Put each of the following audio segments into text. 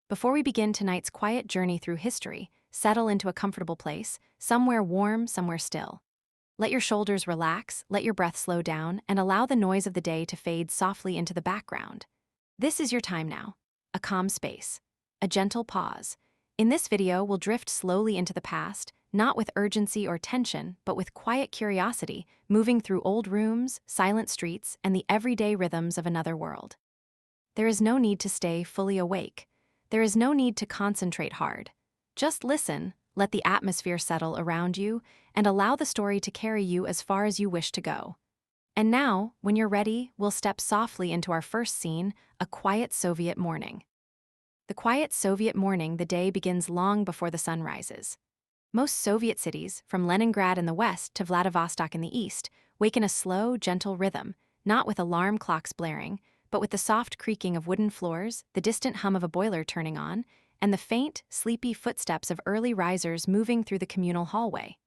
Before we begin tonight's quiet journey through history, settle into a comfortable place, somewhere warm, somewhere still. Let your shoulders relax, let your breath slow down, and allow the noise of the day to fade softly into the background. This is your time now. A calm space. A gentle pause. In this video, we'll drift slowly into the past, not with urgency or tension, but with quiet curiosity, moving through old rooms, silent streets, and the everyday rhythms of another world. There is no need to stay fully awake. There is no need to concentrate hard. Just listen, let the atmosphere settle around you, and allow the story to carry you as far as you wish to go. And now, when you're ready, we'll step softly into our first scene, a quiet Soviet morning. The quiet Soviet morning, the day begins long before the sun rises. Most Soviet cities, from Leningrad in the west to Vladivostok in the east, wake in a slow, gentle rhythm, not with alarm clocks blaring, but with the soft creaking of wooden floors, the distant hum of a boiler turning on, and the faint, sleepy footsteps of early risers moving through the communal hallway.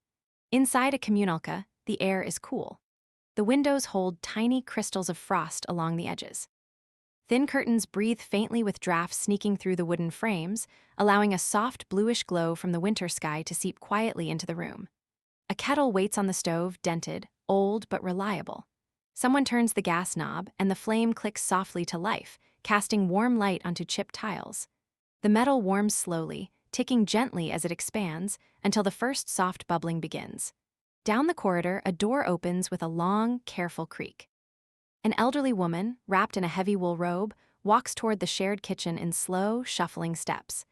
Inside a communalka, the air is cool. The windows hold tiny crystals of frost along the edges. Thin curtains breathe faintly with drafts sneaking through the wooden frames, allowing a soft bluish glow from the winter sky to seep quietly into the room. A kettle waits on the stove, dented, old but reliable. Someone turns the gas knob, and the flame clicks softly to life, casting warm light onto chipped tiles. The metal warms slowly, ticking gently as it expands, until the first soft bubbling begins. Down the corridor, a door opens with a long, careful creak. An elderly woman, wrapped in a heavy wool robe, walks toward the shared kitchen in slow, shuffling steps.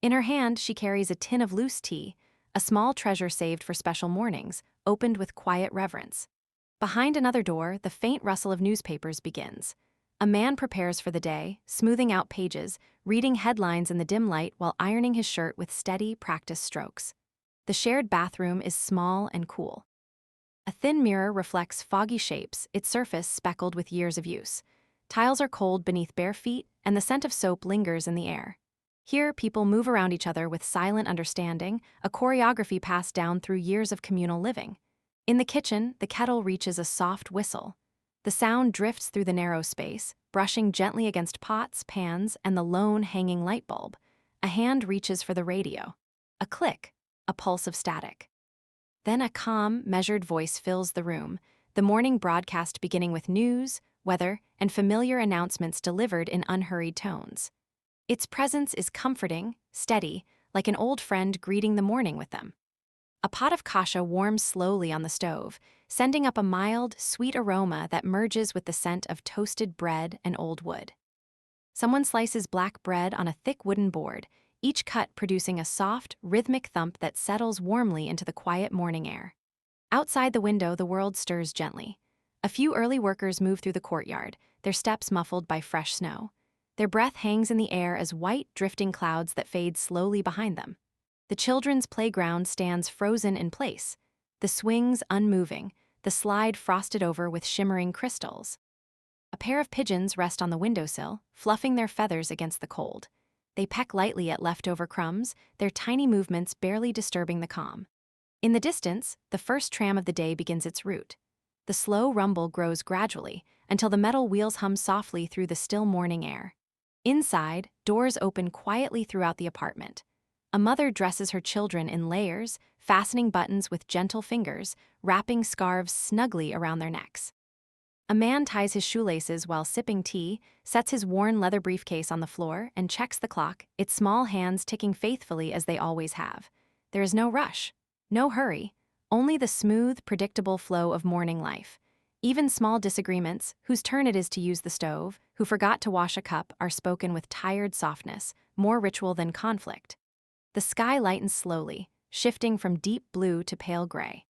In her hand, she carries a tin of loose tea, a small treasure saved for special mornings, opened with quiet reverence. Behind another door, the faint rustle of newspapers begins. A man prepares for the day, smoothing out pages, reading headlines in the dim light while ironing his shirt with steady, practiced strokes. The shared bathroom is small and cool. A thin mirror reflects foggy shapes, its surface speckled with years of use. Tiles are cold beneath bare feet, and the scent of soap lingers in the air. Here, people move around each other with silent understanding, a choreography passed down through years of communal living. In the kitchen, the kettle reaches a soft whistle. The sound drifts through the narrow space, brushing gently against pots, pans, and the lone hanging light bulb. A hand reaches for the radio. A click, a pulse of static. Then a calm, measured voice fills the room, the morning broadcast beginning with news, weather, and familiar announcements delivered in unhurried tones. Its presence is comforting, steady, like an old friend greeting the morning with them. A pot of kasha warms slowly on the stove, sending up a mild, sweet aroma that merges with the scent of toasted bread and old wood. Someone slices black bread on a thick wooden board, each cut producing a soft, rhythmic thump that settles warmly into the quiet morning air. Outside the window, the world stirs gently. A few early workers move through the courtyard, their steps muffled by fresh snow. Their breath hangs in the air as white, drifting clouds that fade slowly behind them. The children's playground stands frozen in place, the swings unmoving, the slide frosted over with shimmering crystals. A pair of pigeons rest on the windowsill, fluffing their feathers against the cold. They peck lightly at leftover crumbs, their tiny movements barely disturbing the calm. In the distance, the first tram of the day begins its route. The slow rumble grows gradually, until the metal wheels hum softly through the still morning air. Inside, doors open quietly throughout the apartment. A mother dresses her children in layers, fastening buttons with gentle fingers, wrapping scarves snugly around their necks. A man ties his shoelaces while sipping tea, sets his worn leather briefcase on the floor, and checks the clock, its small hands ticking faithfully as they always have. There is no rush, no hurry, only the smooth, predictable flow of morning life. Even small disagreements, whose turn it is to use the stove, who forgot to wash a cup, are spoken with tired softness, more ritual than conflict. The sky lightens slowly, shifting from deep blue to pale gray.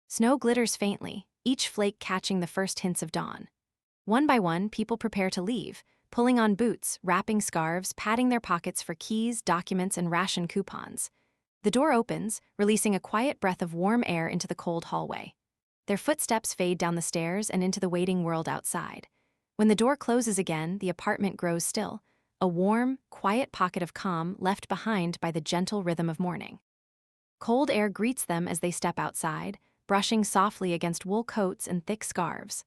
Snow glitters faintly, each flake catching the first hints of dawn. One by one, people prepare to leave, pulling on boots, wrapping scarves, patting their pockets for keys, documents, and ration coupons. The door opens, releasing a quiet breath of warm air into the cold hallway. Their footsteps fade down the stairs and into the waiting world outside. When the door closes again, the apartment grows still, a warm, quiet pocket of calm left behind by the gentle rhythm of morning. Cold air greets them as they step outside, brushing softly against wool coats and thick scarves.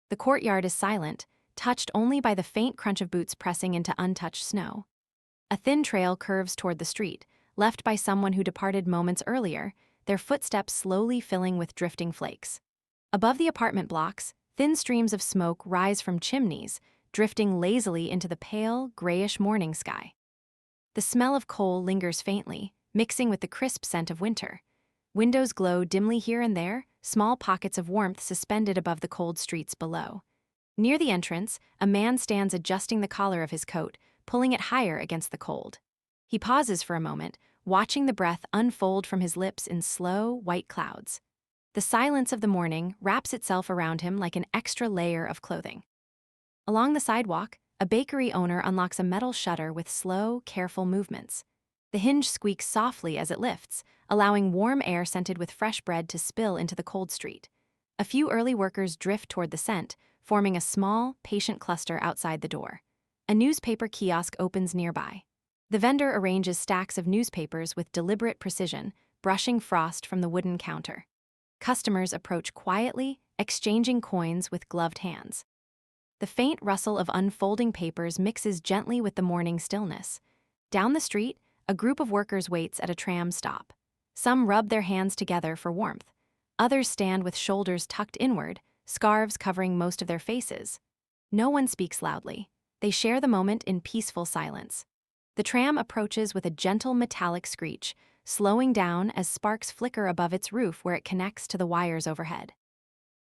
The courtyard is silent, touched only by the faint crunch of boots pressing into untouched snow. A thin trail curves toward the street, left by someone who departed moments earlier, their footsteps slowly filling with drifting flakes. Above the apartment blocks, thin streams of smoke rise from chimneys, drifting lazily into the pale, grayish morning sky. The smell of coal lingers faintly, mixing with the crisp scent of winter. Windows glow dimly here and there, small pockets of warmth suspended above the cold streets below. Near the entrance, a man stands adjusting the collar of his coat, pulling it higher against the cold. He pauses for a moment, watching the breath unfold from his lips in slow, white clouds. The silence of the morning wraps itself around him like an extra layer of clothing. Along the sidewalk, a bakery owner unlocks a metal shutter with slow, careful movements. The hinge squeaks softly as it lifts, allowing warm air scented with fresh bread to spill into the cold street. A few early workers drift toward the scent, forming a small, patient cluster outside the door. A newspaper kiosk opens nearby. The vendor arranges stacks of newspapers with deliberate precision, brushing frost from the wooden counter. Customers approach quietly, exchanging coins with gloved hands. The faint rustle of unfolding papers mixes gently with the morning stillness. Down the street, a group of workers waits at a tram stop. Some rub their hands together for warmth. Others stand with shoulders tucked inward, scarves covering most of their faces. No one speaks loudly. They share the moment in peaceful silence. The tram approaches with a gentle metallic screech, slowing down as sparks flicker above its roof where it connects to the wires overhead.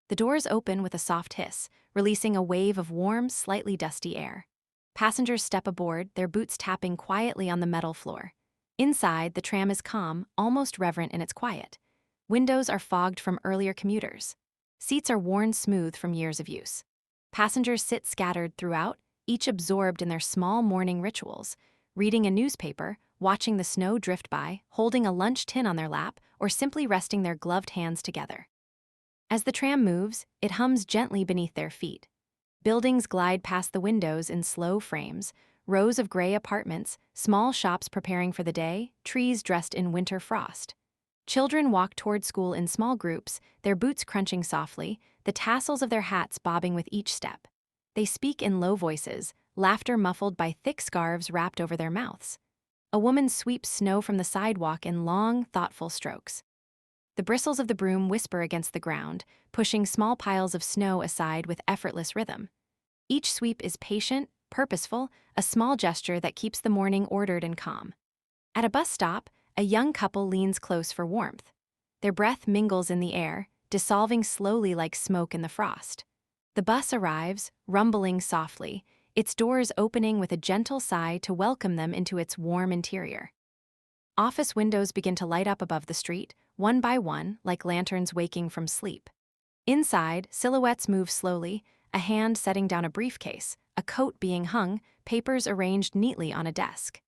The doors open with a soft hiss, releasing a wave of warm, slightly dusty air. Passengers step aboard, their boots tapping quietly on the metal floor. Inside, the tram is calm, almost reverent in its quiet. Windows are fogged from earlier commuters. Seats are worn smooth from years of use. Passengers sit scattered throughout, each absorbed in their small morning rituals, reading a newspaper, watching the snow drift by, holding a lunch tin on their lap, or simply resting their gloved hands together. As the tram moves, it hums gently beneath their feet. Buildings glide past the windows in slow frames, rows of gray apartments, small shops preparing for the day, trees dressed in winter frost. Children walk toward school in small groups, their boots crunching softly, the tassels of their hats bobbing with each step. They speak in low voices, laughter muffled by thick scarves wrapped over their mouths. A woman sweeps snow from the sidewalk in long, thoughtful strokes. The bristles of the broom whisper against the ground, pushing small piles of snow aside with effortless rhythm. Each sweep is patient, purposeful, a small gesture that keeps the morning ordered and calm. At a bus stop, a young couple leans close for warmth. Their breath mingles in the air, dissolving slowly like smoke in the frost. The bus arrives, rumbling softly, its doors opening with a gentle sigh to welcome them into its warm interior. Office windows begin to light up above the street, one by one, like lanterns waking from sleep. Inside, silhouettes move slowly, a hand setting down a briefcase, a coat being hung, papers arranged neatly on a desk.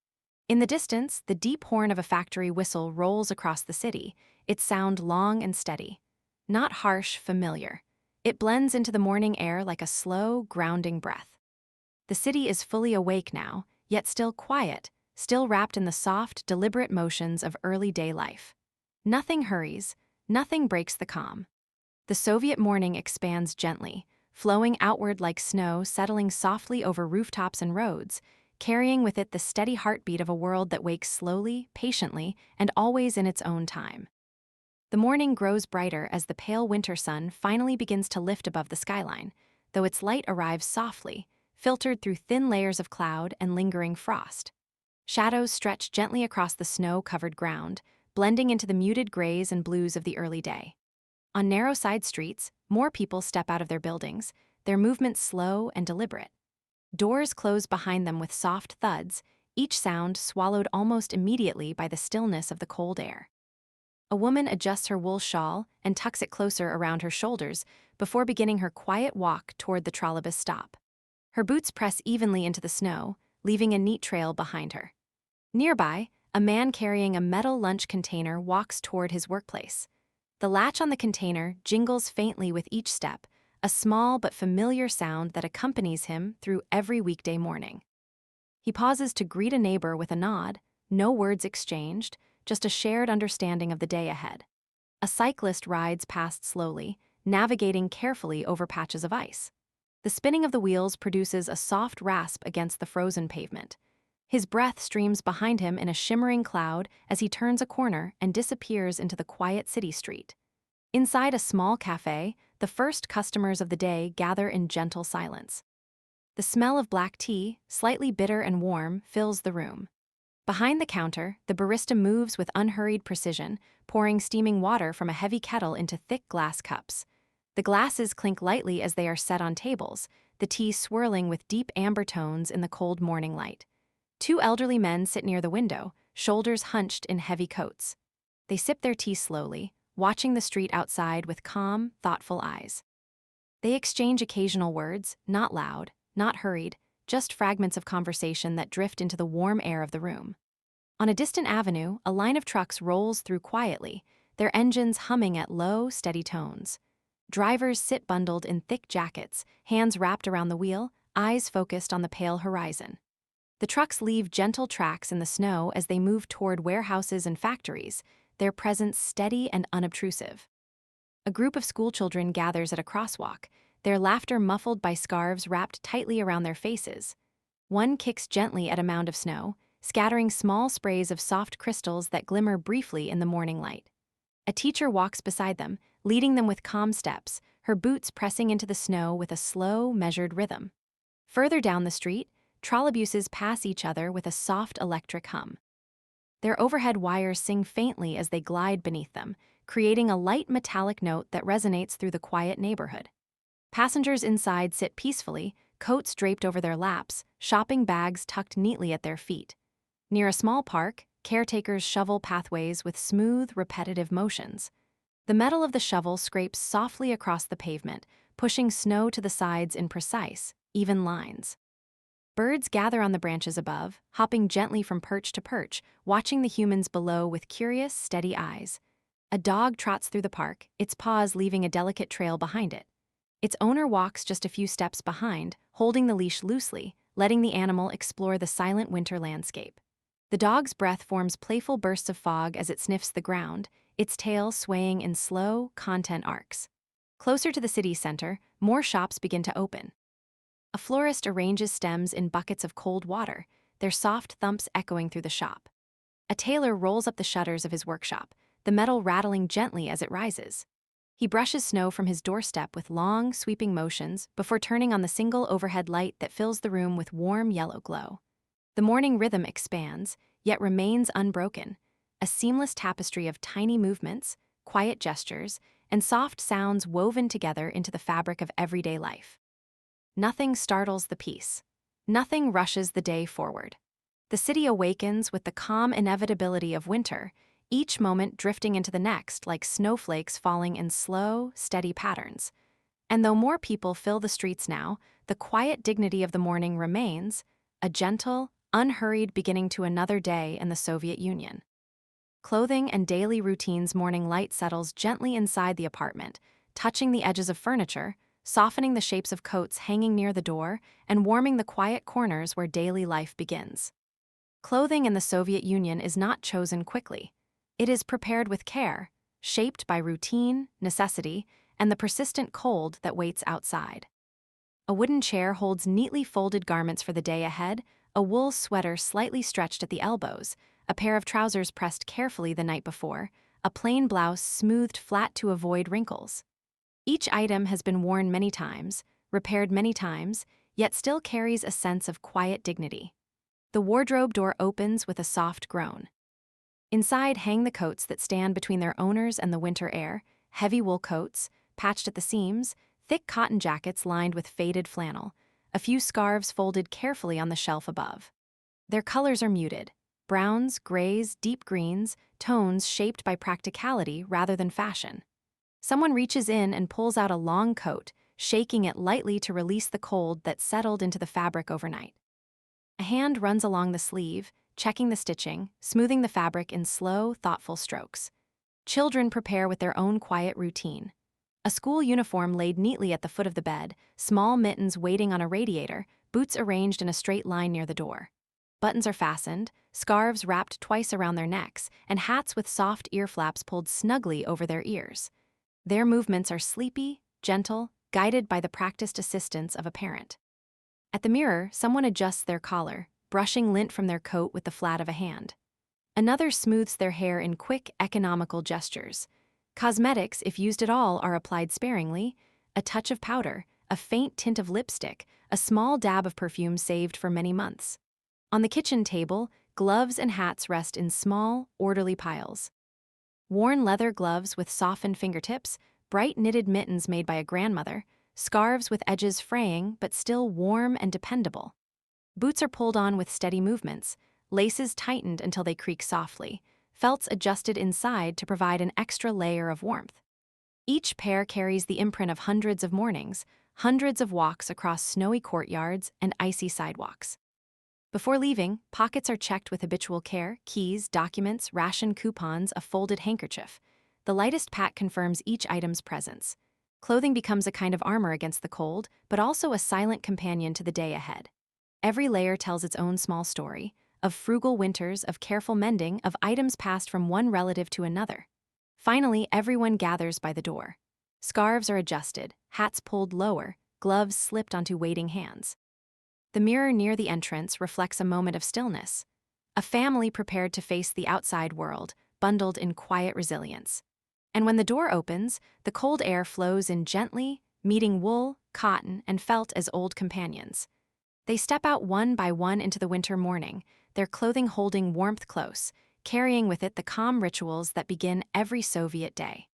In the distance, the deep horn of a factory whistle rolls across the city, its sound long and steady. Not harsh, familiar. It blends into the morning air like a slow, grounding breath. The city is fully awake now, yet still quiet, still wrapped in the soft, deliberate motions of early day life. Nothing hurries, nothing breaks the calm. The Soviet morning expands gently, flowing outward like snow settling softly over rooftops and roads, carrying with it the steady heartbeat of a world that wakes slowly, patiently, and always in its own time. The morning grows brighter as the pale winter sun finally begins to lift above the skyline, though its light arrives softly, filtered through thin layers of cloud and lingering frost. Shadows stretch gently across the snow-covered ground, blending into the muted grays and blues of the early day. On narrow side streets, more people step out of their buildings, their movements slow and deliberate. Doors close behind them with soft thuds, each sound swallowed almost immediately by the stillness of the cold air. A woman adjusts her wool shawl and tucks it closer around her shoulders before beginning her quiet walk toward the trolleybus stop. Her boots press evenly into the snow, leaving a neat trail behind her. Nearby, a man carrying a metal lunch container walks toward his workplace. The latch on the container jingles faintly with each step, a small but familiar sound that accompanies him through every weekday morning. He pauses to greet a neighbor with a nod, no words exchanged, just a shared understanding of the day ahead. A cyclist rides past slowly, navigating carefully over patches of ice. The spinning of the wheels produces a soft rasp against the frozen pavement. His breath streams behind him in a shimmering cloud as he turns a corner and disappears into the quiet city street. Inside a small cafe, the first customers of the day gather in gentle silence. The smell of black tea, slightly bitter and warm, fills the room. Behind the counter, the barista moves with unhurried precision, pouring steaming water from a heavy kettle into thick glass cups. The glasses clink lightly as they are set on tables, the tea swirling with deep amber tones in the cold morning light. Two elderly men sit near the window, shoulders hunched in heavy coats. They sip their tea slowly, watching the street outside with calm, thoughtful eyes. They exchange occasional words, not loud, not hurried, just fragments of conversation that drift into the warm air of the room. On a distant avenue, a line of trucks rolls through quietly, their engines humming at low, steady tones. Drivers sit bundled in thick jackets, hands wrapped around the wheel, eyes focused on the pale horizon. The trucks leave gentle tracks in the snow as they move toward warehouses and factories, their presence steady and unobtrusive. A group of schoolchildren gathers at a crosswalk, their laughter muffled by scarves wrapped tightly around their faces. One kicks gently at a mound of snow, scattering small sprays of soft crystals that glimmer briefly in the morning light. A teacher walks beside them, leading them with calm steps, her boots pressing into the snow with a slow, measured rhythm. Further down the street, trolleybuses pass each other with a soft electric hum. Their overhead wires sing faintly as they glide beneath them, creating a light metallic note that resonates through the quiet neighborhood. Passengers inside sit peacefully, coats draped over their laps, shopping bags tucked neatly at their feet. Near a small park, caretakers shovel pathways with smooth, repetitive motions. The metal of the shovel scrapes softly across the pavement, pushing snow to the sides in precise, even lines. Birds gather on the branches above, hopping gently from perch to perch, watching the humans below with curious, steady eyes. A dog trots through the park, its paws leaving a delicate trail behind it. Its owner walks just a few steps behind, holding the leash loosely, letting the animal explore the silent winter landscape. The dog's breath forms playful bursts of fog as it sniffs the ground, its tail swaying in slow, content arcs. Closer to the city center, more shops begin to open. A florist arranges stems in buckets of cold water, their soft thumps echoing through the shop. A tailor rolls up the shutters of his workshop, the metal rattling gently as it rises. He brushes snow from his doorstep with long, sweeping motions before turning on the single overhead light that fills the room with warm yellow glow. The morning rhythm expands, yet remains unbroken, a seamless tapestry of tiny movements, quiet gestures, and soft sounds woven together into the fabric of everyday life. Nothing startles the peace. Nothing rushes the day forward. The city awakens with the calm inevitability of winter, each moment drifting into the next like snowflakes falling in slow, steady patterns. And though more people fill the streets now, the quiet dignity of the morning remains, a gentle, unhurried beginning to another day in the Soviet Union. Clothing and daily routines. Morning light settles gently inside the apartment, touching the edges of furniture, softening the shapes of coats hanging near the door, and warming the quiet corners where daily life begins. Clothing in the Soviet Union is not chosen quickly. It is prepared with care, shaped by routine, necessity, and the persistent cold that waits outside. A wooden chair holds neatly folded garments for the day ahead, a wool sweater slightly stretched at the elbows, a pair of trousers pressed carefully the night before, a plain blouse smoothed flat to avoid wrinkles. Each item has been worn many times, repaired many times, yet still carries a sense of quiet dignity. The wardrobe door opens with a soft groan. Inside hang the coats that stand between their owners and the winter air, heavy wool coats, patched at the seams, thick cotton jackets lined with faded flannel, a few scarves folded carefully on the shelf above. Their colors are muted: browns, grays, deep greens, tones shaped by practicality rather than fashion. Someone reaches in and pulls out a long coat, shaking it lightly to release the cold that settled into the fabric overnight. A hand runs along the sleeve, checking the stitching, smoothing the fabric in slow, thoughtful strokes. Children prepare with their own quiet routine. A school uniform laid neatly at the foot of the bed, small mittens waiting on a radiator, boots arranged in a straight line near the door. Buttons are fastened, scarves wrapped twice around their necks, and hats with soft ear flaps pulled snugly over their ears. Their movements are sleepy, gentle, guided by the practiced assistance of a parent. At the mirror, someone adjusts their collar, brushing lint from their coat with the flat of a hand. Another smooths their hair in quick, economical gestures. Cosmetics, if used at all, are applied sparingly. A touch of powder, a faint tint of lipstick, a small dab of perfume saved for many months. On the kitchen table, gloves and hats rest in small, orderly piles. Worn leather gloves with softened fingertips, bright knitted mittens made by a grandmother, scarves with edges fraying but still warm and dependable. Boots are pulled on with steady movements, laces tightened until they creak softly, felts adjusted inside to provide an extra layer of warmth. Each pair carries the imprint of hundreds of mornings, hundreds of walks across snowy courtyards and icy sidewalks. Before leaving, pockets are checked with habitual care: keys, documents, ration coupons, a folded handkerchief. The lightest pat confirms each item's presence. Clothing becomes a kind of armor against the cold, but also a silent companion to the day ahead. Every layer tells its own small story, of frugal winters, of careful mending, of items passed from one relative to another. Finally, everyone gathers by the door. Scarves are adjusted, hats pulled lower, gloves slipped onto waiting hands. The mirror near the entrance reflects a moment of stillness. A family prepared to face the outside world, bundled in quiet resilience. And when the door opens, the cold air flows in gently, meeting wool, cotton, and felt as old companions. They step out one by one into the winter morning, their clothing holding warmth close, carrying with it the calm rituals that begin every Soviet day.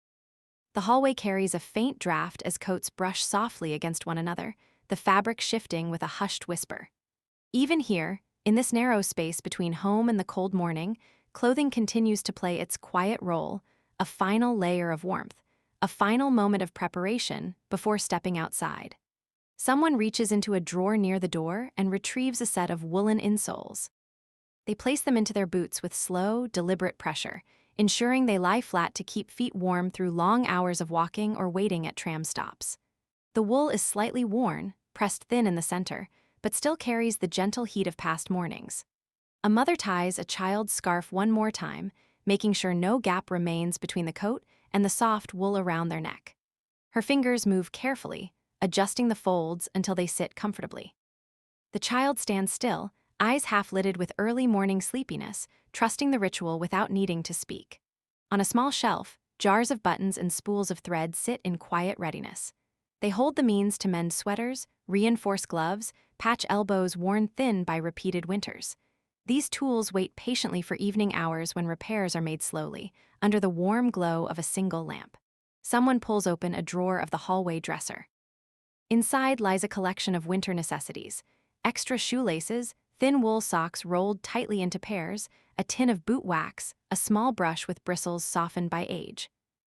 The hallway carries a faint draft as coats brush softly against one another, the fabric shifting with a hushed whisper. Even here, in this narrow space between home and the cold morning, clothing continues to play its quiet role, a final layer of warmth, a final moment of preparation before stepping outside. Someone reaches into a drawer near the door and retrieves a set of woolen insoles. They place them into their boots with slow, deliberate pressure, ensuring they lie flat to keep feet warm through long hours of walking or waiting at tram stops. The wool is slightly worn, pressed thin in the center, but still carries the gentle heat of past mornings. A mother ties a child's scarf one more time, making sure no gap remains between the coat and the soft wool around their neck. Her fingers move carefully, adjusting the folds until they sit comfortably. The child stands still, eyes half-lidded with early morning sleepiness, trusting the ritual without needing to speak. On a small shelf, jars of buttons and spools of thread sit in quiet readiness. They hold the means to mend sweaters, reinforce gloves, patch elbows worn thin by repeated winters. These tools wait patiently for evening hours when repairs are made slowly, under the warm glow of a single lamp. Someone pulls open a drawer of the hallway dresser. Inside lies a collection of winter necessities: extra shoelaces, thin wool socks rolled tightly into pairs, a tin of boot wax, a small brush with bristles softened by age.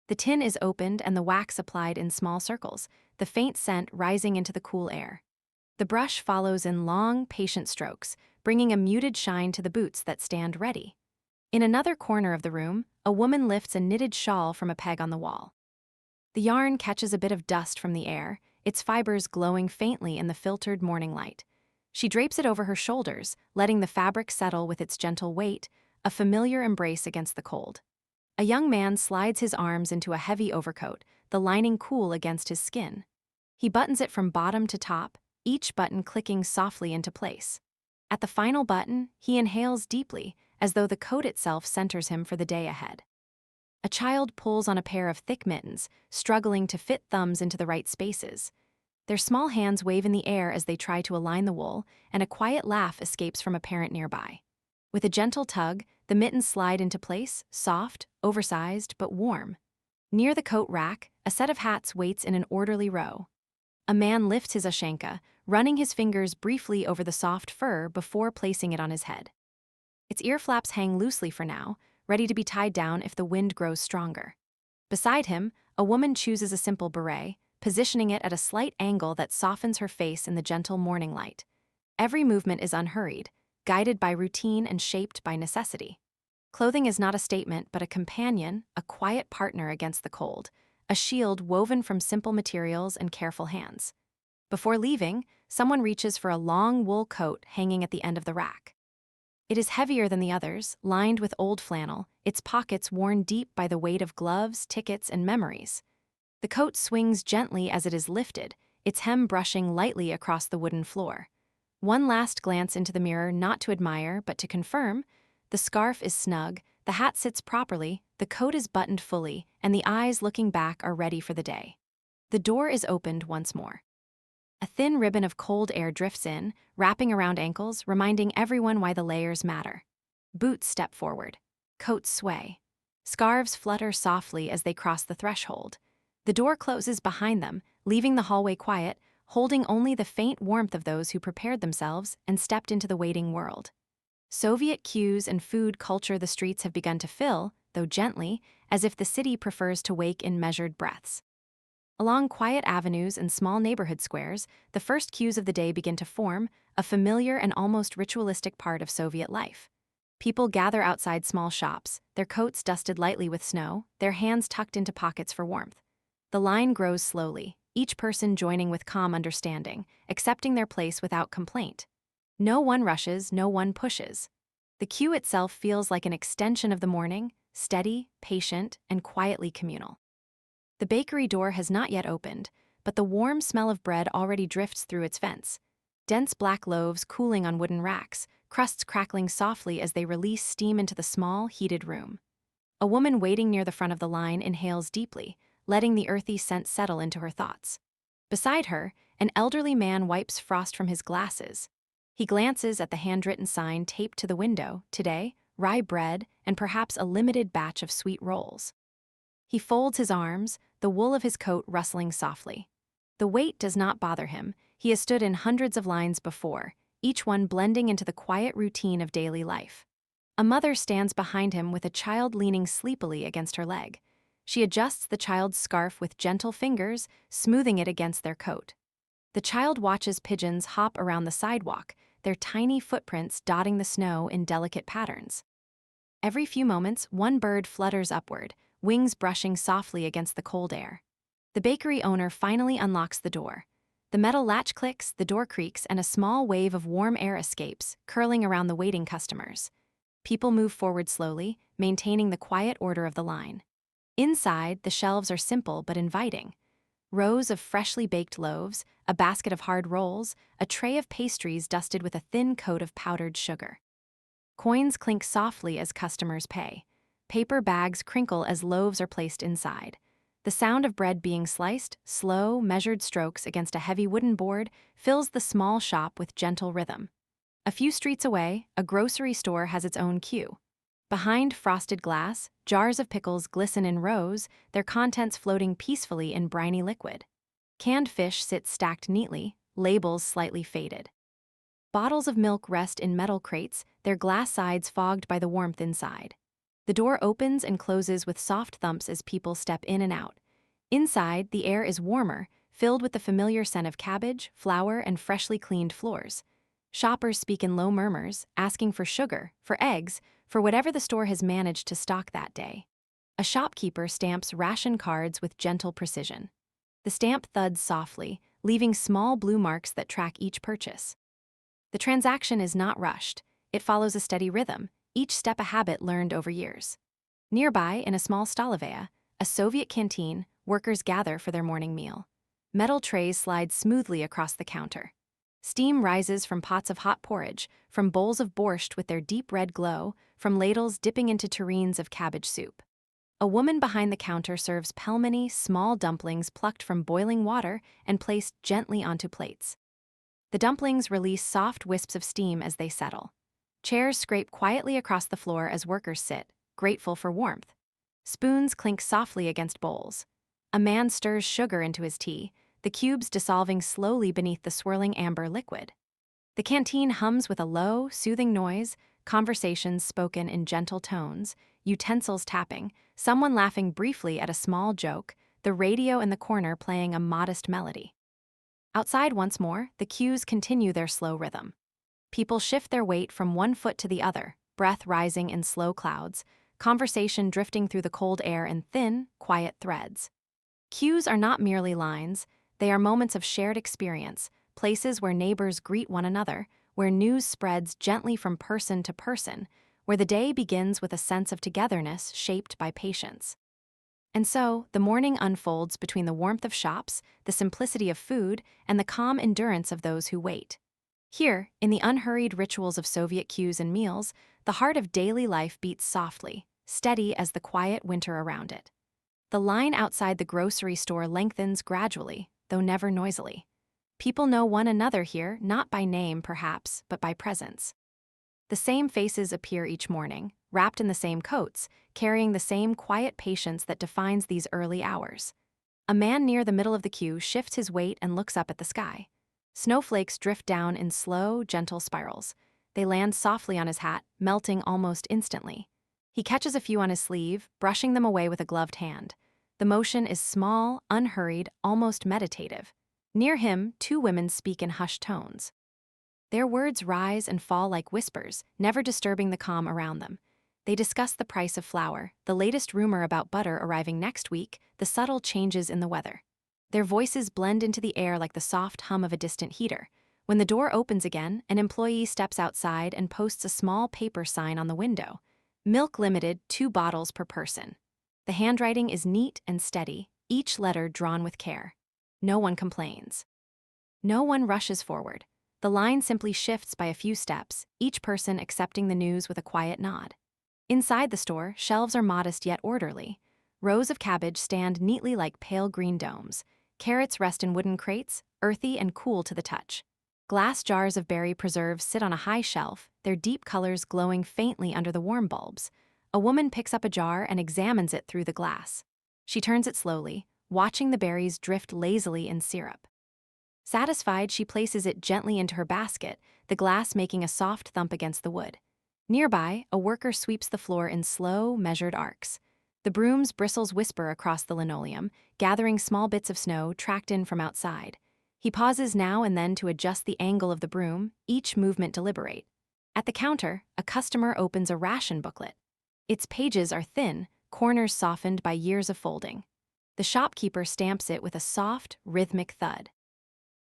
The tin is opened and the wax applied in small circles, the faint scent rising into the cool air. The brush follows in long, patient strokes, bringing a muted shine to the boots that stand ready. In another corner of the room, a woman lifts a knitted shawl from a peg on the wall. The yarn catches a bit of dust from the air, its fibers glowing faintly in the filtered morning light. She drapes it over her shoulders, letting the fabric settle with its gentle weight, a familiar embrace against the cold. A young man slides his arms into a heavy overcoat, the lining cool against his skin. He buttons it from bottom to top, each button clicking softly into place. At the final button, he inhales deeply, as though the coat itself centers him for the day ahead. A child pulls on a pair of thick mittens, struggling to fit thumbs into the right spaces. Their small hands wave in the air as they try to align the wool, and a quiet laugh escapes from a parent nearby. With a gentle tug, the mittens slide into place, soft, oversized, but warm. Near the coat rack, a set of hats waits in an orderly row. A man lifts his ushanka, running his fingers briefly over the soft fur before placing it on his head. Its ear flaps hang loosely for now, ready to be tied down if the wind grows stronger. Beside him, a woman chooses a simple beret, positioning it at a slight angle that softens her face in the gentle morning light. Every movement is unhurried, guided by routine and shaped by necessity. Clothing is not a statement but a companion, a quiet partner against the cold, a shield woven from simple materials and careful hands. Before leaving, someone reaches for a long wool coat hanging at the end of the rack. It is heavier than the others, lined with old flannel, its pockets worn deep by the weight of gloves, tickets, and memories. The coat swings gently as it is lifted, its hem brushing lightly across the wooden floor. One last glance into the mirror, not to admire, but to confirm. The scarf is snug, the hat sits properly, the coat is buttoned fully, and the eyes looking back are ready for the day. The door is opened once more. A thin ribbon of cold air drifts in, wrapping around ankles, reminding everyone why the layers matter. Boots step forward. Coats sway. Scarves flutter softly as they cross the threshold. The door closes behind them, leaving the hallway quiet, holding only the faint warmth of those who prepared themselves and stepped into the waiting world. Soviet cues and food culture the streets have begun to fill, though gently, as if the city prefers to wake in measured breaths. Along quiet avenues and small neighborhood squares, the first cues of the day begin to form, a familiar and almost ritualistic part of Soviet life. People gather outside small shops, their coats dusted lightly with snow, their hands tucked into pockets for warmth. The line grows slowly, each person joining with calm understanding, accepting their place without complaint. No one rushes, no one pushes. The queue itself feels like an extension of the morning, steady, patient, and quietly communal. The bakery door has not yet opened, but the warm smell of bread already drifts through its vents. Dense black loaves cooling on wooden racks, crusts crackling softly as they release steam into the small, heated room. A woman waiting near the front of the line inhales deeply, letting the earthy scent settle into her thoughts. Beside her, an elderly man wipes frost from his glasses. He glances at the handwritten sign taped to the window, today, rye bread, and perhaps a limited batch of sweet rolls. He folds his arms, the wool of his coat rustling softly. The weight does not bother him. He has stood in hundreds of lines before, each one blending into the quiet routine of daily life. A mother stands behind him with a child leaning sleepily against her leg. She adjusts the child's scarf with gentle fingers, smoothing it against their coat. The child watches pigeons hop around the sidewalk, their tiny footprints dotting the snow in delicate patterns. Every few moments, one bird flutters upward, wings brushing softly against the cold air. The bakery owner finally unlocks the door. The metal latch clicks, the door creaks, and a small wave of warm air escapes, curling around the waiting customers. People move forward slowly, maintaining the quiet order of the line. Inside, the shelves are simple but inviting. Rows of freshly baked loaves, a basket of hard rolls, a tray of pastries dusted with a thin coat of powdered sugar. Coins clink softly as customers pay. Paper bags crinkle as loaves are placed inside. The sound of bread being sliced, slow, measured strokes against a heavy wooden board, fills the small shop with gentle rhythm. A few streets away, a grocery store has its own queue. Behind frosted glass, jars of pickles glisten in rows, their contents floating peacefully in briny liquid. Canned fish sit stacked neatly, labels slightly faded. Bottles of milk rest in metal crates, their glass sides fogged by the warmth inside. The door opens and closes with soft thumps as people step in and out. Inside, the air is warmer, filled with the familiar scent of cabbage, flour, and freshly cleaned floors. Shoppers speak in low murmurs, asking for sugar, for eggs, for whatever the store has managed to stock that day. A shopkeeper stamps ration cards with gentle precision. The stamp thuds softly, leaving small blue marks that track each purchase. The transaction is not rushed. It follows a steady rhythm, each step a habit learned over years. Nearby, in a small stolovaya, a Soviet canteen, workers gather for their morning meal. Metal trays slide smoothly across the counter. Steam rises from pots of hot porridge, from bowls of borscht with their deep red glow, from ladles dipping into tureens of cabbage soup. A woman behind the counter serves pelmeni, small dumplings plucked from boiling water and placed gently onto plates. The dumplings release soft wisps of steam as they settle. Chairs scrape quietly across the floor as workers sit, grateful for warmth. Spoons clink softly against bowls. A man stirs sugar into his tea, the cubes dissolving slowly beneath the swirling amber liquid. The canteen hums with a low, soothing noise, conversations spoken in gentle tones, utensils tapping, someone laughing briefly at a small joke, the radio in the corner playing a modest melody. Outside once more, the cues continue their slow rhythm. People shift their weight from one foot to the other, breath rising in slow clouds, conversation drifting through the cold air in thin, quiet threads. Cues are not merely lines, they are moments of shared experience, places where neighbors greet one another, where news spreads gently from person to person, where the day begins with a sense of togetherness shaped by patience. And so, the morning unfolds between the warmth of shops, the simplicity of food, and the calm endurance of those who wait. Here, in the unhurried rituals of Soviet queues and meals, the heart of daily life beats softly, steady as the quiet winter around it. The line outside the grocery store lengthens gradually, though never noisily. People know one another here, not by name perhaps, but by presence. The same faces appear each morning, wrapped in the same coats, carrying the same quiet patience that defines these early hours. A man near the middle of the queue shifts his weight and looks up at the sky. Snowflakes drift down in slow, gentle spirals. They land softly on his hat, melting almost instantly. He catches a few on his sleeve, brushing them away with a gloved hand. The motion is small, unhurried, almost meditative. Near him, two women speak in hushed tones. Their words rise and fall like whispers, never disturbing the calm around them. They discuss the price of flour, the latest rumor about butter arriving next week, the subtle changes in the weather. Their voices blend into the air like the soft hum of a distant heater. When the door opens again, an employee steps outside and posts a small paper sign on the window. Milk limited, 2 bottles per person. The handwriting is neat and steady, each letter drawn with care. No one complains. No one rushes forward. The line simply shifts by a few steps, each person accepting the news with a quiet nod. Inside the store, shelves are modest yet orderly. Rows of cabbage stand neatly like pale green domes. Carrots rest in wooden crates, earthy and cool to the touch. Glass jars of berry preserves sit on a high shelf, their deep colors glowing faintly under the warm bulbs. A woman picks up a jar and examines it through the glass. She turns it slowly, watching the berries drift lazily in syrup. Satisfied, she places it gently into her basket, the glass making a soft thump against the wood. Nearby, a worker sweeps the floor in slow, measured arcs. The broom's bristles whisper across the linoleum, gathering small bits of snow tracked in from outside. He pauses now and then to adjust the angle of the broom, each movement deliberate. At the counter, a customer opens a ration booklet. Its pages are thin, corners softened by years of folding. The shopkeeper stamps it with a soft, rhythmic thud.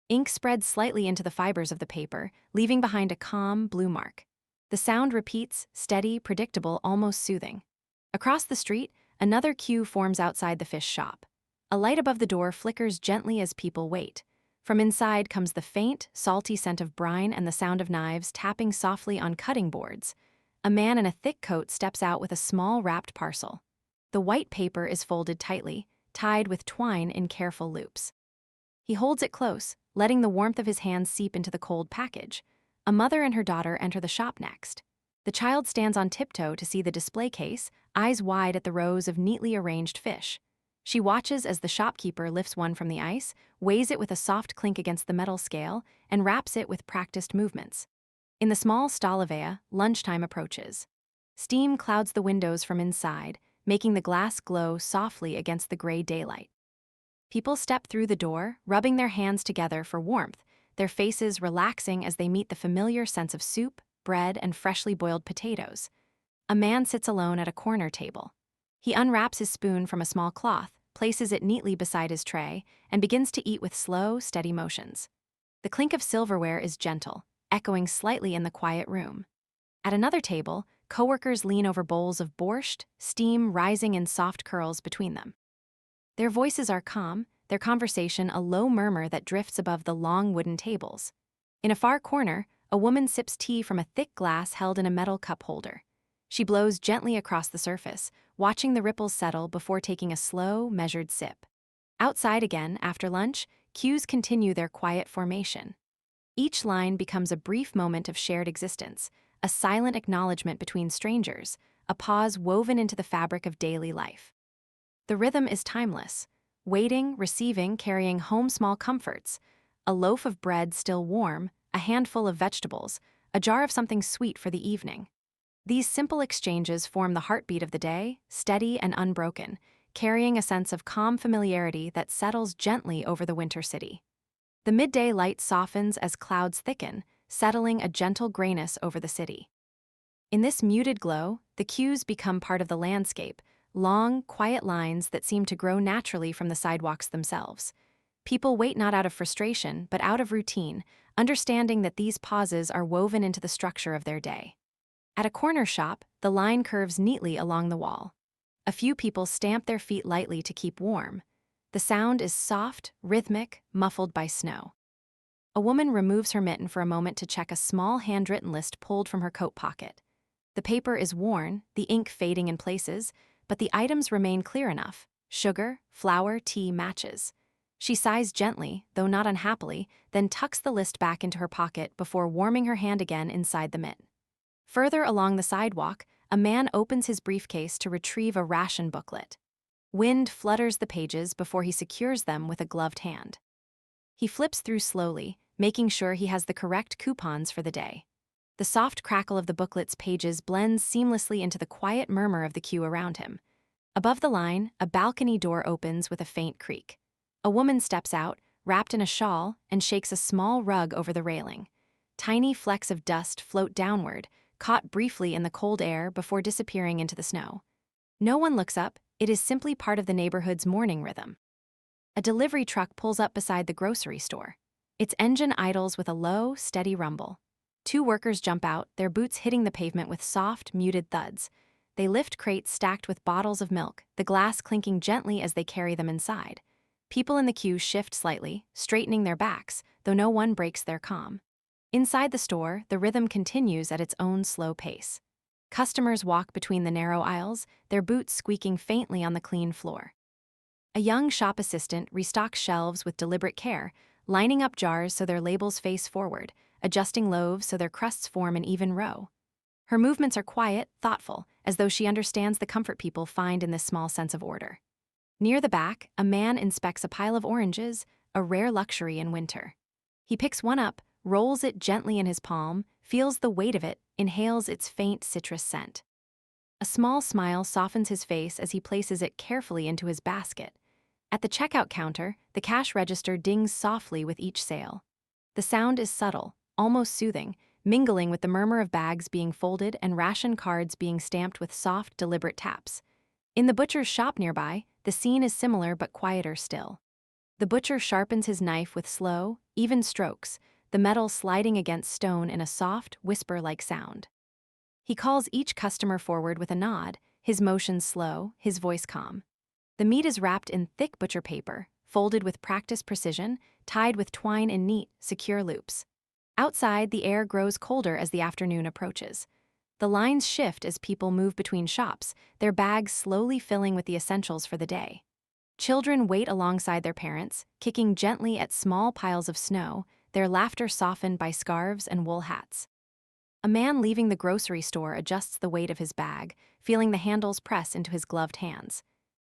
Ink spreads slightly into the fibers of the paper, leaving behind a calm, blue mark. The sound repeats, steady, predictable, almost soothing. Across the street, another queue forms outside the fish shop. A light above the door flickers gently as people wait. From inside comes the faint, salty scent of brine and the sound of knives tapping softly on cutting boards. A man in a thick coat steps out with a small wrapped parcel. The white paper is folded tightly, tied with twine in careful loops. He holds it close, letting the warmth of his hands seep into the cold package. A mother and her daughter enter the shop next. The child stands on tiptoe to see the display case, eyes wide at the rows of neatly arranged fish. She watches as the shopkeeper lifts one from the ice, weighs it with a soft clink against the metal scale, and wraps it with practiced movements. In the small Stalavea, lunchtime approaches. Steam clouds the windows from inside, making the glass glow softly against the gray daylight. People step through the door, rubbing their hands together for warmth, their faces relaxing as they meet the familiar sense of soup, bread, and freshly boiled potatoes. A man sits alone at a corner table. He unwraps his spoon from a small cloth, places it neatly beside his tray, and begins to eat with slow, steady motions. The clink of silverware is gentle, echoing slightly in the quiet room. At another table, coworkers lean over bowls of borscht, steam rising in soft curls between them. Their voices are calm, their conversation a low murmur that drifts above the long wooden tables. In a far corner, a woman sips tea from a thick glass held in a metal cup holder. She blows gently across the surface, watching the ripples settle before taking a slow, measured sip. Outside again, after lunch, queues continue their quiet formation. Each line becomes a brief moment of shared existence, a silent acknowledgement between strangers, a pause woven into the fabric of daily life. The rhythm is timeless, waiting, receiving, carrying home small comforts, a loaf of bread still warm, a handful of vegetables, a jar of something sweet for the evening. These simple exchanges form the heartbeat of the day, steady and unbroken, carrying a sense of calm familiarity that settles gently over the winter city. The midday light softens as clouds thicken, settling a gentle grayness over the city. In this muted glow, the queues become part of the landscape, long, quiet lines that seem to grow naturally from the sidewalks themselves. People wait not out of frustration, but out of routine, understanding that these pauses are woven into the structure of their day. At a corner shop, the line curves neatly along the wall. A few people stamp their feet lightly to keep warm. The sound is soft, rhythmic, muffled by snow. A woman removes her mitten for a moment to check a small handwritten list pulled from her coat pocket. The paper is worn, the ink fading in places, but the items remain clear enough: sugar, flour, tea, matches. She sighs gently, though not unhappily, then tucks the list back into her pocket before warming her hand again inside the mitt. Further along the sidewalk, a man opens his briefcase to retrieve a ration booklet. Wind flutters the pages before he secures them with a gloved hand. He flips through slowly, making sure he has the correct coupons for the day. The soft crackle of the booklet's pages blends seamlessly into the quiet murmur of the queue around him. Above the line, a balcony door opens with a faint creak. A woman steps out, wrapped in a shawl, and shakes a small rug over the railing. Tiny flecks of dust float downward, caught briefly in the cold air before disappearing into the snow. No one looks up, it is simply part of the neighborhood's morning rhythm. A delivery truck pulls up beside the grocery store. Its engine idles with a low, steady rumble. Two workers jump out, their boots hitting the pavement with soft, muted thuds. They lift crates stacked with bottles of milk, the glass clinking gently as they carry them inside. People in the queue shift slightly, straightening their backs, though no one breaks their calm. Inside the store, the rhythm continues at its own slow pace. Customers walk between the narrow aisles, their boots squeaking faintly on the clean floor. A young shop assistant restocks shelves with deliberate care, lining up jars so their labels face forward, adjusting loaves so their crusts form an even row. Her movements are quiet, thoughtful, as though she understands the comfort people find in this small sense of order. Near the back, a man inspects a pile of oranges, a rare luxury in winter. He picks one up, rolls it gently in his palm, feels the weight of it, inhales its faint citrus scent. A small smile softens his face as he places it carefully into his basket. At the checkout counter, the cash register dings softly with each sale. The sound is subtle, almost soothing, mingling with the murmur of bags being folded and ration cards being stamped with soft, deliberate taps. In the butcher's shop nearby, the scene is similar but quieter still. The butcher sharpens his knife with slow, even strokes, the metal sliding against stone in a soft, whisper-like sound. He calls each customer forward with a nod, his motions slow, his voice calm. The meat is wrapped in thick butcher paper, folded with practiced precision, tied with twine in neat, secure loops. Outside, the air grows colder as the afternoon approaches. The lines shift as people move between shops, their bags slowly filling with the essentials for the day. Children wait alongside their parents, kicking gently at small piles of snow, their laughter softened by scarves and wool hats. A man leaving the grocery store adjusts the weight of his bag, feeling the handles press into his gloved hands.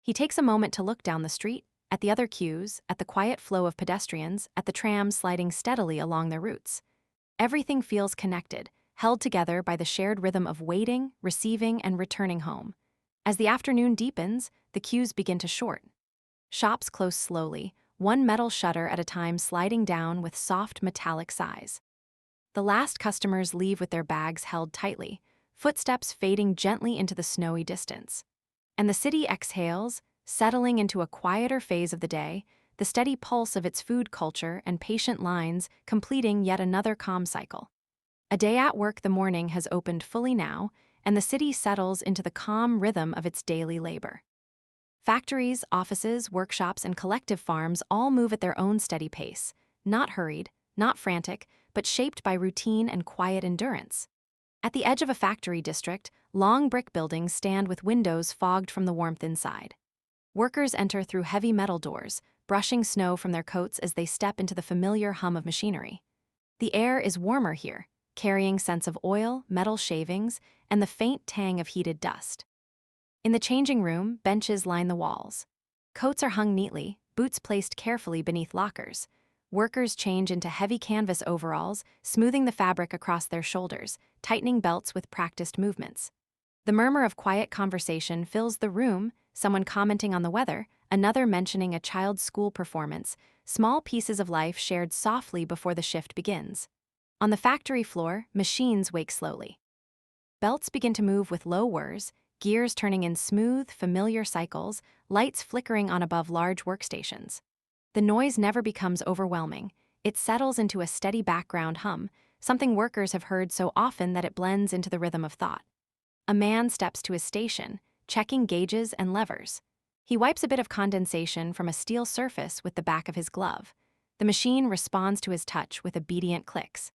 He takes a moment to look down the street, at the other queues, at the quiet flow of pedestrians, at the trams sliding steadily along their routes. Everything feels connected, held together by the shared rhythm of waiting, receiving, and returning home. As the afternoon deepens, the queues begin to shorten. Shops close slowly, one metal shutter at a time sliding down with soft metallic sighs. The last customers leave with their bags held tightly, footsteps fading gently into the snowy distance. And the city exhales, settling into a quieter phase of the day, the steady pulse of its food culture and patient lines completing yet another calm cycle. A day at work the morning has opened fully now, and the city settles into the calm rhythm of its daily labor. Factories, offices, workshops, and collective farms all move at their own steady pace, not hurried, not frantic, but shaped by routine and quiet endurance. At the edge of a factory district, long brick buildings stand with windows fogged from the warmth inside. Workers enter through heavy metal doors, brushing snow from their coats as they step into the familiar hum of machinery. The air is warmer here, carrying scents of oil, metal shavings, and the faint tang of heated dust. In the changing room, benches line the walls. Coats are hung neatly, boots placed carefully beneath lockers. Workers change into heavy canvas overalls, smoothing the fabric across their shoulders, tightening belts with practiced movements. The murmur of quiet conversation fills the room, someone commenting on the weather, another mentioning a child's school performance, small pieces of life shared softly before the shift begins. On the factory floor, machines wake slowly. Belts begin to move with low whirs, gears turning in smooth, familiar cycles, lights flickering on above large workstations. The noise never becomes overwhelming. It settles into a steady background hum, something workers have heard so often that it blends into the rhythm of thought. A man steps to his station, checking gauges and levers. He wipes a bit of condensation from a steel surface with the back of his glove. The machine responds to his touch with obedient clicks.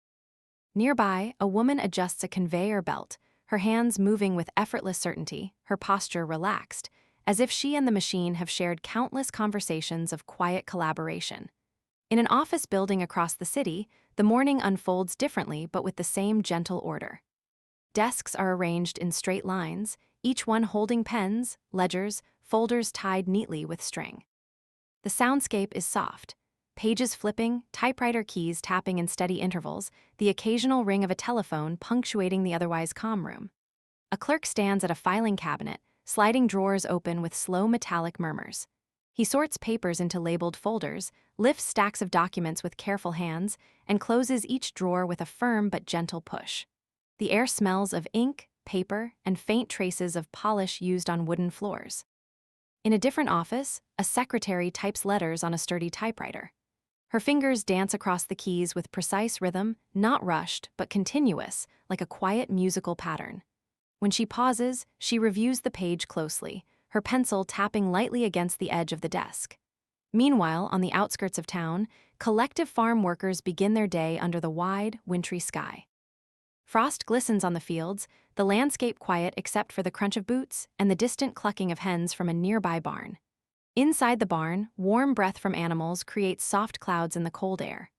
Nearby, a woman adjusts a conveyor belt, her hands moving with effortless certainty, her posture relaxed, as if she and the machine have shared countless conversations of quiet collaboration. In an office building across the city, the morning unfolds differently but with the same gentle order. Desks are arranged in straight lines, each one holding pens, ledgers, folders tied neatly with string. The soundscape is soft. Pages flipping, typewriter keys tapping in steady intervals, the occasional ring of a telephone punctuating the otherwise calm room. A clerk stands at a filing cabinet, sliding drawers open with slow metallic murmurs. He sorts papers into labeled folders, lifts stacks of documents with careful hands, and closes each drawer with a firm but gentle push. The air smells of ink, paper, and faint traces of polish used on wooden floors. In a different office, a secretary types letters on a sturdy typewriter. Her fingers dance across the keys with precise rhythm, not rushed, but continuous, like a quiet musical pattern. When she pauses, she reviews the page closely, her pencil tapping lightly against the edge of the desk. Meanwhile, on the outskirts of town, collective farm workers begin their day under the wide, wintry sky. Frost glistens on the fields, the landscape quiet except for the crunch of boots and the distant clucking of hens from a nearby barn. Inside the barn, warm breath from animals creates soft clouds in the cold air.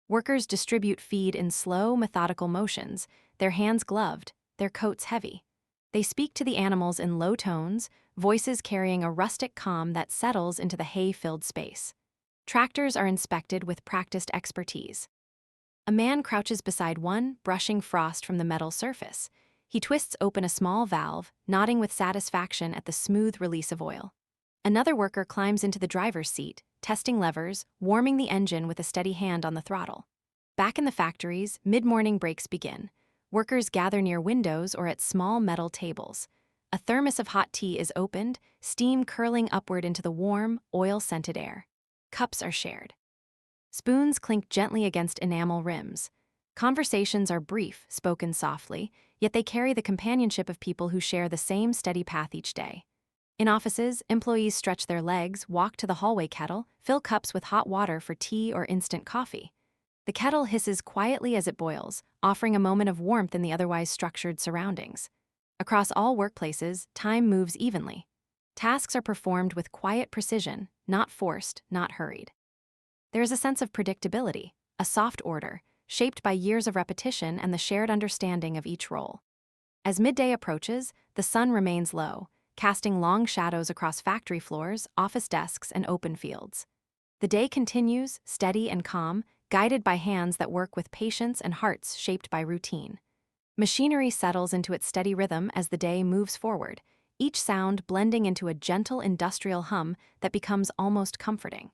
Workers distribute feed in slow, methodical motions, their hands gloved, their coats heavy. They speak to the animals in low tones, voices carrying a rustic calm that settles into the hay-filled space. Tractors are inspected with practiced expertise. A man crouches beside one, brushing frost from the metal surface. He twists open a small valve, nodding with satisfaction at the smooth release of oil. Another worker climbs into the driver's seat, testing levers, warming the engine with a steady hand on the throttle. Back in the factories, mid-morning breaks begin. Workers gather near windows or at small metal tables. A thermos of hot tea is opened, steam curling upward into the warm, oil-scented air. Cups are shared. Spoons clink gently against enamel rims. Conversations are brief, spoken softly, yet they carry the companionship of people who share the same steady path each day. In offices, employees stretch their legs, walk to the hallway kettle, fill cups with hot water for tea or instant coffee. The kettle hisses quietly as it boils, offering a moment of warmth in the otherwise structured surroundings. Across all workplaces, time moves evenly. Tasks are performed with quiet precision, not forced, not hurried. There is a sense of predictability, a soft order, shaped by years of repetition and the shared understanding of each role. As midday approaches, the sun remains low, casting long shadows across factory floors, office desks, and open fields. The day continues, steady and calm, guided by hands that work with patience and hearts shaped by routine. Machinery settles into its steady rhythm as the day moves forward, each sound blending into a gentle industrial hum that becomes almost comforting.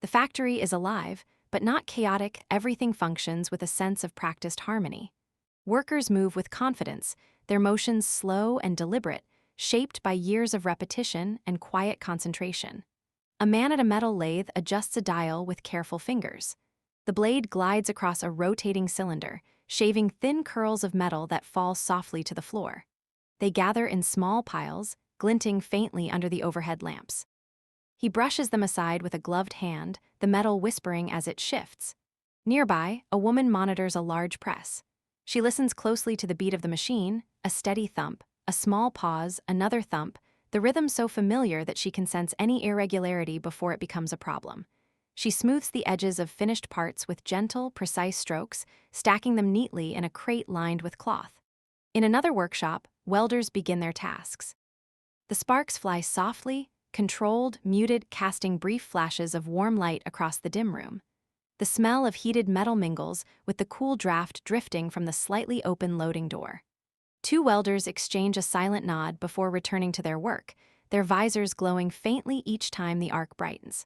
The factory is alive, but not chaotic. Everything functions with a sense of practiced harmony. Workers move with confidence, their motions slow and deliberate, shaped by years of repetition and quiet concentration. A man at a metal lathe adjusts a dial with careful fingers. The blade glides across a rotating cylinder, shaving thin curls of metal that fall softly to the floor. They gather in small piles, glinting faintly under the overhead lamps. He brushes them aside with a gloved hand, the metal whispering as it shifts. Nearby, a woman monitors a large press. She listens closely to the beat of the machine, a steady thump, a small pause, another thump, the rhythm so familiar that she can sense any irregularity before it becomes a problem. She smooths the edges of finished parts with gentle, precise strokes, stacking them neatly in a crate lined with cloth. In another workshop, welders begin their tasks. The sparks fly softly, controlled, muted, casting brief flashes of warm light across the dim room. The smell of heated metal mingles with the cool draft drifting from the slightly open loading door. Two welders exchange a silent nod before returning to their work, their visors glowing faintly each time the arc brightens.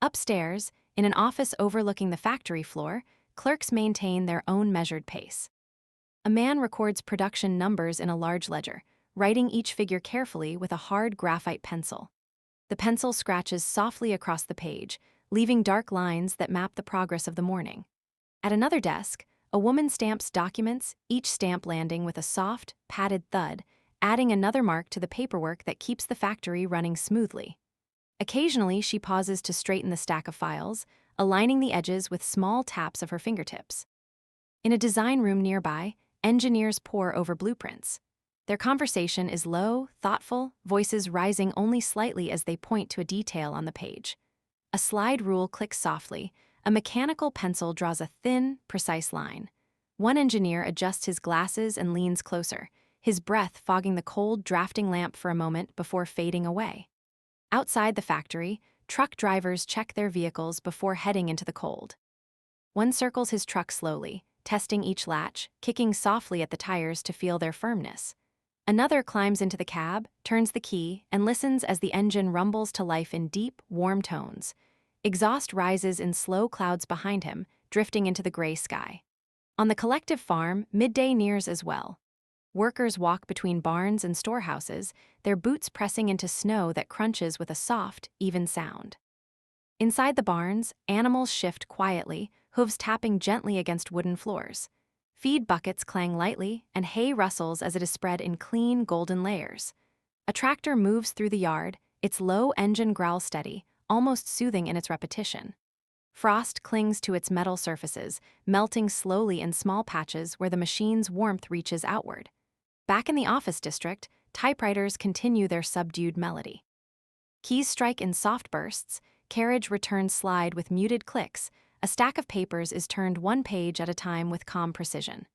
Upstairs, in an office overlooking the factory floor, clerks maintain their own measured pace. A man records production numbers in a large ledger, writing each figure carefully with a hard graphite pencil. The pencil scratches softly across the page, leaving dark lines that map the progress of the morning. At another desk, a woman stamps documents, each stamp landing with a soft, padded thud, adding another mark to the paperwork that keeps the factory running smoothly. Occasionally, she pauses to straighten the stack of files, aligning the edges with small taps of her fingertips. In a design room nearby, engineers pore over blueprints. Their conversation is low, thoughtful, voices rising only slightly as they point to a detail on the page. A slide rule clicks softly. A mechanical pencil draws a thin, precise line. One engineer adjusts his glasses and leans closer, his breath fogging the cold, drafting lamp for a moment before fading away. Outside the factory, truck drivers check their vehicles before heading into the cold. One circles his truck slowly, testing each latch, kicking softly at the tires to feel their firmness. Another climbs into the cab, turns the key, and listens as the engine rumbles to life in deep, warm tones. Exhaust rises in slow clouds behind him, drifting into the gray sky. On the collective farm, midday nears as well. Workers walk between barns and storehouses, their boots pressing into snow that crunches with a soft, even sound. Inside the barns, animals shift quietly, hooves tapping gently against wooden floors. Feed buckets clang lightly, and hay rustles as it is spread in clean, golden layers. A tractor moves through the yard, its low engine growl steady, almost soothing in its repetition. Frost clings to its metal surfaces, melting slowly in small patches where the machine's warmth reaches outward. Back in the office district, typewriters continue their subdued melody. Keys strike in soft bursts, carriage returns slide with muted clicks, a stack of papers is turned one page at a time with calm precision.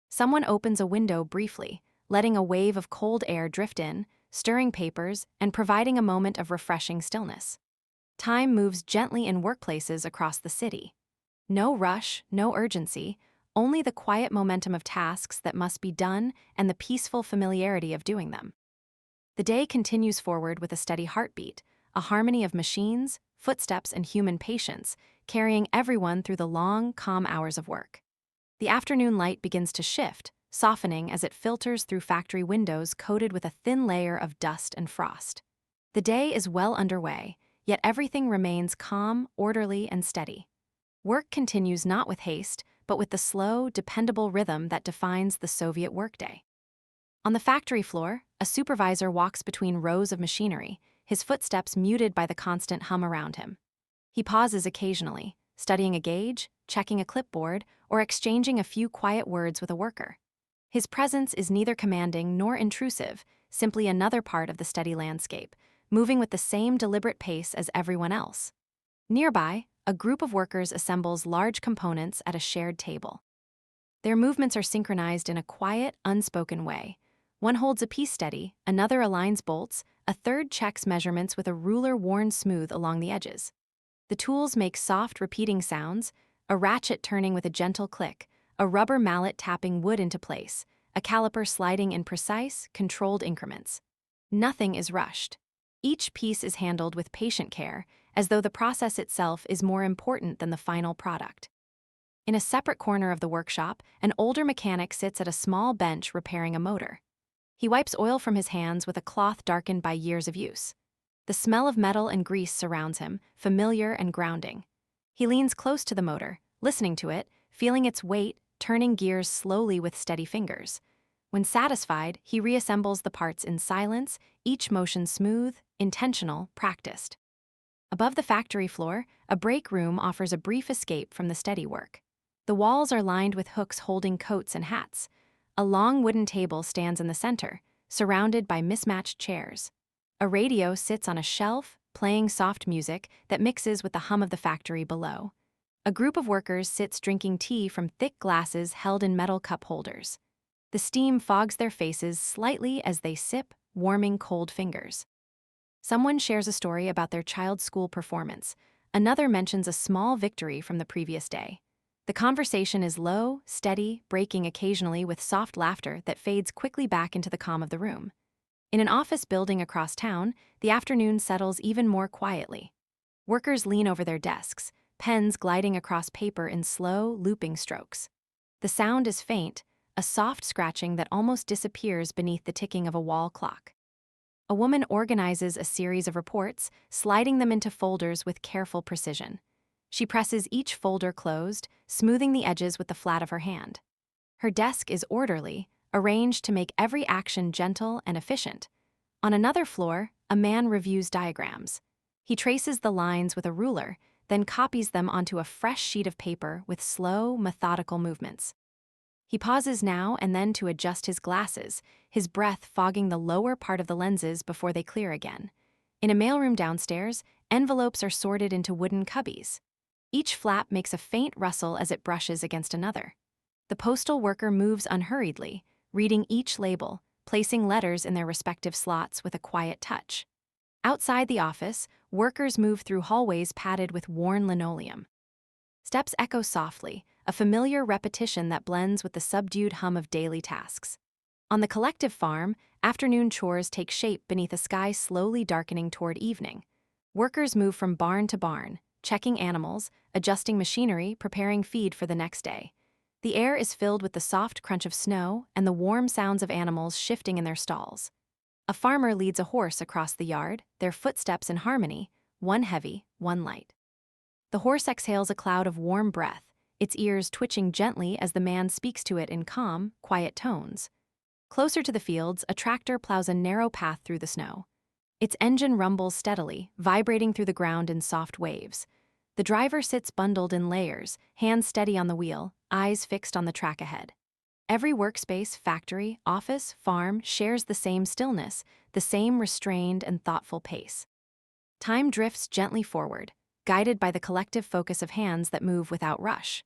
Someone opens a window briefly, letting a wave of cold air drift in, stirring papers and providing a moment of refreshing stillness. Time moves gently in workplaces across the city. No rush, no urgency, only the quiet momentum of tasks that must be done and the peaceful familiarity of doing them. The day continues forward with a steady heartbeat, a harmony of machines, footsteps, and human patience, carrying everyone through the long, calm hours of work. The afternoon light begins to shift, softening as it filters through factory windows coated with a thin layer of dust and frost. The day is well underway, yet everything remains calm, orderly, and steady. Work continues not with haste, but with the slow, dependable rhythm that defines the Soviet workday. On the factory floor, a supervisor walks between rows of machinery, his footsteps muted by the constant hum around him. He pauses occasionally, studying a gauge, checking a clipboard, or exchanging a few quiet words with a worker. His presence is neither commanding nor intrusive, simply another part of the steady landscape, moving with the same deliberate pace as everyone else. Nearby, a group of workers assembles large components at a shared table. Their movements are synchronized in a quiet, unspoken way. One holds a piece steady, another aligns bolts, a third checks measurements with a ruler worn smooth along the edges. The tools make soft, repeating sounds, a ratchet turning with a gentle click, a rubber mallet tapping wood into place, a caliper sliding in precise, controlled increments. Nothing is rushed. Each piece is handled with patient care, as though the process itself is more important than the final product. In a separate corner of the workshop, an older mechanic sits at a small bench repairing a motor. He wipes oil from his hands with a cloth darkened by years of use. The smell of metal and grease surrounds him, familiar and grounding. He leans close to the motor, listening to it, feeling its weight, turning gears slowly with steady fingers. When satisfied, he reassembles the parts in silence, each motion smooth, intentional, practiced. Above the factory floor, a break room offers a brief escape from the steady work. The walls are lined with hooks holding coats and hats. A long wooden table stands in the center, surrounded by mismatched chairs. A radio sits on a shelf, playing soft music that mixes with the hum of the factory below. A group of workers sits drinking tea from thick glasses held in metal cup holders. The steam fogs their faces slightly as they sip, warming cold fingers. Someone shares a story about their child's school performance. Another mentions a small victory from the previous day. The conversation is low, steady, breaking occasionally with soft laughter that fades quickly back into the calm of the room. In an office building across town, the afternoon settles even more quietly. Workers lean over their desks, pens gliding across paper in slow, looping strokes. The sound is faint, a soft scratching that almost disappears beneath the ticking of a wall clock. A woman organizes a series of reports, sliding them into folders with careful precision. She presses each folder closed, smoothing the edges with the flat of her hand. Her desk is orderly, arranged to make every action gentle and efficient. On another floor, a man reviews diagrams. He traces the lines with a ruler, then copies them onto a fresh sheet of paper with slow, methodical movements. He pauses now and then to adjust his glasses, his breath fogging the lower part of the lenses before they clear again. In a mailroom downstairs, envelopes are sorted into wooden cubbies. Each flap makes a faint rustle as it brushes against another. The postal worker moves unhurriedly, reading each label, placing letters in their respective slots with a quiet touch. Outside the office, workers move through hallways padded with worn linoleum. Steps echo softly, a familiar repetition that blends with the subdued hum of daily tasks. On the collective farm, afternoon chores take shape beneath a sky slowly darkening toward evening. Workers move from barn to barn, checking animals, adjusting machinery, preparing feed for the next day. The air is filled with the soft crunch of snow and the warm sounds of animals shifting in their stalls. A farmer leads a horse across the yard, their footsteps in harmony, one heavy, one light. The horse exhales a cloud of warm breath, its ears twitching gently as the man speaks to it in calm, quiet tones. Closer to the fields, a tractor plows a narrow path through the snow. Its engine rumbles steadily, vibrating through the ground in soft waves. The driver sits bundled in layers, hands steady on the wheel, eyes fixed on the track ahead. Every workspace, factory, office, farm shares the same stillness, the same restrained and thoughtful pace. Time drifts gently forward, guided by the collective focus of hands that move without rush.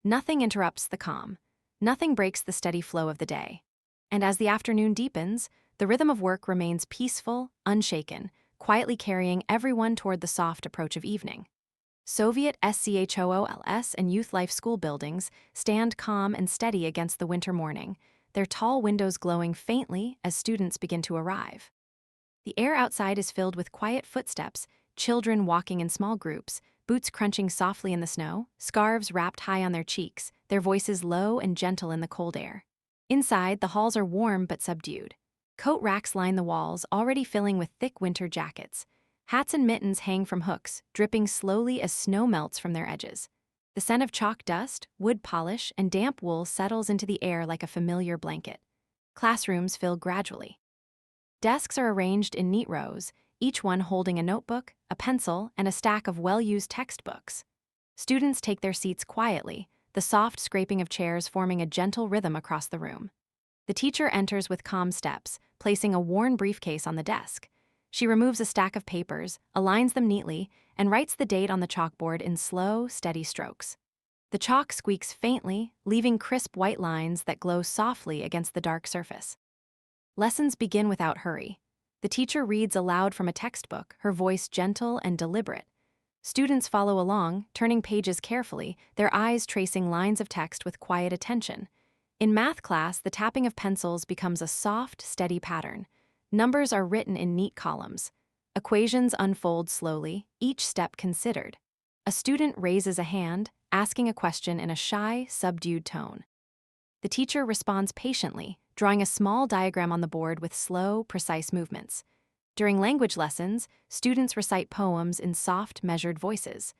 Nothing interrupts the calm. Nothing breaks the steady flow of the day. And as the afternoon deepens, the rhythm of work remains peaceful, unshaken, quietly carrying everyone toward the soft approach of evening. Soviet SCHOOLS and Youth Life school buildings stand calm and steady against the winter morning, their tall windows glowing faintly as students begin to arrive. The air outside is filled with quiet footsteps, children walking in small groups, boots crunching softly in the snow, scarves wrapped high on their cheeks, their voices low and gentle in the cold air. Inside, the halls are warm but subdued. Coat racks line the walls, already filling with thick winter jackets. Hats and mittens hang from hooks, dripping slowly as snow melts from their edges. The scent of chalk dust, wood polish, and damp wool settles into the air like a familiar blanket. Classrooms fill gradually. Desks are arranged in neat rows, each one holding a notebook, a pencil, and a stack of well-used textbooks. Students take their seats quietly, the soft scraping of chairs forming a gentle rhythm across the room. The teacher enters with calm steps, placing a worn briefcase on the desk. She removes a stack of papers, aligns them neatly, and writes the date on the chalkboard in slow, steady strokes. The chalk squeaks faintly, leaving crisp white lines that glow softly against the dark surface. Lessons begin without hurry. The teacher reads aloud from a textbook, her voice gentle and deliberate. Students follow along, turning pages carefully, their eyes tracing lines of text with quiet attention. In math class, the tapping of pencils becomes a soft, steady pattern. Numbers are written in neat columns. Equations unfold slowly, each step considered. A student raises a hand, asking a question in a shy, subdued tone. The teacher responds patiently, drawing a small diagram on the board with slow, precise movements. During language lessons, students recite poems in soft, measured voices.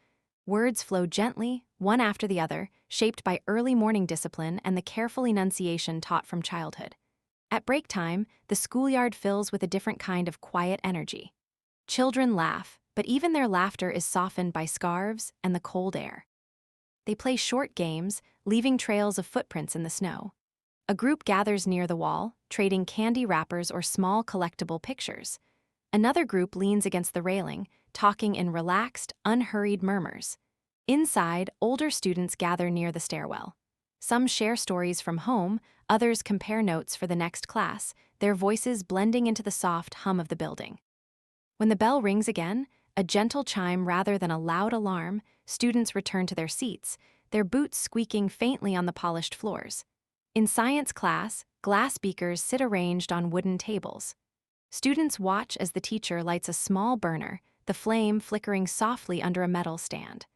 Words flow gently, one after the other, shaped by early morning discipline and the careful enunciation taught from childhood. At break time, the schoolyard fills with a different kind of quiet energy. Children laugh, but even their laughter is softened by scarves and the cold air. They play short games, leaving trails of footprints in the snow. A group gathers near the wall, trading candy wrappers or small collectible pictures. Another group leans against the railing, talking in relaxed, unhurried murmurs. Inside, older students gather near the stairwell. Some share stories from home, others compare notes for the next class, their voices blending into the soft hum of the building. When the bell rings again, a gentle chime rather than a loud alarm, students return to their seats, their boots squeaking faintly on the polished floors. In science class, glass beakers sit arranged on wooden tables. Students watch as the teacher lights a small burner, the flame flickering softly under a metal stand.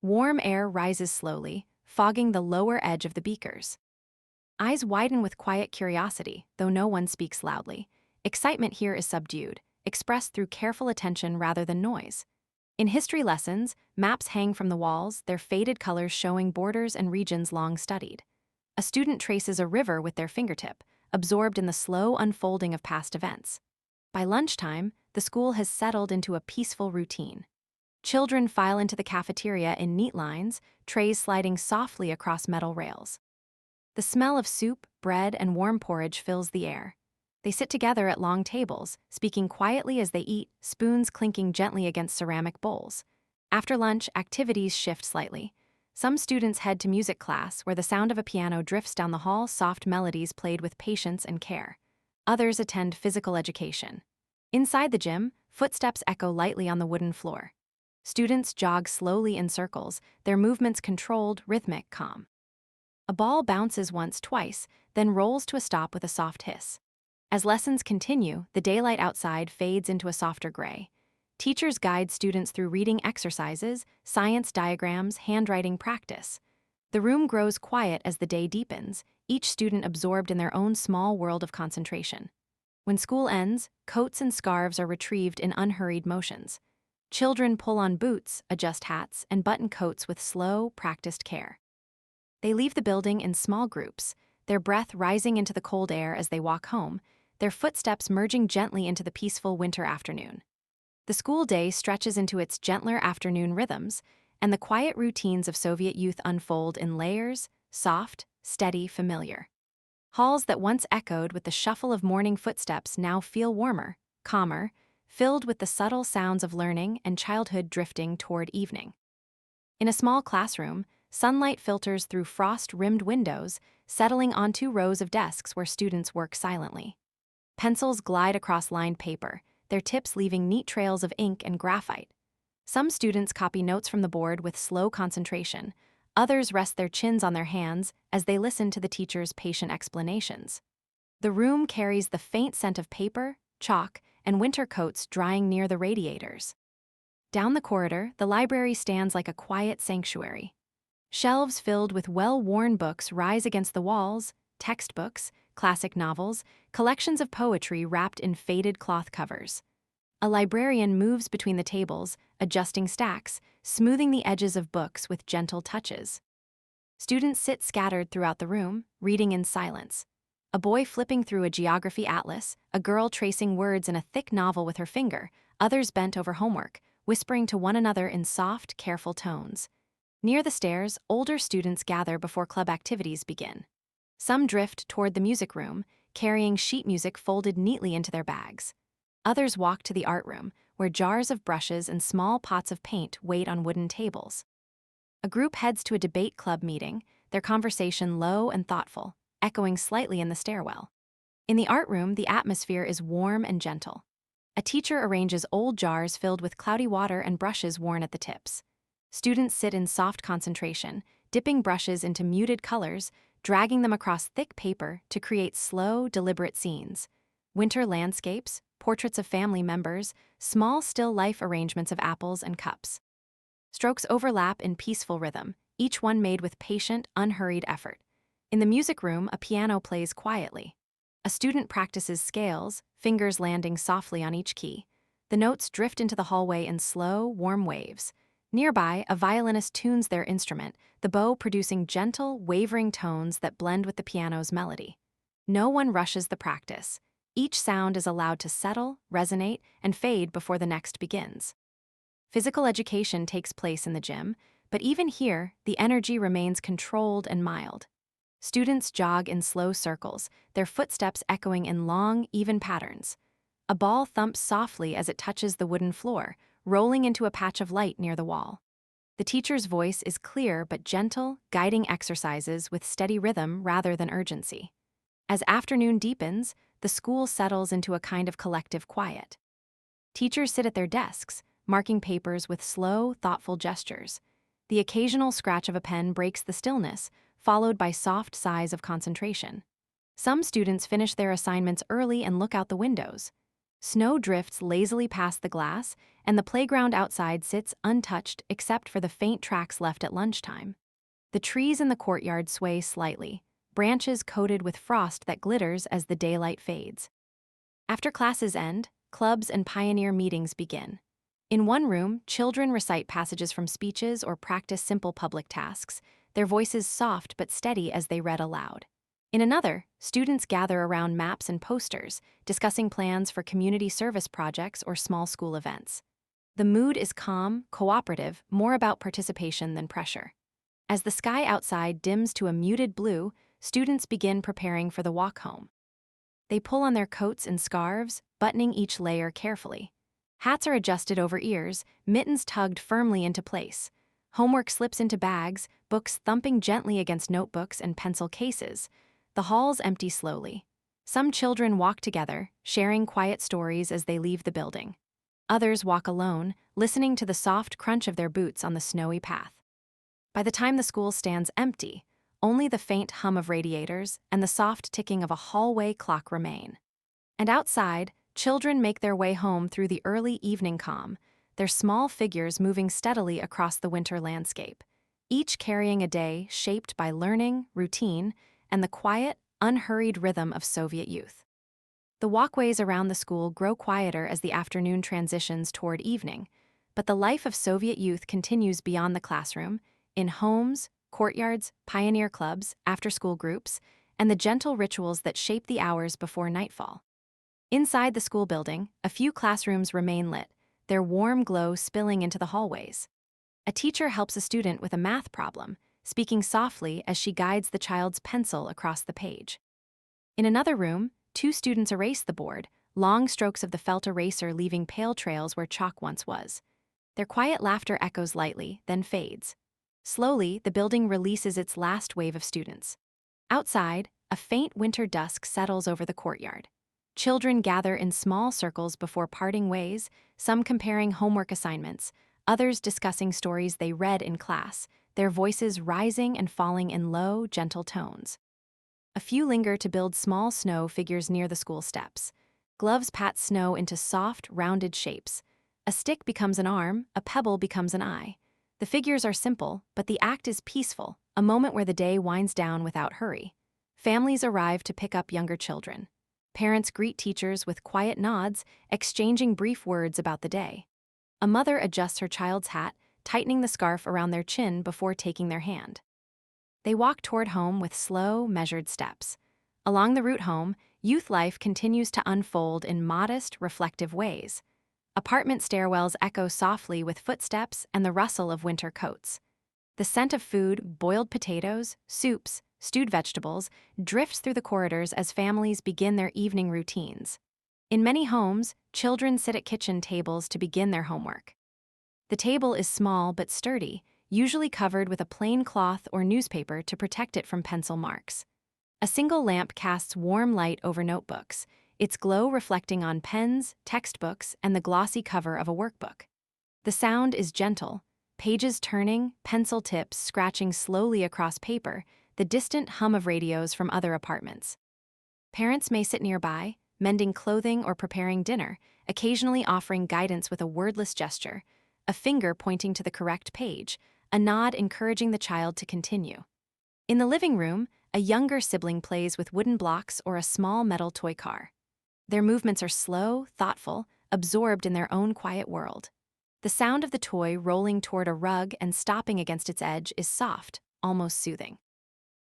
Warm air rises slowly, fogging the lower edge of the beakers. Eyes widen with quiet curiosity, though no one speaks loudly. Excitement here is subdued, expressed through careful attention rather than noise. In history lessons, maps hang from the walls, their faded colors showing borders and regions long studied. A student traces a river with their fingertip, absorbed in the slow unfolding of past events. By lunchtime, the school has settled into a peaceful routine. Children file into the cafeteria in neat lines, trays sliding softly across metal rails. The smell of soup, bread, and warm porridge fills the air. They sit together at long tables, speaking quietly as they eat, spoons clinking gently against ceramic bowls. After lunch, activities shift slightly. Some students head to music class, where the sound of a piano drifts down the hall, soft melodies played with patience and care. Others attend physical education. Inside the gym, footsteps echo lightly on the wooden floor. Students jog slowly in circles, their movements controlled, rhythmic, calm. A ball bounces once, twice, then rolls to a stop with a soft hiss. As lessons continue, the daylight outside fades into a softer gray. Teachers guide students through reading exercises, science diagrams, handwriting practice. The room grows quiet as the day deepens, each student absorbed in their own small world of concentration. When school ends, coats and scarves are retrieved in unhurried motions. Children pull on boots, adjust hats, and button coats with slow, practiced care. They leave the building in small groups, their breath rising into the cold air as they walk home, their footsteps merging gently into the peaceful winter afternoon. The school day stretches into its gentler afternoon rhythms, and the quiet routines of Soviet youth unfold in layers, soft, steady, familiar. Halls that once echoed with the shuffle of morning footsteps now feel warmer, calmer, filled with the subtle sounds of learning and childhood drifting toward evening. In a small classroom, sunlight filters through frost-rimmed windows, settling onto rows of desks where students work silently. Pencils glide across lined paper, their tips leaving neat trails of ink and graphite. Some students copy notes from the board with slow concentration. Others rest their chins on their hands as they listen to the teacher's patient explanations. The room carries the faint scent of paper, chalk, and winter coats drying near the radiators. Down the corridor, the library stands like a quiet sanctuary. Shelves filled with well-worn books rise against the walls, textbooks, classic novels, collections of poetry wrapped in faded cloth covers. A librarian moves between the tables, adjusting stacks, smoothing the edges of books with gentle touches. Students sit scattered throughout the room, reading in silence. A boy flipping through a geography atlas, a girl tracing words in a thick novel with her finger, others bent over homework, whispering to one another in soft, careful tones. Near the stairs, older students gather before club activities begin. Some drift toward the music room, carrying sheet music folded neatly into their bags. Others walk to the art room, where jars of brushes and small pots of paint wait on wooden tables. A group heads to a debate club meeting, their conversation low and thoughtful, echoing slightly in the stairwell. In the art room, the atmosphere is warm and gentle. A teacher arranges old jars filled with cloudy water and brushes worn at the tips. Students sit in soft concentration, dipping brushes into muted colors, dragging them across thick paper to create slow, deliberate scenes. Winter landscapes, portraits of family members, small still life arrangements of apples and cups. Strokes overlap in peaceful rhythm, each one made with patient, unhurried effort. In the music room, a piano plays quietly. A student practices scales, fingers landing softly on each key. The notes drift into the hallway in slow, warm waves. Nearby, a violinist tunes their instrument, the bow producing gentle, wavering tones that blend with the piano's melody. No one rushes the practice. Each sound is allowed to settle, resonate, and fade before the next begins. Physical education takes place in the gym, but even here, the energy remains controlled and mild. Students jog in slow circles, their footsteps echoing in long, even patterns. A ball thumps softly as it touches the wooden floor, rolling into a patch of light near the wall. The teacher's voice is clear but gentle, guiding exercises with steady rhythm rather than urgency. As afternoon deepens, the school settles into a kind of collective quiet. Teachers sit at their desks, marking papers with slow, thoughtful gestures. The occasional scratch of a pen breaks the stillness, followed by soft sighs of concentration. Some students finish their assignments early and look out the windows. Snow drifts lazily past the glass, and the playground outside sits untouched except for the faint tracks left at lunchtime. The trees in the courtyard sway slightly, branches coated with frost that glitters as the daylight fades. After classes end, clubs and pioneer meetings begin. In one room, children recite passages from speeches or practice simple public tasks, their voices soft but steady as they read aloud. In another, students gather around maps and posters, discussing plans for community service projects or small school events. The mood is calm, cooperative, more about participation than pressure. As the sky outside dims to a muted blue, students begin preparing for the walk home. They pull on their coats and scarves, buttoning each layer carefully. Hats are adjusted over ears, mittens tugged firmly into place. Homework slips into bags, books thumping gently against notebooks and pencil cases. The halls empty slowly. Some children walk together, sharing quiet stories as they leave the building. Others walk alone, listening to the soft crunch of their boots on the snowy path. By the time the school stands empty, only the faint hum of radiators and the soft ticking of a hallway clock remain. And outside, children make their way home through the early evening calm, their small figures moving steadily across the winter landscape, each carrying a day shaped by learning, routine, and the quiet, unhurried rhythm of Soviet youth. The walkways around the school grow quieter as the afternoon transitions toward evening, but the life of Soviet youth continues beyond the classroom, in homes, courtyards, pioneer clubs, after-school groups, and the gentle rituals that shape the hours before nightfall. Inside the school building, a few classrooms remain lit, their warm glow spilling into the hallways. A teacher helps a student with a math problem, speaking softly as she guides the child's pencil across the page. In another room, two students erase the board, long strokes of the felt eraser leaving pale trails where chalk once was. Their quiet laughter echoes lightly, then fades. Slowly, the building releases its last wave of students. Outside, a faint winter dusk settles over the courtyard. Children gather in small circles before parting ways, some comparing homework assignments, others discussing stories they read in class, their voices rising and falling in low, gentle tones. A few linger to build small snow figures near the school steps. Gloves pat snow into soft, rounded shapes. A stick becomes an arm, a pebble becomes an eye. The figures are simple, but the act is peaceful, a moment where the day winds down without hurry. Families arrive to pick up younger children. Parents greet teachers with quiet nods, exchanging brief words about the day. A mother adjusts her child's hat, tightening the scarf around their chin before taking their hand. They walk toward home with slow, measured steps. Along the route home, youth life continues to unfold in modest, reflective ways. Apartment stairwells echo softly with footsteps and the rustle of winter coats. The scent of food, boiled potatoes, soups, stewed vegetables, drifts through the corridors as families begin their evening routines. In many homes, children sit at kitchen tables to begin their homework. The table is small but sturdy, usually covered with a plain cloth or newspaper to protect it from pencil marks. A single lamp casts warm light over notebooks, its glow reflecting on pens, textbooks, and the glossy cover of a workbook. The sound is gentle, pages turning, pencil tips scratching slowly across paper, the distant hum of radios from other apartments. Parents may sit nearby, mending clothing or preparing dinner, occasionally offering guidance with a wordless gesture, a finger pointing to the correct page, a nod encouraging the child to continue. In the living room, a younger sibling plays with wooden blocks or a small metal toy car. Their movements are slow, thoughtful, absorbed in their own quiet world. The sound of the toy rolling toward a rug and stopping against its edge is soft, almost soothing.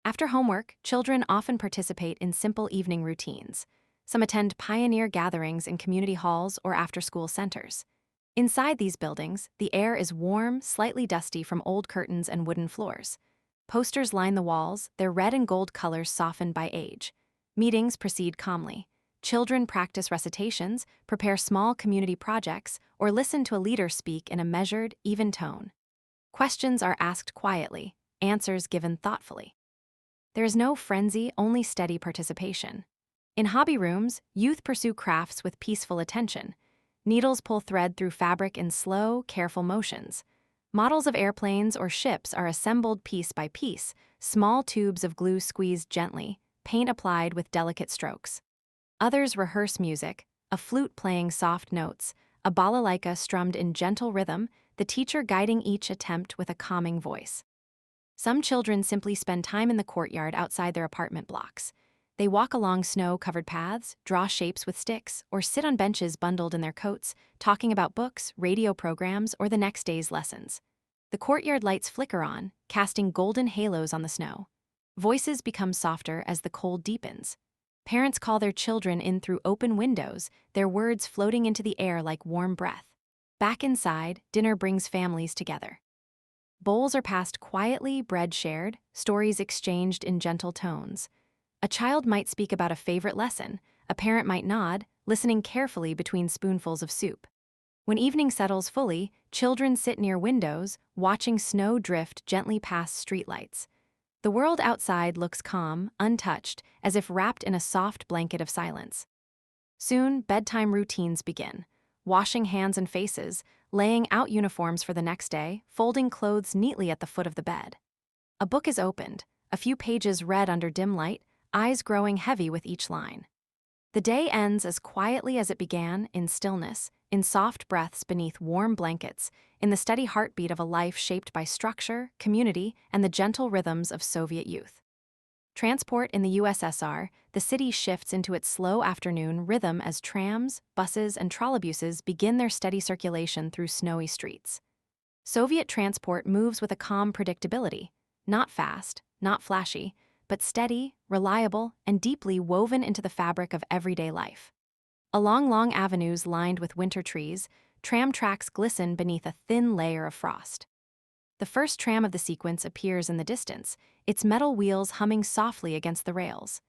After homework, children often participate in simple evening routines. Some attend pioneer gatherings in community halls or after-school centers. Inside these buildings, the air is warm, slightly dusty from old curtains and wooden floors. Posters line the walls, their red and gold colors softened by age. Meetings proceed calmly. Children practice recitations, prepare small community projects, or listen to a leader speak in a measured, even tone. Questions are asked quietly, answers given thoughtfully. There is no frenzy, only steady participation. In hobby rooms, youth pursue crafts with peaceful attention. Needles pull thread through fabric in slow, careful motions. Models of airplanes or ships are assembled piece by piece, small tubes of glue squeezed gently, paint applied with delicate strokes. Others rehearse music, a flute playing soft notes, a balalaika strummed in gentle rhythm, the teacher guiding each attempt with a calming voice. Some children simply spend time in the courtyard outside their apartment blocks. They walk along snow-covered paths, draw shapes with sticks, or sit on benches bundled in their coats, talking about books, radio programs, or the next day's lessons. The courtyard lights flicker on, casting golden halos on the snow. Voices become softer as the cold deepens. Parents call their children in through open windows, their words floating into the air like warm breath. Back inside, dinner brings families together. Bowls are passed quietly, bread shared, stories exchanged in gentle tones. A child might speak about a favorite lesson, a parent might nod, listening carefully between spoonfuls of soup. When evening settles fully, children sit near windows, watching snow drift gently past streetlights. The world outside looks calm, untouched, as if wrapped in a soft blanket of silence. Soon, bedtime routines begin. Washing hands and faces, laying out uniforms for the next day, folding clothes neatly at the foot of the bed. A book is opened, a few pages read under dim light, eyes growing heavy with each line. The day ends as quietly as it began, in stillness, in soft breaths beneath warm blankets, in the steady heartbeat of a life shaped by structure, community, and the gentle rhythms of Soviet youth. Transport in the USSR, the city shifts into its slow afternoon rhythm as trams, buses, and trolleybuses begin their steady circulation through snowy streets. Soviet transport moves with a calm predictability, not fast, not flashy, but steady, reliable, and deeply woven into the fabric of everyday life. Along long avenues lined with winter trees, tram tracks glisten beneath a thin layer of frost. The first tram of the sequence appears in the distance, its metal wheels humming softly against the rails.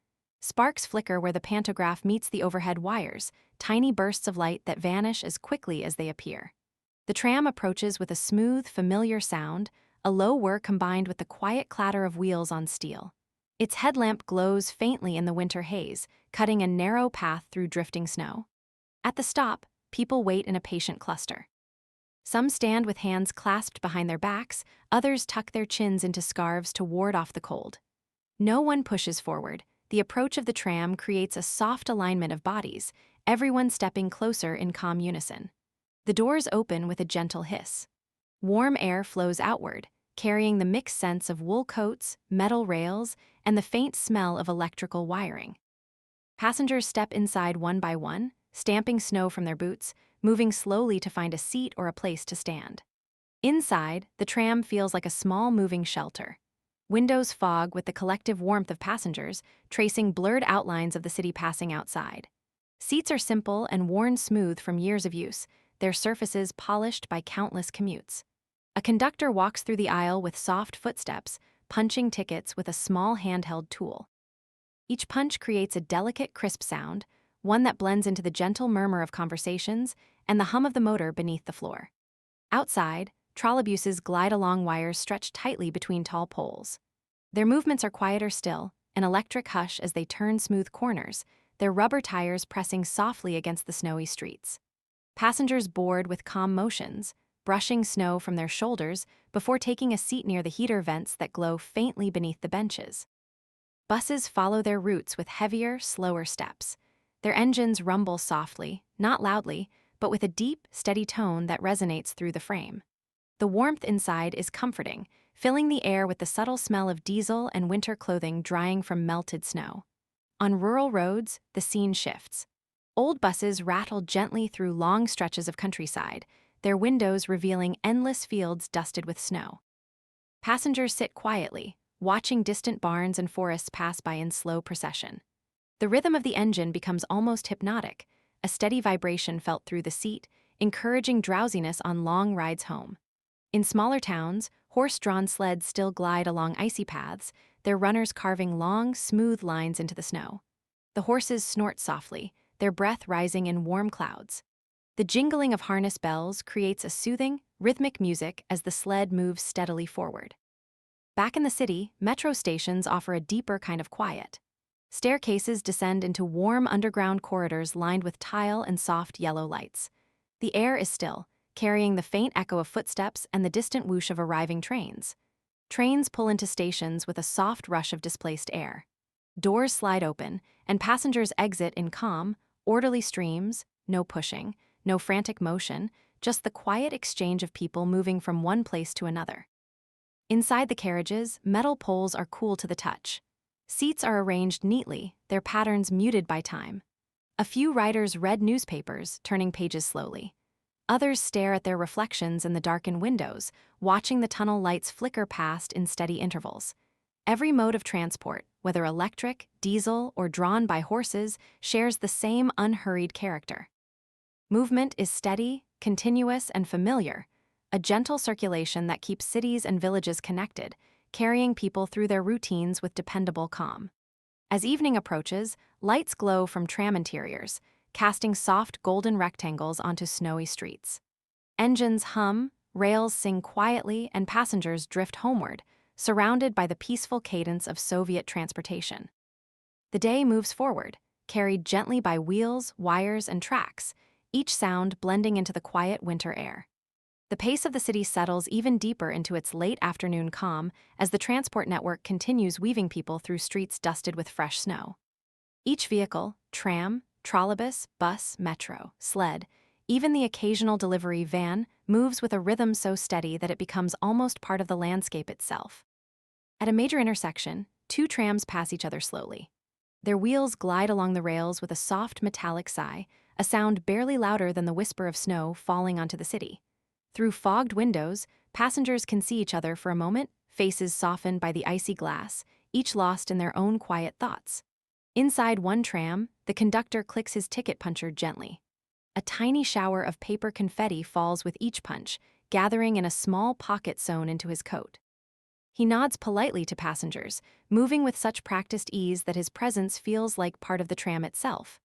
Sparks flicker where the pantograph meets the overhead wires, tiny bursts of light that vanish as quickly as they appear. The tram approaches with a smooth, familiar sound, a low whir combined with the quiet clatter of wheels on steel. Its headlamp glows faintly in the winter haze, cutting a narrow path through drifting snow. At the stop, people wait in a patient cluster. Some stand with hands clasped behind their backs, others tuck their chins into scarves to ward off the cold. No one pushes forward. The approach of the tram creates a soft alignment of bodies, everyone stepping closer in calm unison. The doors open with a gentle hiss. Warm air flows outward, carrying the mixed scents of wool coats, metal rails, and the faint smell of electrical wiring. Passengers step inside one by one, stamping snow from their boots, moving slowly to find a seat or a place to stand. Inside, the tram feels like a small moving shelter. Windows fog with the collective warmth of passengers, tracing blurred outlines of the city passing outside. Seats are simple and worn smooth from years of use, their surfaces polished by countless commutes. A conductor walks through the aisle with soft footsteps, punching tickets with a small handheld tool. Each punch creates a delicate, crisp sound, one that blends into the gentle murmur of conversations and the hum of the motor beneath the floor. Outside, trolleybuses glide along wires stretched tightly between tall poles. Their movements are quieter still, an electric hush as they turn smooth corners, their rubber tires pressing softly against the snowy streets. Passengers board with calm motions, brushing snow from their shoulders before taking a seat near the heater vents that glow faintly beneath the benches. Buses follow their routes with heavier, slower steps. Their engines rumble softly, not loudly, but with a deep, steady tone that resonates through the frame. The warmth inside is comforting, filling the air with the subtle smell of diesel and winter clothing drying from melted snow. On rural roads, the scene shifts. Old buses rattle gently through long stretches of countryside, their windows revealing endless fields dusted with snow. Passengers sit quietly, watching distant barns and forests pass by in slow procession. The rhythm of the engine becomes almost hypnotic, a steady vibration felt through the seat, encouraging drowsiness on long rides home. In smaller towns, horse-drawn sleds still glide along icy paths, their runners carving long, smooth lines into the snow. The horses snort softly, their breath rising in warm clouds. The jingling of harness bells creates a soothing, rhythmic music as the sled moves steadily forward. Back in the city, metro stations offer a deeper kind of quiet. Staircases descend into warm underground corridors lined with tile and soft yellow lights. The air is still, carrying the faint echo of footsteps and the distant whoosh of arriving trains. Trains pull into stations with a soft rush of displaced air. Doors slide open, and passengers exit in calm, orderly streams, no pushing, no frantic motion, just the quiet exchange of people moving from one place to another. Inside the carriages, metal poles are cool to the touch. Seats are arranged neatly, their patterns muted by time. A few riders read newspapers, turning pages slowly. Others stare at their reflections in the darkened windows, watching the tunnel lights flicker past in steady intervals. Every mode of transport, whether electric, diesel, or drawn by horses, shares the same unhurried character. Movement is steady, continuous, and familiar, a gentle circulation that keeps cities and villages connected, carrying people through their routines with dependable calm. As evening approaches, lights glow from tram interiors, casting soft golden rectangles onto snowy streets. Engines hum, rails sing quietly, and passengers drift homeward, surrounded by the peaceful cadence of Soviet transportation. The day moves forward, carried gently by wheels, wires, and tracks, each sound blending into the quiet winter air. The pace of the city settles even deeper into its late afternoon calm as the transport network continues weaving people through streets dusted with fresh snow. Each vehicle, tram, trolleybus, bus, metro, sled, even the occasional delivery van, moves with a rhythm so steady that it becomes almost part of the landscape itself. At a major intersection, two trams pass each other slowly. Their wheels glide along the rails with a soft metallic sigh, a sound barely louder than the whisper of snow falling onto the city. Through fogged windows, passengers can see each other for a moment, faces softened by the icy glass, each lost in their own quiet thoughts. Inside one tram, the conductor clicks his ticket puncher gently. A tiny shower of paper confetti falls with each punch, gathering in a small pocket sewn into his coat. He nods politely to passengers, moving with such practiced ease that his presence feels like part of the tram itself.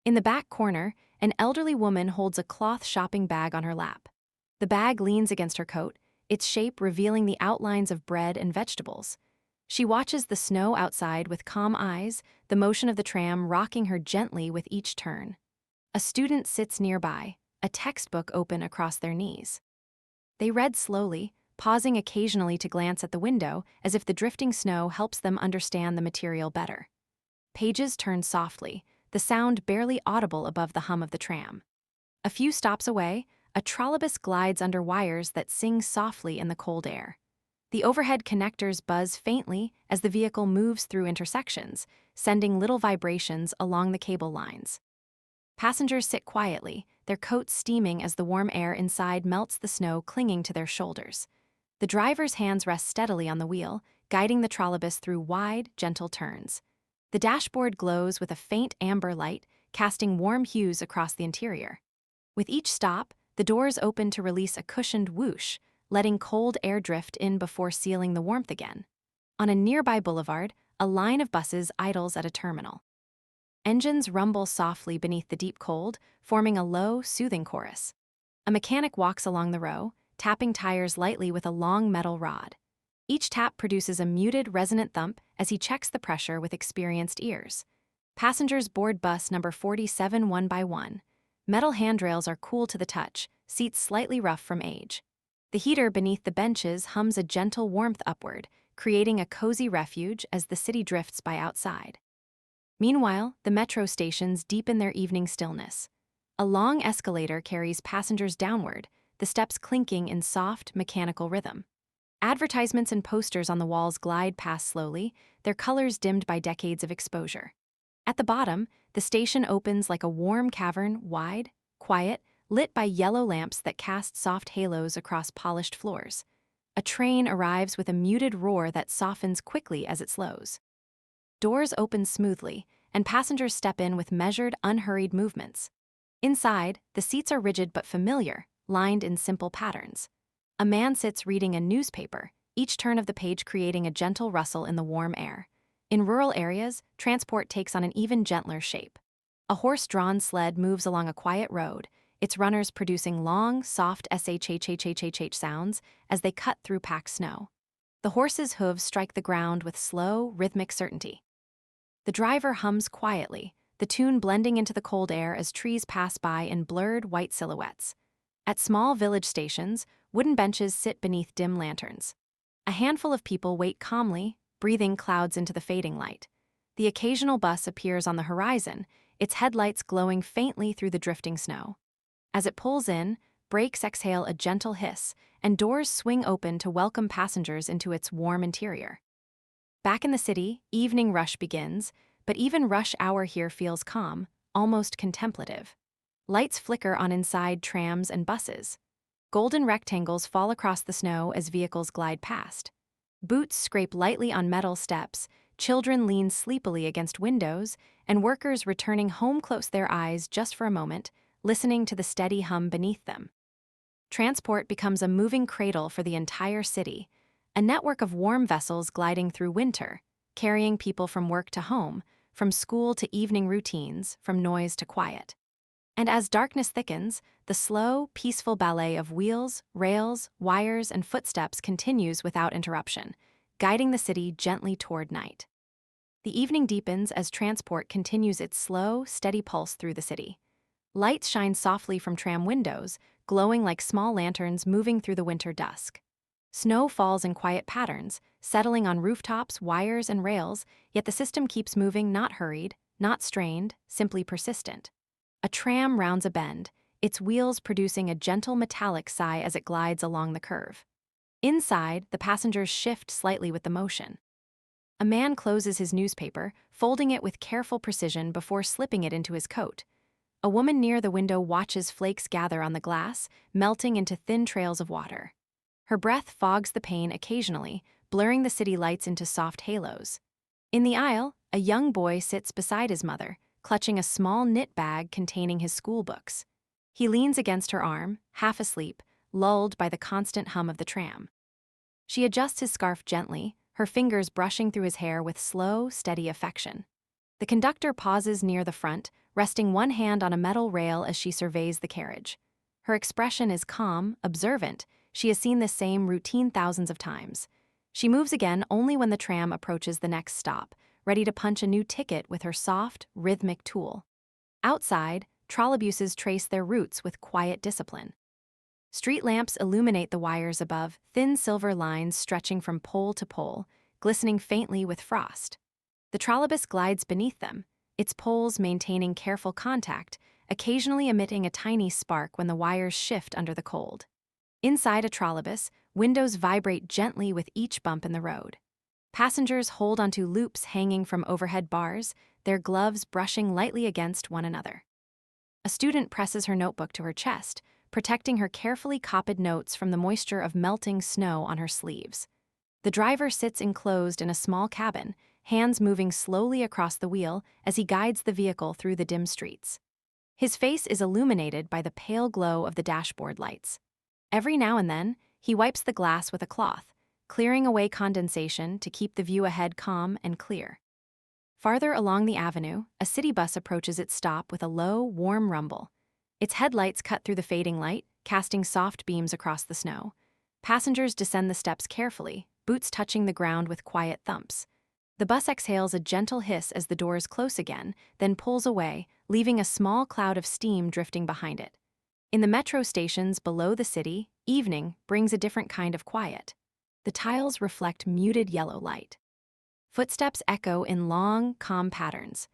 In the back corner, an elderly woman holds a cloth shopping bag on her lap. The bag leans against her coat, its shape revealing the outlines of bread and vegetables. She watches the snow outside with calm eyes, the motion of the tram rocking her gently with each turn. A student sits nearby, a textbook open across their knees. They read slowly, pausing occasionally to glance at the window as if the drifting snow helps them understand the material better. Pages turn softly, the sound barely audible above the hum of the tram. A few stops away, a trolleybus glides under wires that sing softly in the cold air. The overhead connectors buzz faintly as the vehicle moves through intersections, sending little vibrations along the cable lines. Passengers sit quietly, their coats steaming as the warm air inside melts the snow clinging to their shoulders. The driver's hands rest steadily on the wheel, guiding the trolleybus through wide, gentle turns. The dashboard glows with a faint amber light, casting warm hues across the interior. With each stop, the doors open to release a cushioned whoosh, letting cold air drift in before sealing the warmth again. On a nearby boulevard, a line of buses idles at a terminal. Engines rumble softly beneath the deep cold, forming a low, soothing chorus. A mechanic walks along the row, tapping tires lightly with a long metal rod. Each tap produces a muted, resonant thump as he checks the pressure with experienced ears. Passengers board bus number 47 one by one. Metal handrails are cool to the touch, seats slightly rough from age. The heater beneath the benches hums a gentle warmth upward, creating a cozy refuge as the city drifts by outside. Meanwhile, the metro stations deepen their evening stillness. A long escalator carries passengers downward, the steps clinking in soft, mechanical rhythm. Advertisements and posters on the walls glide past slowly, their colors dimmed by decades of exposure. At the bottom, the station opens like a warm cavern, wide, quiet, lit by yellow lamps that cast soft halos across polished floors. A train arrives with a muted roar that softens quickly as it slows. Doors open smoothly, and passengers step in with measured, unhurried movements. Inside, the seats are rigid but familiar, lined in simple patterns. A man sits reading a newspaper, each turn of the page creating a gentle rustle in the warm air. In rural areas, transport takes on an even gentler shape. A horse-drawn sled moves along a quiet road, its runners producing long, soft shhhhhh sounds as they cut through packed snow. The horse's hooves strike the ground with slow, rhythmic certainty. The driver hums quietly, the tune blending into the cold air as trees pass by in blurred white silhouettes. At small village stations, wooden benches sit beneath dim lanterns. A handful of people wait calmly, breathing clouds into the fading light. The occasional bus appears on the horizon, its headlights glowing faintly through the drifting snow. As it pulls in, brakes exhale a gentle hiss, and doors swing open to welcome passengers into its warm interior. Back in the city, evening rush begins, but even rush hour here feels calm, almost contemplative. Lights flicker on inside trams and buses. Golden rectangles fall across the snow as vehicles glide past. Boots scrape lightly on metal steps, children lean sleepily against windows, and workers returning home close their eyes just for a moment, listening to the steady hum beneath them. Transport becomes a moving cradle for the entire city, a network of warm vessels gliding through winter, carrying people from work to home, from school to evening routines, from noise to quiet. And as darkness thickens, the slow, peaceful ballet of wheels, rails, wires, and footsteps continues without interruption, guiding the city gently toward night. The evening deepens as transport continues its slow, steady pulse through the city. Lights shine softly from tram windows, glowing like small lanterns moving through the winter dusk. Snow falls in quiet patterns, settling on rooftops, wires, and rails, yet the system keeps moving, not hurried, not strained, simply persistent. A tram rounds a bend, its wheels producing a gentle metallic sigh as it glides along the curve. Inside, the passengers shift slightly with the motion. A man closes his newspaper, folding it with careful precision before slipping it into his coat. A woman near the window watches flakes gather on the glass, melting into thin trails of water. Her breath fogs the pane occasionally, blurring the city lights into soft halos. In the aisle, a young boy sits beside his mother, clutching a small knit bag containing his school books. He leans against her arm, half asleep, lulled by the constant hum of the tram. She adjusts his scarf gently, her fingers brushing through his hair with slow, steady affection. The conductor pauses near the front, resting one hand on a metal rail as she surveys the carriage. Her expression is calm, observant. She has seen this same routine thousands of times. She moves again only when the tram approaches the next stop, ready to punch a new ticket with her soft, rhythmic tool. Outside, trolleybuses trace their routes with quiet discipline. Street lamps illuminate the wires above, thin silver lines stretching from pole to pole, glistening faintly with frost. The trolleybus glides beneath them, its poles maintaining careful contact, occasionally emitting a tiny spark when the wires shift under the cold. Inside a trolleybus, windows vibrate gently with each bump in the road. Passengers hold onto loops hanging from overhead bars, their gloves brushing lightly against one another. A student presses her notebook to her chest, protecting her carefully copied notes from the moisture of melting snow on her sleeves. The driver sits enclosed in a small cabin, hands moving slowly across the wheel as he guides the vehicle through the dim streets. His face is illuminated by the pale glow of the dashboard lights. Every now and then, he wipes the glass with a cloth, clearing away condensation to keep the view ahead calm and clear. Farther along the avenue, a city bus approaches its stop with a low, warm rumble. Its headlights cut through the fading light, casting soft beams across the snow. Passengers descend the steps carefully, boots touching the ground with quiet thumps. The bus exhales a gentle hiss as the doors close again, then pulls away, leaving a small cloud of steam drifting behind it. In the metro stations below the city, evening brings a different kind of quiet. The tiles reflect muted yellow light. Footsteps echo in long, calm patterns.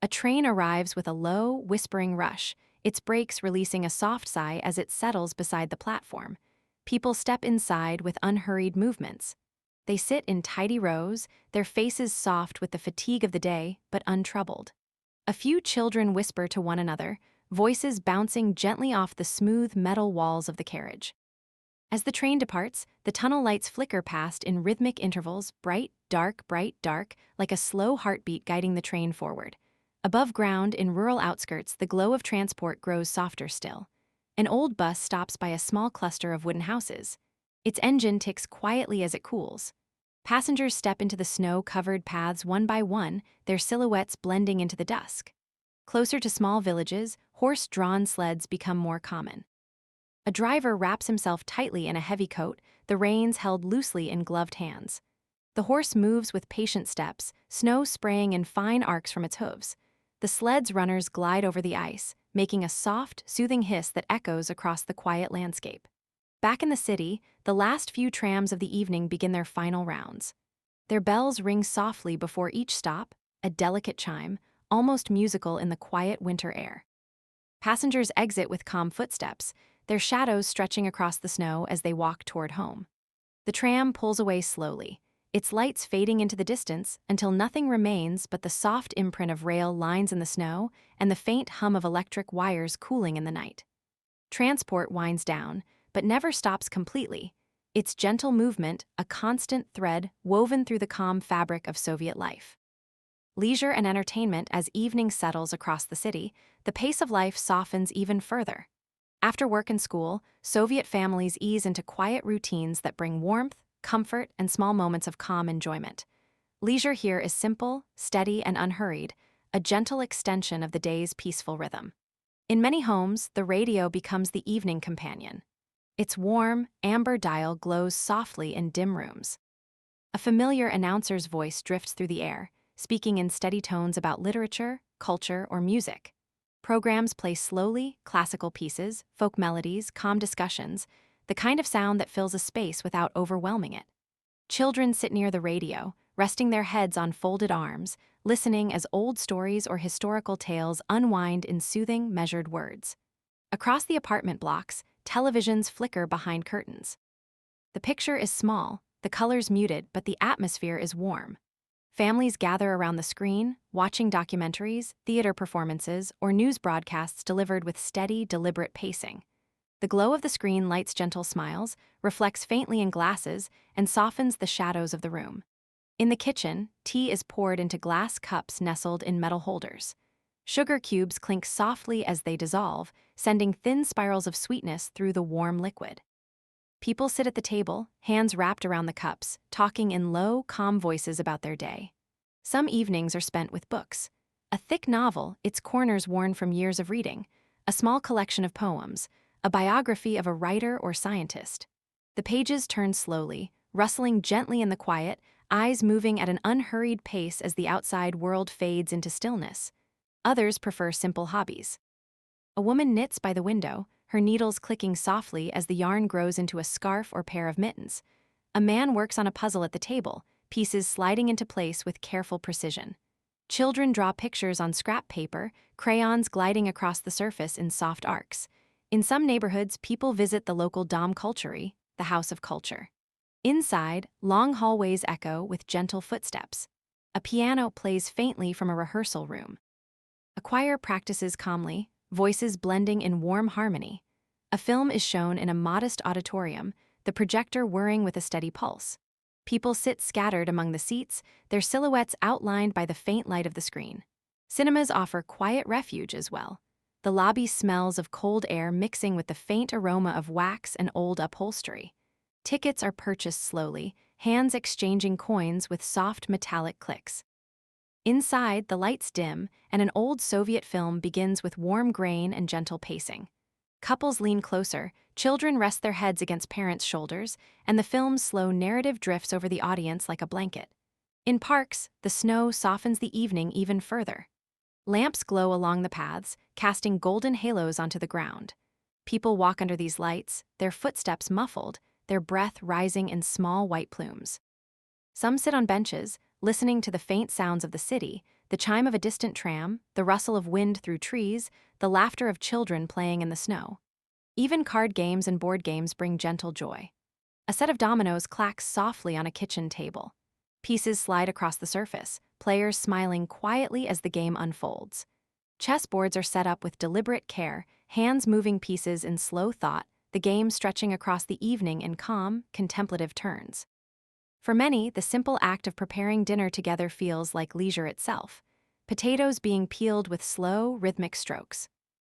A train arrives with a low, whispering rush, its brakes releasing a soft sigh as it settles beside the platform. People step inside with unhurried movements. They sit in tidy rows, their faces soft with the fatigue of the day, but untroubled. A few children whisper to one another, voices bouncing gently off the smooth metal walls of the carriage. As the train departs, the tunnel lights flicker past in rhythmic intervals, bright, dark, like a slow heartbeat guiding the train forward. Above ground, in rural outskirts, the glow of transport grows softer still. An old bus stops by a small cluster of wooden houses. Its engine ticks quietly as it cools. Passengers step into the snow-covered paths one by one, their silhouettes blending into the dusk. Closer to small villages, horse-drawn sleds become more common. A driver wraps himself tightly in a heavy coat, the reins held loosely in gloved hands. The horse moves with patient steps, snow spraying in fine arcs from its hooves. The sled's runners glide over the ice, making a soft, soothing hiss that echoes across the quiet landscape. Back in the city, the last few trams of the evening begin their final rounds. Their bells ring softly before each stop, a delicate chime, almost musical in the quiet winter air. Passengers exit with calm footsteps, their shadows stretching across the snow as they walk toward home. The tram pulls away slowly, its lights fading into the distance until nothing remains but the soft imprint of rail lines in the snow and the faint hum of electric wires cooling in the night. Transport winds down, but never stops completely, its gentle movement a constant thread woven through the calm fabric of Soviet life. Leisure and entertainment as evening settles across the city, the pace of life softens even further. After work and school, Soviet families ease into quiet routines that bring warmth, comfort, and small moments of calm enjoyment. Leisure here is simple, steady, and unhurried, a gentle extension of the day's peaceful rhythm. In many homes, the radio becomes the evening companion. Its warm, amber dial glows softly in dim rooms. A familiar announcer's voice drifts through the air, speaking in steady tones about literature, culture, or music. Programs play slowly, classical pieces, folk melodies, calm discussions, the kind of sound that fills a space without overwhelming it. Children sit near the radio, resting their heads on folded arms, listening as old stories or historical tales unwind in soothing, measured words. Across the apartment blocks, televisions flicker behind curtains. The picture is small, the colors muted, but the atmosphere is warm. Families gather around the screen, watching documentaries, theater performances, or news broadcasts delivered with steady, deliberate pacing. The glow of the screen lights gentle smiles, reflects faintly in glasses, and softens the shadows of the room. In the kitchen, tea is poured into glass cups nestled in metal holders. Sugar cubes clink softly as they dissolve, sending thin spirals of sweetness through the warm liquid. People sit at the table, hands wrapped around the cups, talking in low, calm voices about their day. Some evenings are spent with books. A thick novel, its corners worn from years of reading, a small collection of poems, a biography of a writer or scientist. The pages turn slowly, rustling gently in the quiet, eyes moving at an unhurried pace as the outside world fades into stillness. Others prefer simple hobbies. A woman knits by the window, her needles clicking softly as the yarn grows into a scarf or pair of mittens. A man works on a puzzle at the table, pieces sliding into place with careful precision. Children draw pictures on scrap paper, crayons gliding across the surface in soft arcs. In some neighborhoods, people visit the local Dom Cultury, the House of Culture. Inside, long hallways echo with gentle footsteps. A piano plays faintly from a rehearsal room. A choir practices calmly, voices blending in warm harmony. A film is shown in a modest auditorium, the projector whirring with a steady pulse. People sit scattered among the seats, their silhouettes outlined by the faint light of the screen. Cinemas offer quiet refuge as well. The lobby smells of cold air mixing with the faint aroma of wax and old upholstery. Tickets are purchased slowly, hands exchanging coins with soft metallic clicks. Inside, the lights dim, and an old Soviet film begins with warm grain and gentle pacing. Couples lean closer, children rest their heads against parents' shoulders, and the film's slow narrative drifts over the audience like a blanket. In parks, the snow softens the evening even further. Lamps glow along the paths, casting golden halos onto the ground. People walk under these lights, their footsteps muffled, their breath rising in small white plumes. Some sit on benches, listening to the faint sounds of the city, the chime of a distant tram, the rustle of wind through trees, the laughter of children playing in the snow. Even card games and board games bring gentle joy. A set of dominoes clacks softly on a kitchen table. Pieces slide across the surface, players smiling quietly as the game unfolds. Chessboards are set up with deliberate care, hands moving pieces in slow thought, the game stretching across the evening in calm, contemplative turns. For many, the simple act of preparing dinner together feels like leisure itself. Potatoes being peeled with slow, rhythmic strokes.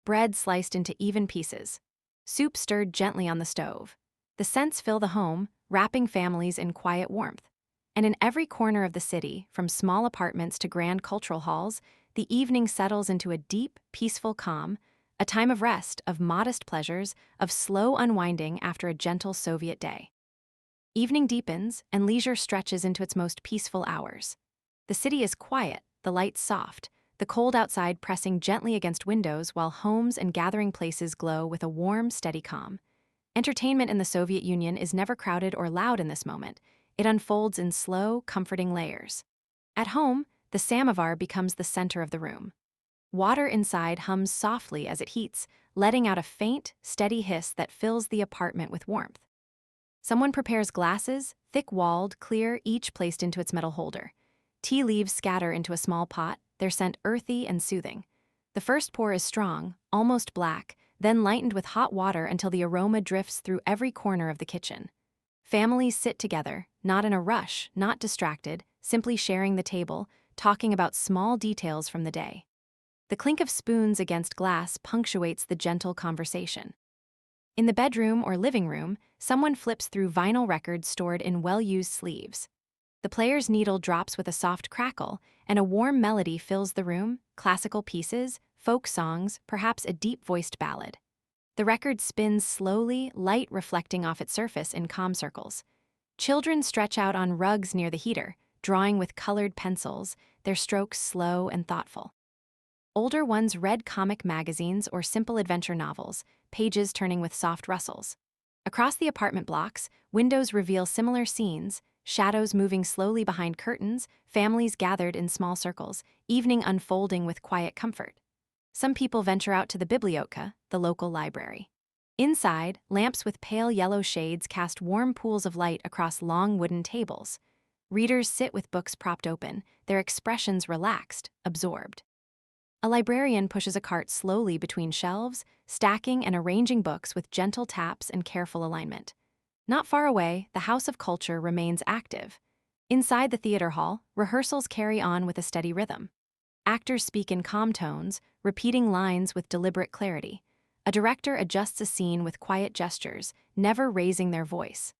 Bread sliced into even pieces. Soup stirred gently on the stove. The scents fill the home, wrapping families in quiet warmth. And in every corner of the city, from small apartments to grand cultural halls, the evening settles into a deep, peaceful calm, a time of rest, of modest pleasures, of slow unwinding after a gentle Soviet day. Evening deepens, and leisure stretches into its most peaceful hours. The city is quiet, the lights soft, the cold outside pressing gently against windows while homes and gathering places glow with a warm, steady calm. Entertainment in the Soviet Union is never crowded or loud in this moment. It unfolds in slow, comforting layers. At home, the samovar becomes the center of the room. Water inside hums softly as it heats, letting out a faint, steady hiss that fills the apartment with warmth. Someone prepares glasses, thick-walled, clear, each placed into its metal holder. Tea leaves scatter into a small pot, their scent earthy and soothing. The first pour is strong, almost black, then lightened with hot water until the aroma drifts through every corner of the kitchen. Families sit together, not in a rush, not distracted, simply sharing the table, talking about small details from the day. The clink of spoons against glass punctuates the gentle conversation. In the bedroom or living room, someone flips through vinyl records stored in well-used sleeves. The player's needle drops with a soft crackle, and a warm melody fills the room: classical pieces, folk songs, perhaps a deep-voiced ballad. The record spins slowly, light reflecting off its surface in calm circles. Children stretch out on rugs near the heater, drawing with colored pencils, their strokes slow and thoughtful. Older ones read comic magazines or simple adventure novels, pages turning with soft rustles. Across the apartment blocks, windows reveal similar scenes: shadows moving slowly behind curtains, families gathered in small circles, evening unfolding with quiet comfort. Some people venture out to the biblioteca, the local library. Inside, lamps with pale yellow shades cast warm pools of light across long wooden tables. Readers sit with books propped open, their expressions relaxed, absorbed. A librarian pushes a cart slowly between shelves, stacking and arranging books with gentle taps and careful alignment. Not far away, the House of Culture remains active. Inside the theater hall, rehearsals carry on with a steady rhythm. Actors speak in calm tones, repeating lines with deliberate clarity. A director adjusts a scene with quiet gestures, never raising their voice.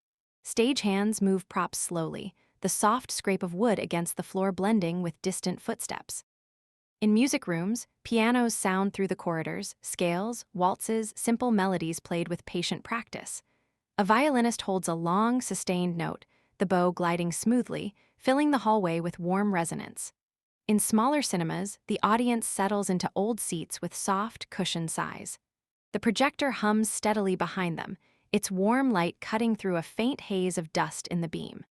Stagehands move props slowly, the soft scrape of wood against the floor blending with distant footsteps. In music rooms, pianos sound through the corridors, scales, waltzes, simple melodies played with patient practice. A violinist holds a long, sustained note, the bow gliding smoothly, filling the hallway with warm resonance. In smaller cinemas, the audience settles into old seats with soft, cushioned sighs. The projector hums steadily behind them, its warm light cutting through a faint haze of dust in the beam.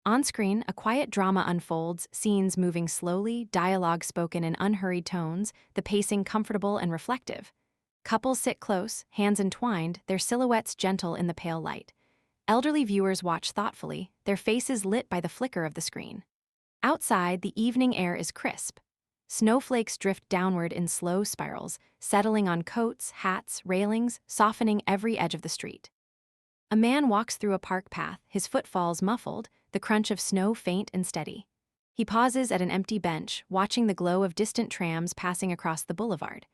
On screen, a quiet drama unfolds, scenes moving slowly, dialogue spoken in unhurried tones, the pacing comfortable and reflective. Couples sit close, hands entwined, their silhouettes gentle in the pale light. Elderly viewers watch thoughtfully, their faces lit by the flicker of the screen. Outside, the evening air is crisp. Snowflakes drift downward in slow spirals, settling on coats, hats, railings, softening every edge of the street. A man walks through a park path, his footfalls muffled, the crunch of snow faint and steady. He pauses at an empty bench, watching the glow of distant trams passing across the boulevard.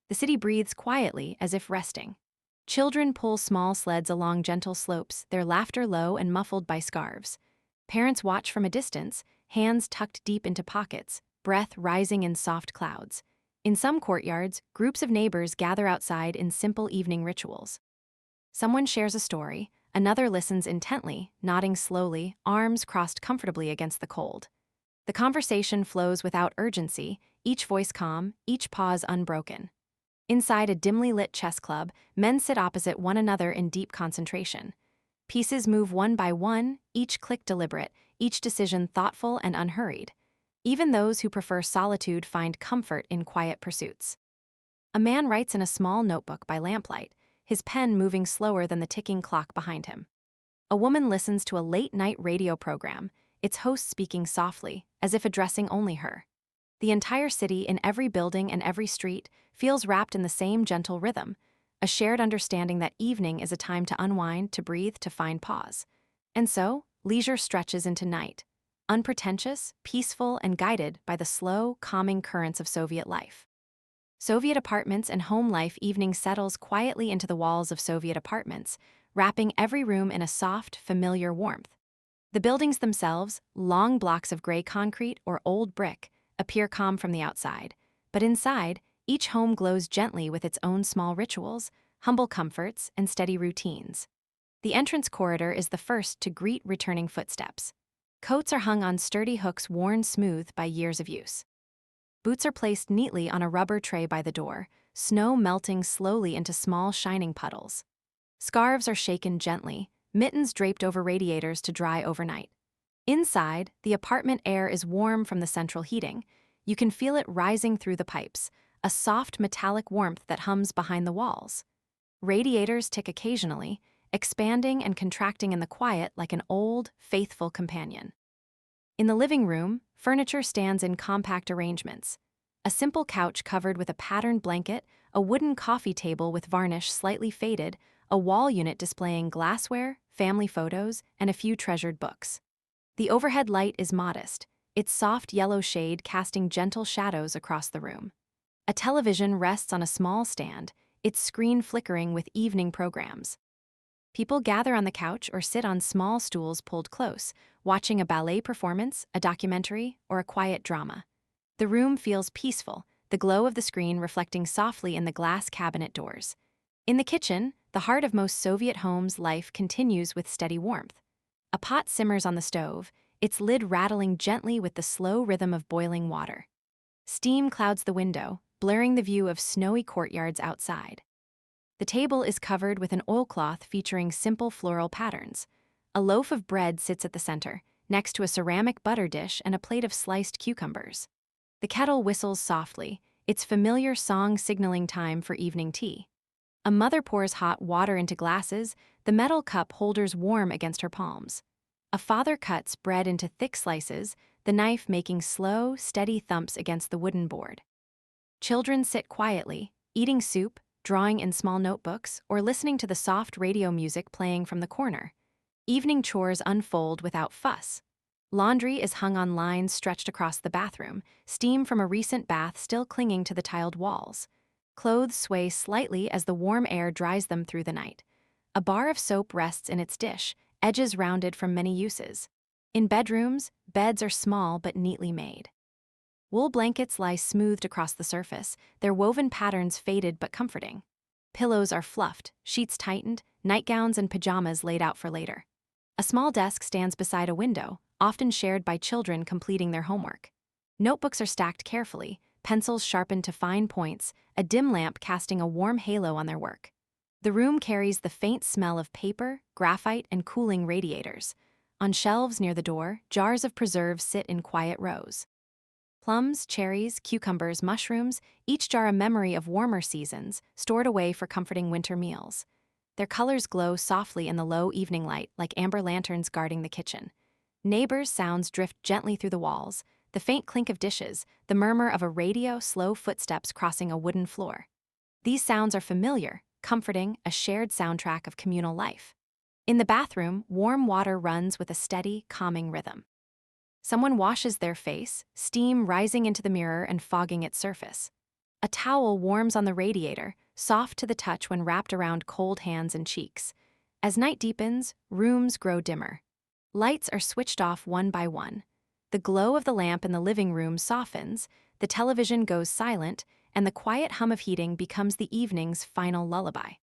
The city breathes quietly, as if resting. Children pull small sleds along gentle slopes, their laughter low and muffled by scarves. Parents watch from a distance, hands tucked deep into pockets, breath rising in soft clouds. In some courtyards, groups of neighbors gather outside in simple evening rituals. Someone shares a story, another listens intently, nodding slowly, arms crossed comfortably against the cold. The conversation flows without urgency, each voice calm, each pause unbroken. Inside a dimly lit chess club, men sit opposite one another in deep concentration. Pieces move one by one, each click deliberate, each decision thoughtful and unhurried. Even those who prefer solitude find comfort in quiet pursuits. A man writes in a small notebook by lamplight, his pen moving slower than the ticking clock behind him. A woman listens to a late-night radio program, its host speaking softly, as if addressing only her. The entire city, in every building and every street, feels wrapped in the same gentle rhythm, a shared understanding that evening is a time to unwind, to breathe, to find pause. And so, leisure stretches into night, unpretentious, peaceful, and guided by the slow, calming currents of Soviet life. Soviet apartments and home life evening settles quietly into the walls of Soviet apartments, wrapping every room in a soft, familiar warmth. The buildings themselves, long blocks of gray concrete or old brick, appear calm from the outside, but inside, each home glows gently with its own small rituals, humble comforts, and steady routines. The entrance corridor is the first to greet returning footsteps. Coats are hung on sturdy hooks worn smooth by years of use. Boots are placed neatly on a rubber tray by the door, snow melting slowly into small shining puddles. Scarves are shaken gently, mittens draped over radiators to dry overnight. Inside, the apartment air is warm from the central heating. You can feel it rising through the pipes, a soft metallic warmth that hums behind the walls. Radiators tick occasionally, expanding and contracting in the quiet like an old, faithful companion. In the living room, furniture stands in compact arrangements. A simple couch covered with a patterned blanket, a wooden coffee table with varnish slightly faded, a wall unit displaying glassware, family photos, and a few treasured books. The overhead light is modest, its soft yellow shade casting gentle shadows across the room. A television rests on a small stand, its screen flickering with evening programs. People gather on the couch or sit on small stools pulled close, watching a ballet performance, a documentary, or a quiet drama. The room feels peaceful, the glow of the screen reflecting softly in the glass cabinet doors. In the kitchen, the heart of most Soviet homes, life continues with steady warmth. A pot simmers on the stove, its lid rattling gently with the slow rhythm of boiling water. Steam clouds the window, blurring the view of snowy courtyards outside. The table is covered with an oilcloth featuring simple floral patterns. A loaf of bread sits at the center, next to a ceramic butter dish and a plate of sliced cucumbers. The kettle whistles softly, its familiar song signaling time for evening tea. A mother pours hot water into glasses, the metal cup holders warm against her palms. A father cuts bread into thick slices, the knife making slow, steady thumps against the wooden board. Children sit quietly, eating soup, drawing in small notebooks, or listening to the soft radio music playing from the corner. Evening chores unfold without fuss. Laundry is hung on lines stretched across the bathroom, steam from a recent bath still clinging to the tiled walls. Clothes sway slightly as the warm air dries them through the night. A bar of soap rests in its dish, edges rounded from many uses. In bedrooms, beds are small but neatly made. Wool blankets lie smoothed across the surface, their woven patterns faded but comforting. Pillows are fluffed, sheets tightened, nightgowns and pajamas laid out for later. A small desk stands beside a window, often shared by children completing their homework. Notebooks are stacked carefully, pencils sharpened to fine points, a dim lamp casting a warm halo on their work. The room carries the faint smell of paper, graphite, and cooling radiators. On shelves near the door, jars of preserves sit in quiet rows. Plums, cherries, cucumbers, mushrooms, each jar a memory of warmer seasons, stored away for comforting winter meals. Their colors glow softly in the low evening light like amber lanterns guarding the kitchen. Neighbors' sounds drift gently through the walls, the faint clink of dishes, the murmur of a radio, slow footsteps crossing a wooden floor. These sounds are familiar, comforting, a shared soundtrack of communal life. In the bathroom, warm water runs with a steady, calming rhythm. Someone washes their face, steam rising into the mirror and fogging its surface. A towel warms on the radiator, soft to the touch when wrapped around cold hands and cheeks. As night deepens, rooms grow dimmer. Lights are switched off one by one. The glow of the lamp in the living room softens, the television goes silent, and the quiet hum of heating becomes the evening's final lullaby.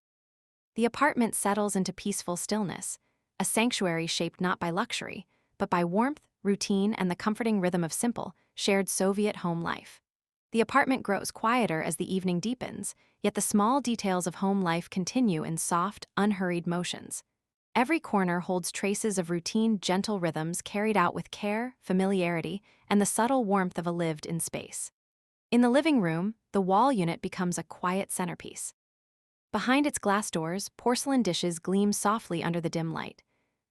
The apartment settles into peaceful stillness, a sanctuary shaped not by luxury, but by warmth, routine, and the comforting rhythm of simple, shared Soviet home life. The apartment grows quieter as the evening deepens, yet the small details of home life continue in soft, unhurried motions. Every corner holds traces of routine, gentle rhythms carried out with care, familiarity, and the subtle warmth of a lived-in space. In the living room, the wall unit becomes a quiet centerpiece. Behind its glass doors, porcelain dishes gleam softly under the dim light.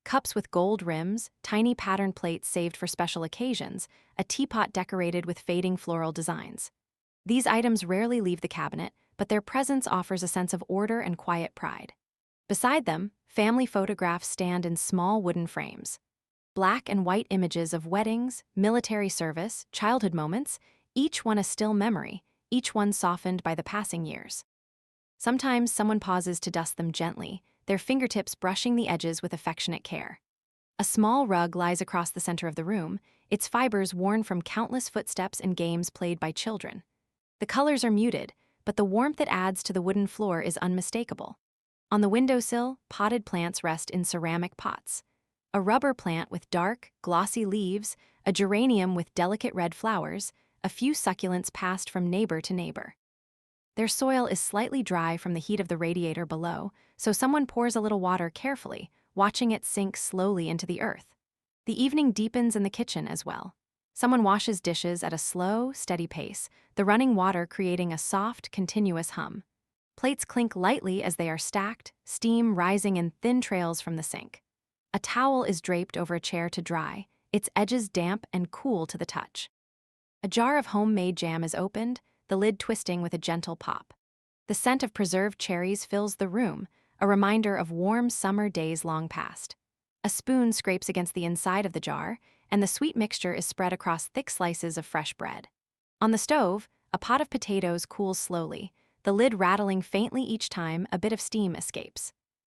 Cups with gold rims, tiny pattern plates saved for special occasions, a teapot decorated with fading floral designs. These items rarely leave the cabinet, but their presence offers a sense of order and quiet pride. Beside them, family photographs stand in small wooden frames. Black and white images of weddings, military service, childhood moments, each one a still memory, each one softened by the passing years. Sometimes someone pauses to dust them gently, their fingertips brushing the edges with affectionate care. A small rug lies across the center of the room, its fibers worn from countless footsteps and games played by children. The colors are muted, but the warmth it adds to the wooden floor is unmistakable. On the windowsill, potted plants rest in ceramic pots. A rubber plant with dark, glossy leaves, a geranium with delicate red flowers, a few succulents passed from neighbor to neighbor. Their soil is slightly dry from the heat of the radiator below, so someone pours a little water carefully, watching it sink slowly into the earth. The evening deepens in the kitchen as well. Someone washes dishes at a slow, steady pace, the running water creating a soft, continuous hum. Plates clink lightly as they are stacked, steam rising in thin trails from the sink. A towel is draped over a chair to dry, its edges damp and cool to the touch. A jar of homemade jam is opened, the lid twisting with a gentle pop. The scent of preserved cherries fills the room, a reminder of warm summer days long past. A spoon scrapes against the inside of the jar, and the sweet mixture is spread across thick slices of fresh bread. On the stove, a pot of potatoes cools slowly, the lid rattling faintly each time a bit of steam escapes.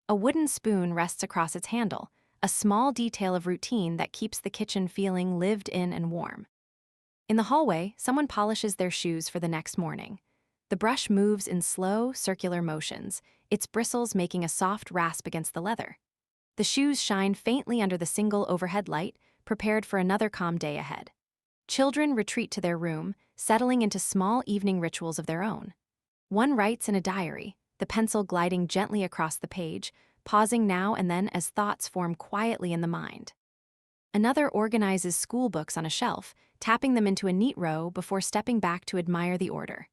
A wooden spoon rests across its handle, a small detail of routine that keeps the kitchen feeling lived in and warm. In the hallway, someone polishes their shoes for the next morning. The brush moves in slow, circular motions, its bristles making a soft rasp against the leather. The shoes shine faintly under the single overhead light, prepared for another calm day ahead. Children retreat to their room, settling into small evening rituals of their own. One writes in a diary, the pencil gliding gently across the page, pausing now and then as thoughts form quietly in the mind. Another organizes school books on a shelf, tapping them into a neat row before stepping back to admire the order.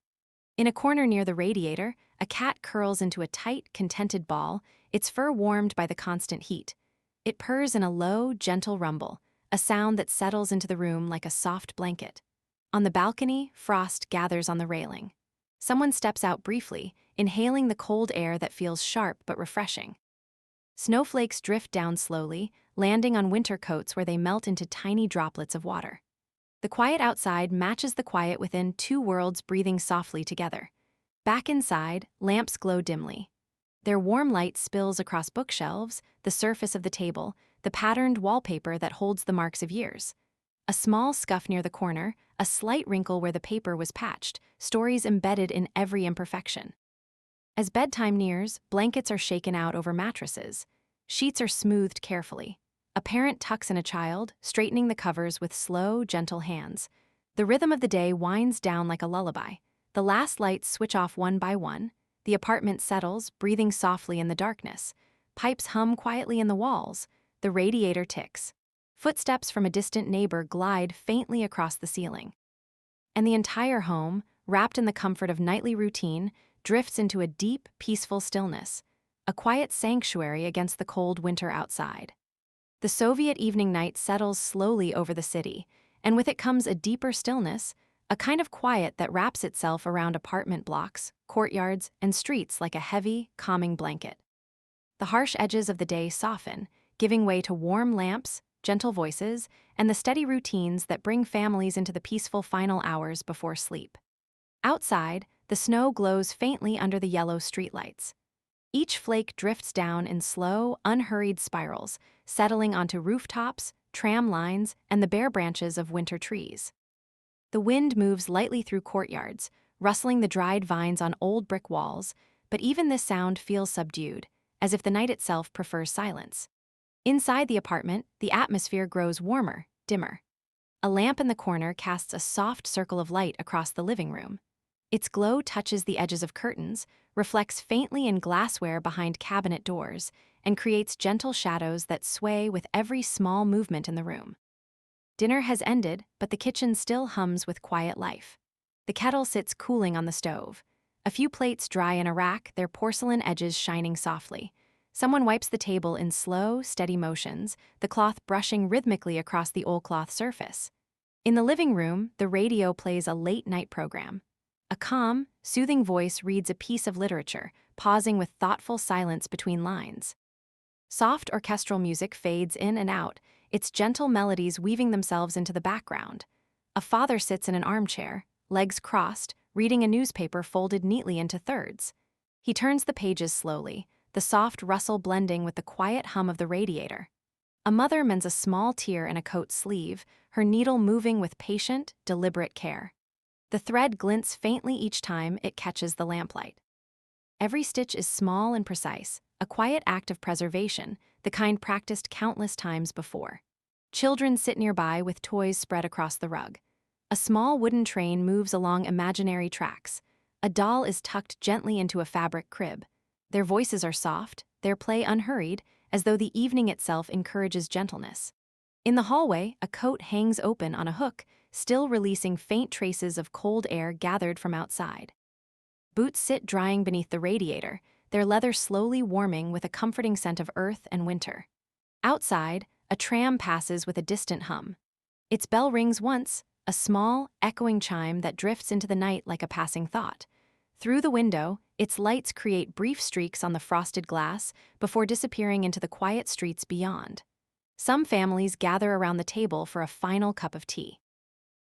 In a corner near the radiator, a cat curls into a tight, contented ball, its fur warmed by the constant heat. It purrs in a low, gentle rumble, a sound that settles into the room like a soft blanket. On the balcony, frost gathers on the railing. Someone steps out briefly, inhaling the cold air that feels sharp but refreshing. Snowflakes drift down slowly, landing on winter coats where they melt into tiny droplets of water. The quiet outside matches the quiet within, two worlds breathing softly together. Back inside, lamps glow dimly. Their warm light spills across bookshelves, the surface of the table, the patterned wallpaper that holds the marks of years. A small scuff near the corner, a slight wrinkle where the paper was patched, stories embedded in every imperfection. As bedtime nears, blankets are shaken out over mattresses. Sheets are smoothed carefully. A parent tucks in a child, straightening the covers with slow, gentle hands. The rhythm of the day winds down like a lullaby. The last lights switch off one by one. The apartment settles, breathing softly in the darkness. Pipes hum quietly in the walls. The radiator ticks. Footsteps from a distant neighbor glide faintly across the ceiling. And the entire home, wrapped in the comfort of nightly routine, drifts into a deep, peaceful stillness, a quiet sanctuary against the cold winter outside. The Soviet evening night settles slowly over the city, and with it comes a deeper stillness, a kind of quiet that wraps itself around apartment blocks, courtyards, and streets like a heavy, calming blanket. The harsh edges of the day soften, giving way to warm lamps, gentle voices, and the steady routines that bring families into the peaceful final hours before sleep. Outside, the snow glows faintly under the yellow streetlights. Each flake drifts down in slow, unhurried spirals, settling onto rooftops, tram lines, and the bare branches of winter trees. The wind moves lightly through courtyards, rustling the dried vines on old brick walls, but even this sound feels subdued, as if the night itself prefers silence. Inside the apartment, the atmosphere grows warmer, dimmer. A lamp in the corner casts a soft circle of light across the living room. Its glow touches the edges of curtains, reflects faintly in glassware behind cabinet doors, and creates gentle shadows that sway with every small movement in the room. Dinner has ended, but the kitchen still hums with quiet life. The kettle sits cooling on the stove. A few plates dry in a rack, their porcelain edges shining softly. Someone wipes the table in slow, steady motions, the cloth brushing rhythmically across the oilcloth surface. In the living room, the radio plays a late-night program. A calm, soothing voice reads a piece of literature, pausing with thoughtful silence between lines. Soft orchestral music fades in and out, its gentle melodies weaving themselves into the background. A father sits in an armchair, legs crossed, reading a newspaper folded neatly into thirds. He turns the pages slowly, the soft rustle blending with the quiet hum of the radiator. A mother mends a small tear in a coat sleeve, her needle moving with patient, deliberate care. The thread glints faintly each time it catches the lamplight. Every stitch is small and precise, a quiet act of preservation, the kind practiced countless times before. Children sit nearby with toys spread across the rug. A small wooden train moves along imaginary tracks. A doll is tucked gently into a fabric crib. Their voices are soft, their play unhurried, as though the evening itself encourages gentleness. In the hallway, a coat hangs open on a hook, still releasing faint traces of cold air gathered from outside. Boots sit drying beneath the radiator, their leather slowly warming with a comforting scent of earth and winter. Outside, a tram passes with a distant hum. Its bell rings once, a small, echoing chime that drifts into the night like a passing thought. Through the window, its lights create brief streaks on the frosted glass before disappearing into the quiet streets beyond. Some families gather around the table for a final cup of tea.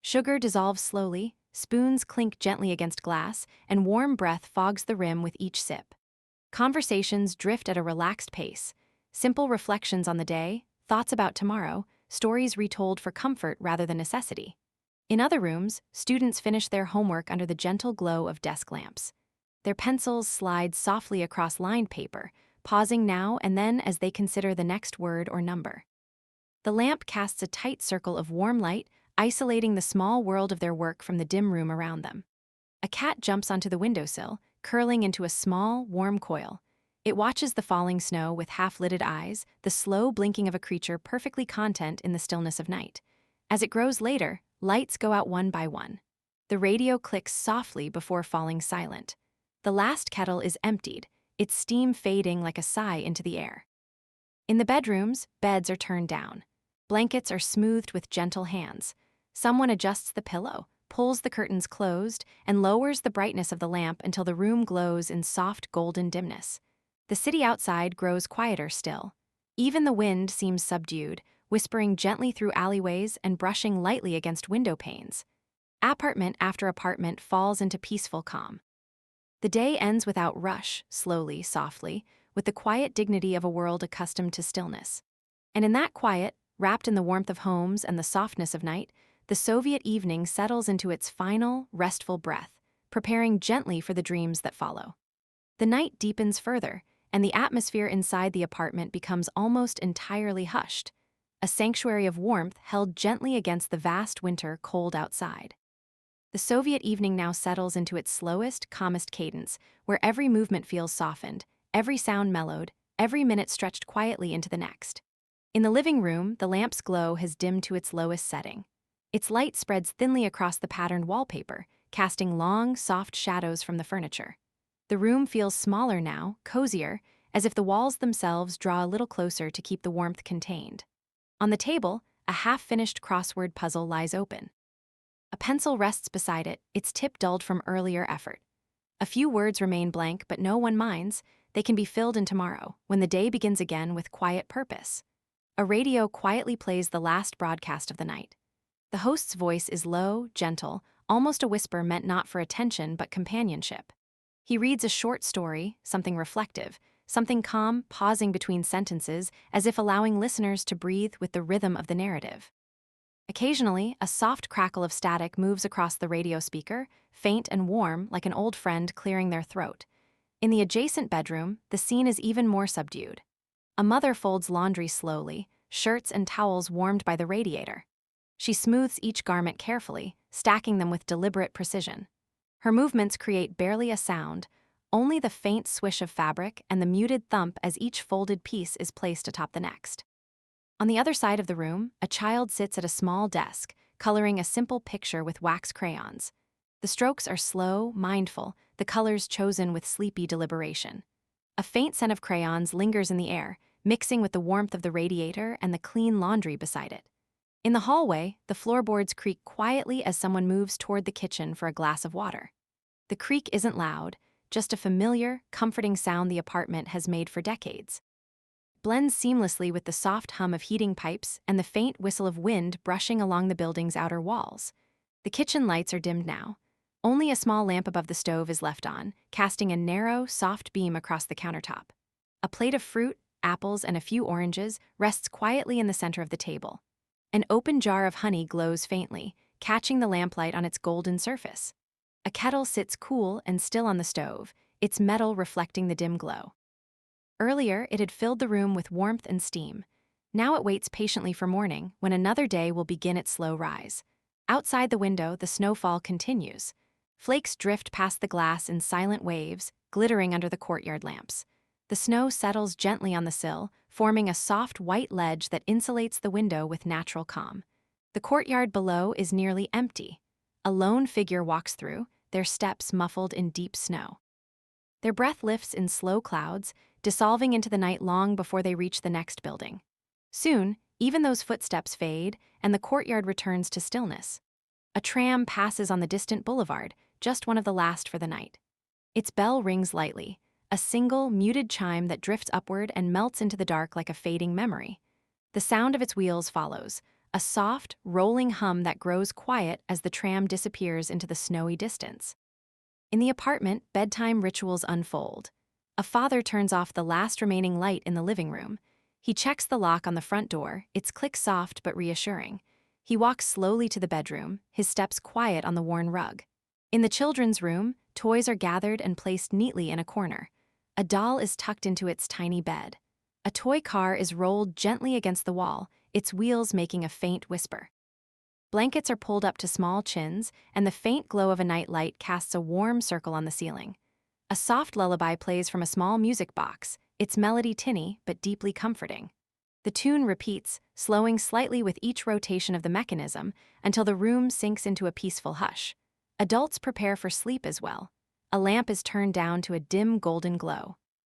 Sugar dissolves slowly, Spoons clink gently against glass, and warm breath fogs the rim with each sip. Conversations drift at a relaxed pace. Simple reflections on the day, thoughts about tomorrow, stories retold for comfort rather than necessity. In other rooms, students finish their homework under the gentle glow of desk lamps. Their pencils slide softly across lined paper, pausing now and then as they consider the next word or number. The lamp casts a tight circle of warm light, isolating the small world of their work from the dim room around them. A cat jumps onto the windowsill, curling into a small, warm coil. It watches the falling snow with half-lidded eyes, the slow blinking of a creature perfectly content in the stillness of night. As it grows later, lights go out one by one. The radio clicks softly before falling silent. The last kettle is emptied, its steam fading like a sigh into the air. In the bedrooms, beds are turned down. Blankets are smoothed with gentle hands. Someone adjusts the pillow, pulls the curtains closed, and lowers the brightness of the lamp until the room glows in soft golden dimness. The city outside grows quieter still. Even the wind seems subdued, whispering gently through alleyways and brushing lightly against window panes. Apartment after apartment falls into peaceful calm. The day ends without rush, slowly, softly, with the quiet dignity of a world accustomed to stillness. And in that quiet, wrapped in the warmth of homes and the softness of night, the Soviet evening settles into its final, restful breath, preparing gently for the dreams that follow. The night deepens further, and the atmosphere inside the apartment becomes almost entirely hushed, a sanctuary of warmth held gently against the vast winter cold outside. The Soviet evening now settles into its slowest, calmest cadence, where every movement feels softened, every sound mellowed, every minute stretched quietly into the next. In the living room, the lamp's glow has dimmed to its lowest setting. Its light spreads thinly across the patterned wallpaper, casting long, soft shadows from the furniture. The room feels smaller now, cozier, as if the walls themselves draw a little closer to keep the warmth contained. On the table, a half-finished crossword puzzle lies open. A pencil rests beside it, its tip dulled from earlier effort. A few words remain blank, but no one minds. They can be filled in tomorrow, when the day begins again with quiet purpose. A radio quietly plays the last broadcast of the night. The host's voice is low, gentle, almost a whisper meant not for attention but companionship. He reads a short story, something reflective, something calm, pausing between sentences, as if allowing listeners to breathe with the rhythm of the narrative. Occasionally, a soft crackle of static moves across the radio speaker, faint and warm, like an old friend clearing their throat. In the adjacent bedroom, the scene is even more subdued. A mother folds laundry slowly, shirts and towels warmed by the radiator. She smooths each garment carefully, stacking them with deliberate precision. Her movements create barely a sound, only the faint swish of fabric and the muted thump as each folded piece is placed atop the next. On the other side of the room, a child sits at a small desk, coloring a simple picture with wax crayons. The strokes are slow, mindful, the colors chosen with sleepy deliberation. A faint scent of crayons lingers in the air, mixing with the warmth of the radiator and the clean laundry beside it. In the hallway, the floorboards creak quietly as someone moves toward the kitchen for a glass of water. The creak isn't loud, just a familiar, comforting sound the apartment has made for decades. Blends seamlessly with the soft hum of heating pipes and the faint whistle of wind brushing along the building's outer walls. The kitchen lights are dimmed now. Only a small lamp above the stove is left on, casting a narrow, soft beam across the countertop. A plate of fruit, apples, and a few oranges rests quietly in the center of the table. An open jar of honey glows faintly, catching the lamplight on its golden surface. A kettle sits cool and still on the stove, its metal reflecting the dim glow. Earlier, it had filled the room with warmth and steam. Now it waits patiently for morning, when another day will begin its slow rise. Outside the window, the snowfall continues. Flakes drift past the glass in silent waves, glittering under the courtyard lamps. The snow settles gently on the sill, forming a soft white ledge that insulates the window with natural calm. The courtyard below is nearly empty. A lone figure walks through, their steps muffled in deep snow. Their breath lifts in slow clouds, dissolving into the night long before they reach the next building. Soon, even those footsteps fade, and the courtyard returns to stillness. A tram passes on the distant boulevard, just one of the last for the night. Its bell rings lightly, a single, muted chime that drifts upward and melts into the dark like a fading memory. The sound of its wheels follows, a soft, rolling hum that grows quiet as the tram disappears into the snowy distance. In the apartment, bedtime rituals unfold. A father turns off the last remaining light in the living room. He checks the lock on the front door, its click soft but reassuring. He walks slowly to the bedroom, his steps quiet on the worn rug. In the children's room, toys are gathered and placed neatly in a corner. A doll is tucked into its tiny bed. A toy car is rolled gently against the wall, its wheels making a faint whisper. Blankets are pulled up to small chins, and the faint glow of a night light casts a warm circle on the ceiling. A soft lullaby plays from a small music box, its melody tinny but deeply comforting. The tune repeats, slowing slightly with each rotation of the mechanism until the room sinks into a peaceful hush. Adults prepare for sleep as well. A lamp is turned down to a dim golden glow.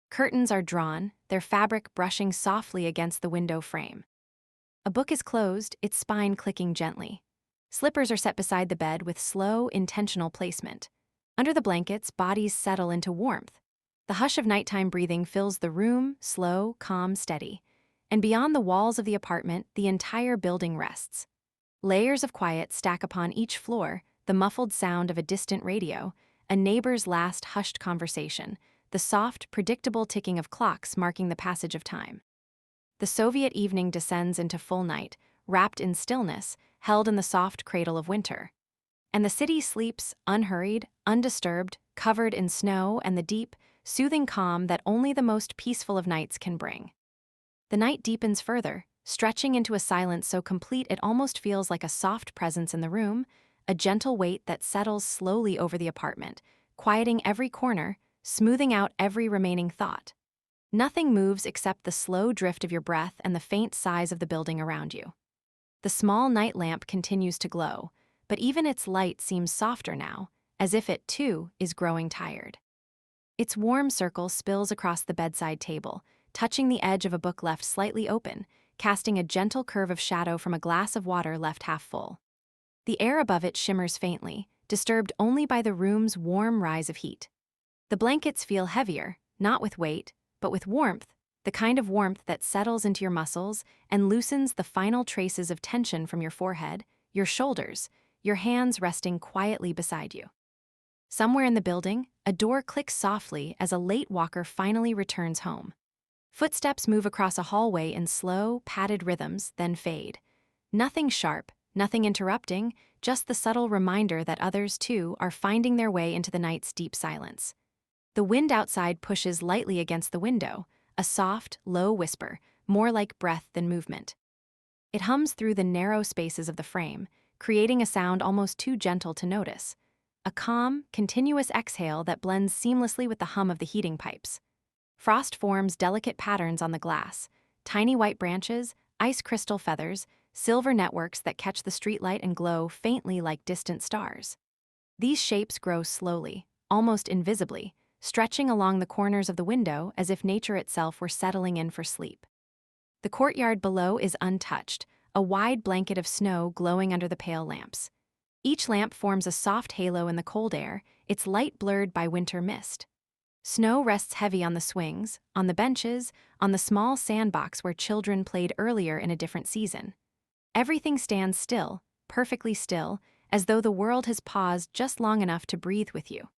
Curtains are drawn, their fabric brushing softly against the window frame. A book is closed, its spine clicking gently. Slippers are set beside the bed with slow, intentional placement. Under the blankets, bodies settle into warmth. The hush of nighttime breathing fills the room, slow, calm, steady. And beyond the walls of the apartment, the entire building rests. Layers of quiet stack upon each floor, the muffled sound of a distant radio, a neighbor's last hushed conversation, the soft, predictable ticking of clocks marking the passage of time. The Soviet evening descends into full night, wrapped in stillness, held in the soft cradle of winter. And the city sleeps, unhurried, undisturbed, covered in snow and the deep, soothing calm that only the most peaceful of nights can bring. The night deepens further, stretching into a silence so complete it almost feels like a soft presence in the room, a gentle weight that settles slowly over the apartment, quieting every corner, smoothing out every remaining thought. Nothing moves except the slow drift of your breath and the faint sighs of the building around you. The small night lamp continues to glow, but even its light seems softer now, as if it, too, is growing tired. Its warm circle spills across the bedside table, touching the edge of a book left slightly open, casting a gentle curve of shadow from a glass of water left half full. The air above it shimmers faintly, disturbed only by the room's warm rise of heat. The blankets feel heavier, not with weight, but with warmth, the kind of warmth that settles into your muscles and loosens the final traces of tension from your forehead, your shoulders, your hands resting quietly beside you. Somewhere in the building, a door clicks softly as a late walker finally returns home. Footsteps move across a hallway in slow, padded rhythms, then fade. Nothing sharp, nothing interrupting, just the subtle reminder that others, too, are finding their way into the night's deep silence. The wind outside pushes lightly against the window, a soft, low whisper, more like breath than movement. It hums through the narrow spaces of the frame, creating a sound almost too gentle to notice. A calm, continuous exhale that blends seamlessly with the hum of the heating pipes. Frost forms delicate patterns on the glass, tiny white branches, ice crystal feathers, silver networks that catch the streetlight and glow faintly like distant stars. These shapes grow slowly, almost invisibly, stretching along the corners of the window as if nature itself were settling in for sleep. The courtyard below is untouched, a wide blanket of snow glowing under the pale lamps. Each lamp forms a soft halo in the cold air, its light blurred by winter mist. Snow rests heavy on the swings, on the benches, on the small sandbox where children played earlier in a different season. Everything stands still, perfectly still, as though the world has paused just long enough to breathe with you.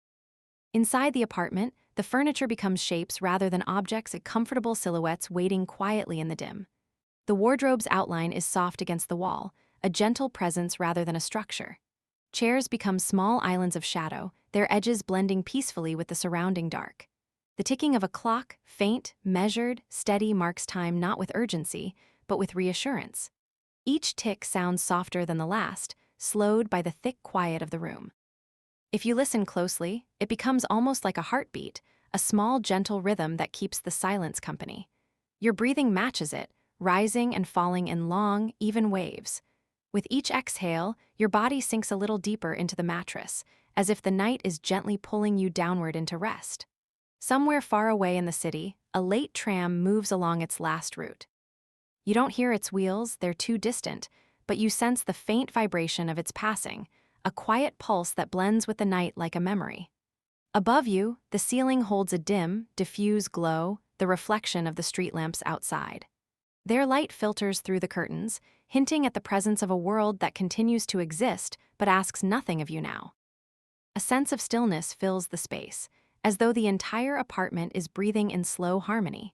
Inside the apartment, the furniture becomes shapes rather than objects, comfortable silhouettes waiting quietly in the dim. The wardrobe's outline is soft against the wall, a gentle presence rather than a structure. Chairs become small islands of shadow, their edges blending peacefully with the surrounding dark. The ticking of a clock, faint, measured, steady, marks time not with urgency, but with reassurance. Each tick sounds softer than the last, slowed by the thick quiet of the room. If you listen closely, it becomes almost like a heartbeat, a small, gentle rhythm that keeps the silence company. Your breathing matches it, rising and falling in long, even waves. With each exhale, your body sinks a little deeper into the mattress, as if the night is gently pulling you downward into rest. Somewhere far away in the city, a late tram moves along its last route. You don't hear its wheels, they're too distant, but you sense the faint vibration of its passing, a quiet pulse that blends with the night like a memory. Above you, the ceiling holds a dim, diffuse glow, the reflection of the street lamps outside. Their light filters through the curtains, hinting at the presence of a world that continues to exist but asks nothing of you now. A sense of stillness fills the space, as though the entire apartment is breathing in slow harmony.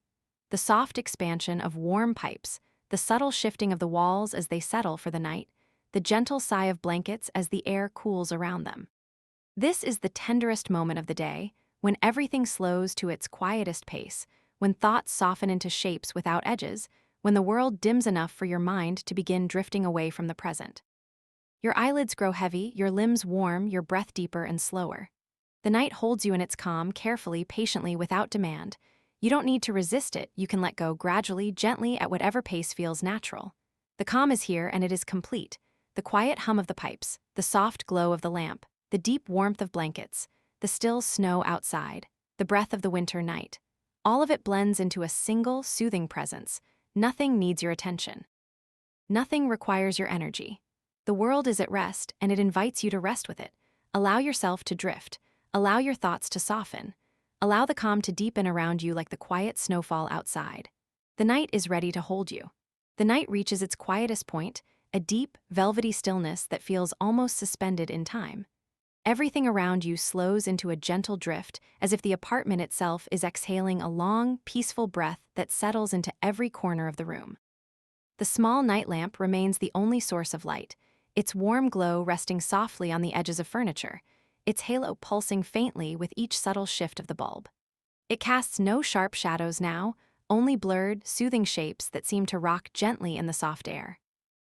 The soft expansion of warm pipes, the subtle shifting of the walls as they settle for the night, the gentle sigh of blankets as the air cools around them. This is the tenderest moment of the day, when everything slows to its quietest pace, when thoughts soften into shapes without edges, when the world dims enough for your mind to begin drifting away from the present. Your eyelids grow heavy, your limbs warm, your breath deeper and slower. The night holds you in its calm, carefully, patiently, without demand. You don't need to resist it, you can let go gradually, gently, at whatever pace feels natural. The calm is here and it is complete. The quiet hum of the pipes, the soft glow of the lamp, the deep warmth of blankets, the still snow outside, the breath of the winter night. All of it blends into a single, soothing presence. Nothing needs your attention. Nothing requires your energy. The world is at rest, and it invites you to rest with it. Allow yourself to drift. Allow your thoughts to soften. Allow the calm to deepen around you like the quiet snowfall outside. The night is ready to hold you. The night reaches its quietest point, a deep, velvety stillness that feels almost suspended in time. Everything around you slows into a gentle drift, as if the apartment itself is exhaling a long, peaceful breath that settles into every corner of the room. The small night lamp remains the only source of light, its warm glow resting softly on the edges of furniture, its halo pulsing faintly with each subtle shift of the bulb. It casts no sharp shadows now, only blurred, soothing shapes that seem to rock gently in the soft air.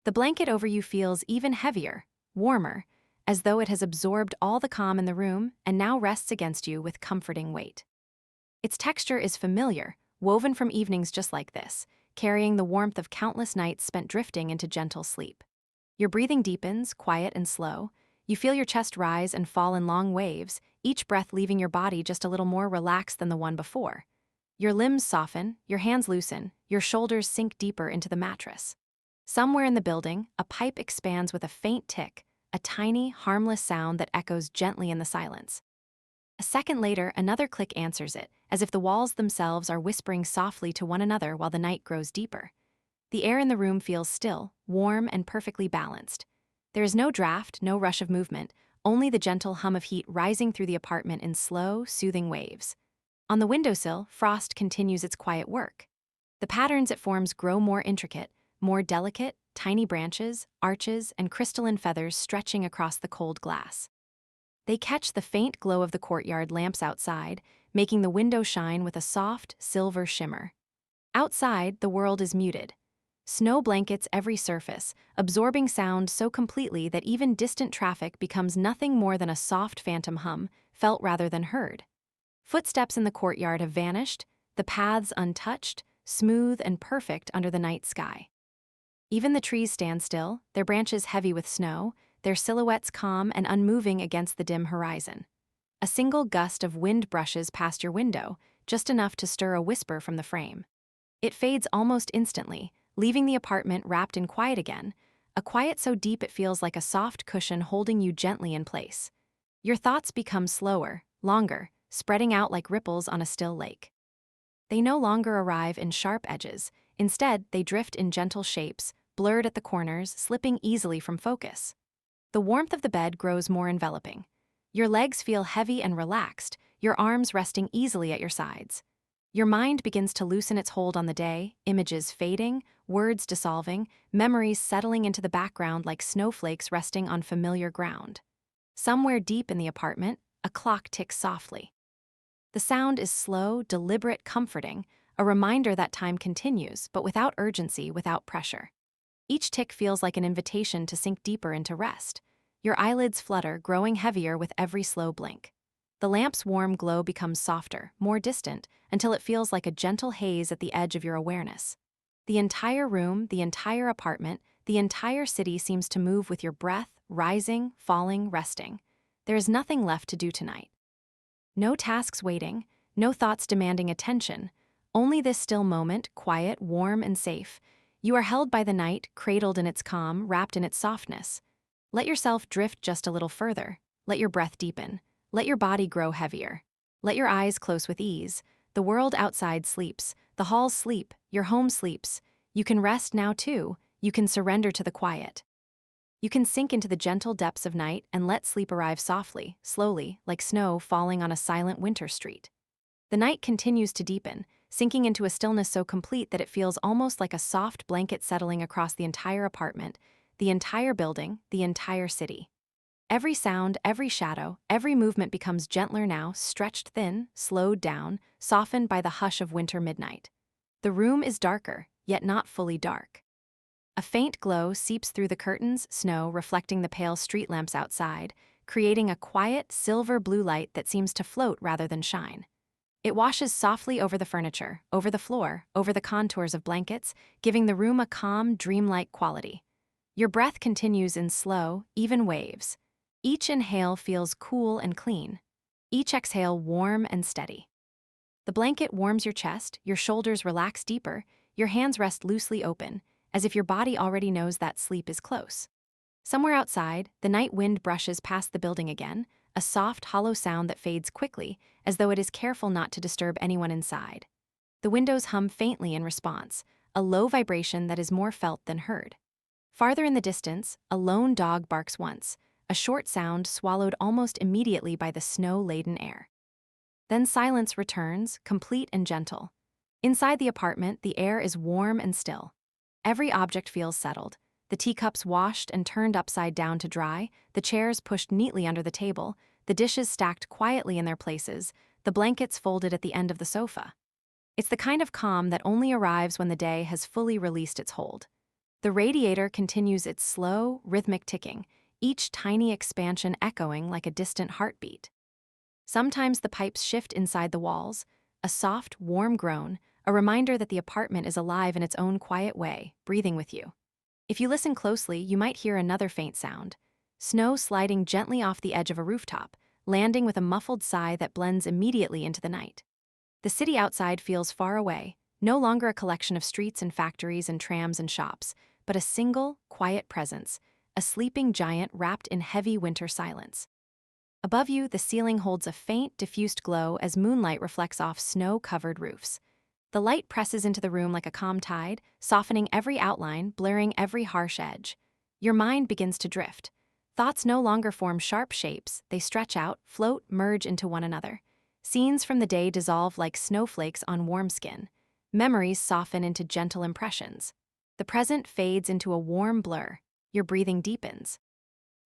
The blanket over you feels even heavier, warmer, as though it has absorbed all the calm in the room and now rests against you with comforting weight. Its texture is familiar, woven from evenings just like this, carrying the warmth of countless nights spent drifting into gentle sleep. Your breathing deepens, quiet and slow. You feel your chest rise and fall in long waves, each breath leaving your body just a little more relaxed than the one before. Your limbs soften, your hands loosen, your shoulders sink deeper into the mattress. Somewhere in the building, a pipe expands with a faint tick, a tiny, harmless sound that echoes gently in the silence. A second later, another click answers it, as if the walls themselves are whispering softly to one another while the night grows deeper. The air in the room feels still, warm, and perfectly balanced. There is no draft, no rush of movement, only the gentle hum of heat rising through the apartment in slow, soothing waves. On the windowsill, frost continues its quiet work. The patterns it forms grow more intricate, more delicate, tiny branches, arches, and crystalline feathers stretching across the cold glass. They catch the faint glow of the courtyard lamps outside, making the window shine with a soft, silver shimmer. Outside, the world is muted. Snow blankets every surface, absorbing sound so completely that even distant traffic becomes nothing more than a soft phantom hum, felt rather than heard. Footsteps in the courtyard have vanished, the paths untouched, smooth and perfect under the night sky. Even the trees stand still, their branches heavy with snow, their silhouettes calm and unmoving against the dim horizon. A single gust of wind brushes past your window, just enough to stir a whisper from the frame. It fades almost instantly, leaving the apartment wrapped in quiet again, a quiet so deep it feels like a soft cushion holding you gently in place. Your thoughts become slower, longer, spreading out like ripples on a still lake. They no longer arrive in sharp edges, instead they drift in gentle shapes, blurred at the corners, slipping easily from focus. The warmth of the bed grows more enveloping. Your legs feel heavy and relaxed, your arms resting easily at your sides. Your mind begins to loosen its hold on the day, images fading, words dissolving, memories settling into the background like snowflakes resting on familiar ground. Somewhere deep in the apartment, a clock ticks softly. The sound is slow, deliberate, comforting, a reminder that time continues, but without urgency, without pressure. Each tick feels like an invitation to sink deeper into rest. Your eyelids flutter, growing heavier with every slow blink. The lamp's warm glow becomes softer, more distant, until it feels like a gentle haze at the edge of your awareness. The entire room, the entire apartment, the entire city seems to move with your breath, rising, falling, resting. There is nothing left to do tonight. No tasks waiting, no thoughts demanding attention, only this still moment, quiet, warm, and safe. You are held by the night, cradled in its calm, wrapped in its softness. Let yourself drift just a little further. Let your breath deepen. Let your body grow heavier. Let your eyes close with ease. The world outside sleeps. The halls sleep. Your home sleeps. You can rest now too. You can surrender to the quiet. You can sink into the gentle depths of night and let sleep arrive softly, slowly, like snow falling on a silent winter street. The night continues to deepen, sinking into a stillness so complete that it feels almost like a soft blanket settling across the entire apartment, the entire building, the entire city. Every sound, every shadow, every movement becomes gentler now, stretched thin, slowed down, softened by the hush of winter midnight. The room is darker, yet not fully dark. A faint glow seeps through the curtains, snow reflecting the pale street lamps outside, creating a quiet, silver-blue light that seems to float rather than shine. It washes softly over the furniture, over the floor, over the contours of blankets, giving the room a calm, dreamlike quality. Your breath continues in slow, even waves. Each inhale feels cool and clean. Each exhale warm and steady. The blanket warms your chest, your shoulders relax deeper, your hands rest loosely open, as if your body already knows that sleep is close. Somewhere outside, the night wind brushes past the building again, a soft, hollow sound that fades quickly, as though it is careful not to disturb anyone inside. The windows hum faintly in response, a low vibration that is more felt than heard. Farther in the distance, a lone dog barks once, a short sound swallowed almost immediately by the snow-laden air. Then silence returns, complete and gentle. Inside the apartment, the air is warm and still. Every object feels settled. The teacups washed and turned upside down to dry, the chairs pushed neatly under the table, the dishes stacked quietly in their places, the blankets folded at the end of the sofa. It's the kind of calm that only arrives when the day has fully released its hold. The radiator continues its slow, rhythmic ticking, each tiny expansion echoing like a distant heartbeat. Sometimes the pipes shift inside the walls, a soft, warm groan, a reminder that the apartment is alive in its own quiet way, breathing with you. If you listen closely, you might hear another faint sound. Snow sliding gently off the edge of a rooftop, landing with a muffled sigh that blends immediately into the night. The city outside feels far away, no longer a collection of streets and factories and trams and shops, but a single, quiet presence, a sleeping giant wrapped in heavy winter silence. Above you, the ceiling holds a faint, diffused glow as moonlight reflects off snow-covered roofs. The light presses into the room like a calm tide, softening every outline, blurring every harsh edge. Your mind begins to drift. Thoughts no longer form sharp shapes, they stretch out, float, merge into one another. Scenes from the day dissolve like snowflakes on warm skin. Memories soften into gentle impressions. The present fades into a warm blur. Your breathing deepens.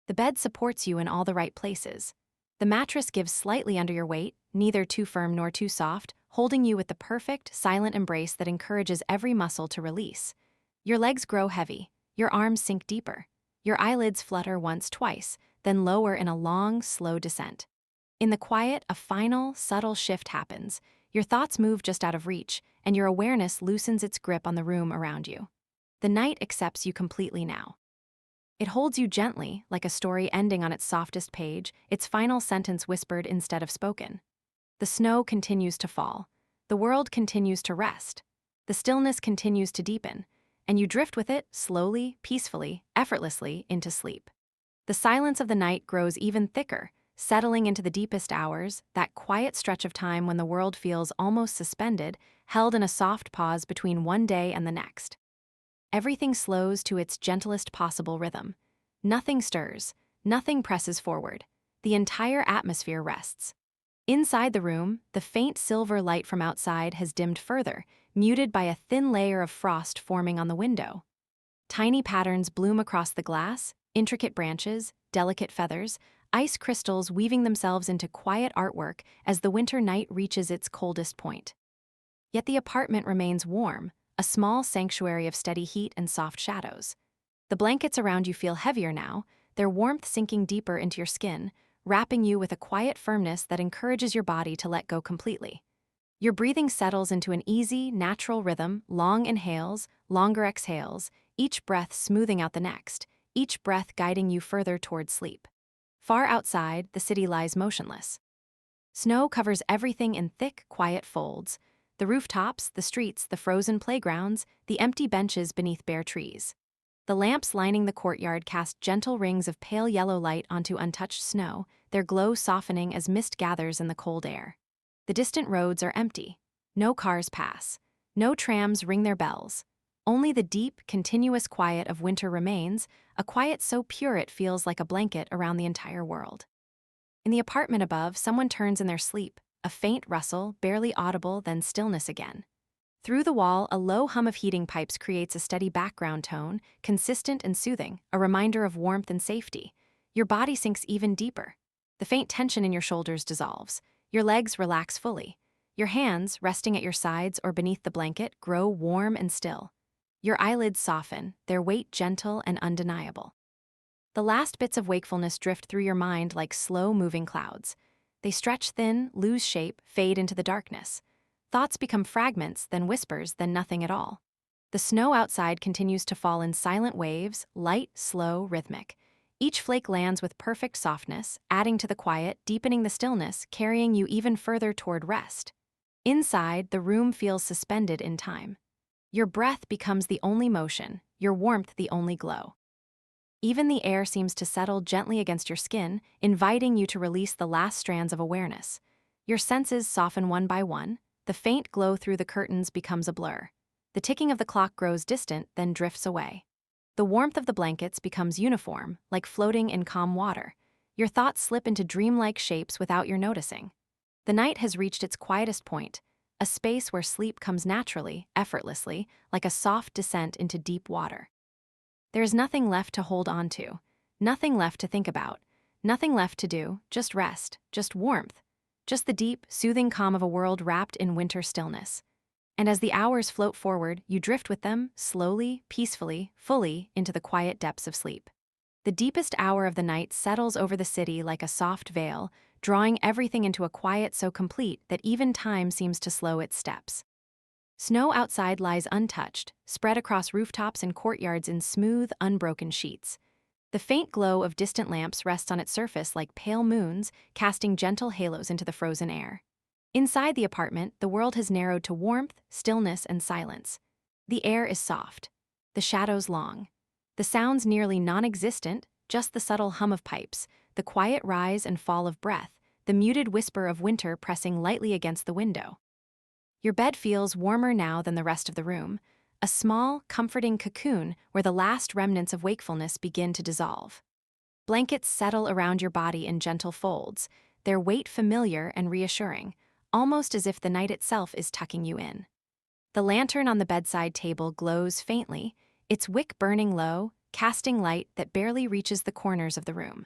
The bed supports you in all the right places. The mattress gives slightly under your weight, neither too firm nor too soft, holding you with the perfect, silent embrace that encourages every muscle to release. Your legs grow heavy, your arms sink deeper. Your eyelids flutter once, twice, then lower in a long, slow descent. In the quiet, a final, subtle shift happens. Your thoughts move just out of reach, and your awareness loosens its grip on the room around you. The night accepts you completely now. It holds you gently, like a story ending on its softest page, its final sentence whispered instead of spoken. The snow continues to fall. The world continues to rest. The stillness continues to deepen, and you drift with it, slowly, peacefully, effortlessly, into sleep. The silence of the night grows even thicker, settling into the deepest hours, that quiet stretch of time when the world feels almost suspended, held in a soft pause between one day and the next. Everything slows to its gentlest possible rhythm. Nothing stirs, nothing presses forward. The entire atmosphere rests. Inside the room, the faint silver light from outside has dimmed further, muted by a thin layer of frost forming on the window. Tiny patterns bloom across the glass, intricate branches, delicate feathers, ice crystals weaving themselves into quiet artwork as the winter night reaches its coldest point. Yet the apartment remains warm, a small sanctuary of steady heat and soft shadows. The blankets around you feel heavier now, their warmth sinking deeper into your skin, wrapping you with a quiet firmness that encourages your body to let go completely. Your breathing settles into an easy, natural rhythm, long inhales, longer exhales, each breath smoothing out the next, each breath guiding you further toward sleep. Far outside, the city lies motionless. Snow covers everything in thick, quiet folds. The rooftops, the streets, the frozen playgrounds, the empty benches beneath bare trees. The lamps lining the courtyard cast gentle rings of pale yellow light onto untouched snow, their glow softening as mist gathers in the cold air. The distant roads are empty. No cars pass. No trams ring their bells. Only the deep, continuous quiet of winter remains, a quiet so pure it feels like a blanket around the entire world. In the apartment above, someone turns in their sleep, a faint rustle, barely audible, then stillness again. Through the wall, a low hum of heating pipes creates a steady background tone, consistent and soothing, a reminder of warmth and safety. Your body sinks even deeper. The faint tension in your shoulders dissolves. Your legs relax fully. Your hands, resting at your sides or beneath the blanket, grow warm and still. Your eyelids soften, their weight gentle and undeniable. The last bits of wakefulness drift through your mind like slow-moving clouds. They stretch thin, lose shape, fade into the darkness. Thoughts become fragments, then whispers, then nothing at all. The snow outside continues to fall in silent waves, light, slow, rhythmic. Each flake lands with perfect softness, adding to the quiet, deepening the stillness, carrying you even further toward rest. Inside, the room feels suspended in time. Your breath becomes the only motion, your warmth the only glow. Even the air seems to settle gently against your skin, inviting you to release the last strands of awareness. Your senses soften one by one. The faint glow through the curtains becomes a blur. The ticking of the clock grows distant, then drifts away. The warmth of the blankets becomes uniform, like floating in calm water. Your thoughts slip into dreamlike shapes without your noticing. The night has reached its quietest point, a space where sleep comes naturally, effortlessly, like a soft descent into deep water. There is nothing left to hold on to, nothing left to think about, nothing left to do, just rest, just warmth, just the deep, soothing calm of a world wrapped in winter stillness. And as the hours float forward, you drift with them, slowly, peacefully, fully, into the quiet depths of sleep. The deepest hour of the night settles over the city like a soft veil, drawing everything into a quiet so complete that even time seems to slow its steps. Snow outside lies untouched, spread across rooftops and courtyards in smooth, unbroken sheets. The faint glow of distant lamps rests on its surface like pale moons, casting gentle halos into the frozen air. Inside the apartment, the world has narrowed to warmth, stillness, and silence. The air is soft, the shadows long, the sounds nearly non-existent, just the subtle hum of pipes, the quiet rise and fall of breath, the muted whisper of winter pressing lightly against the window. Your bed feels warmer now than the rest of the room, a small, comforting cocoon where the last remnants of wakefulness begin to dissolve. Blankets settle around your body in gentle folds, their weight familiar and reassuring, almost as if the night itself is tucking you in. The lantern on the bedside table glows faintly, its wick burning low, casting light that barely reaches the corners of the room.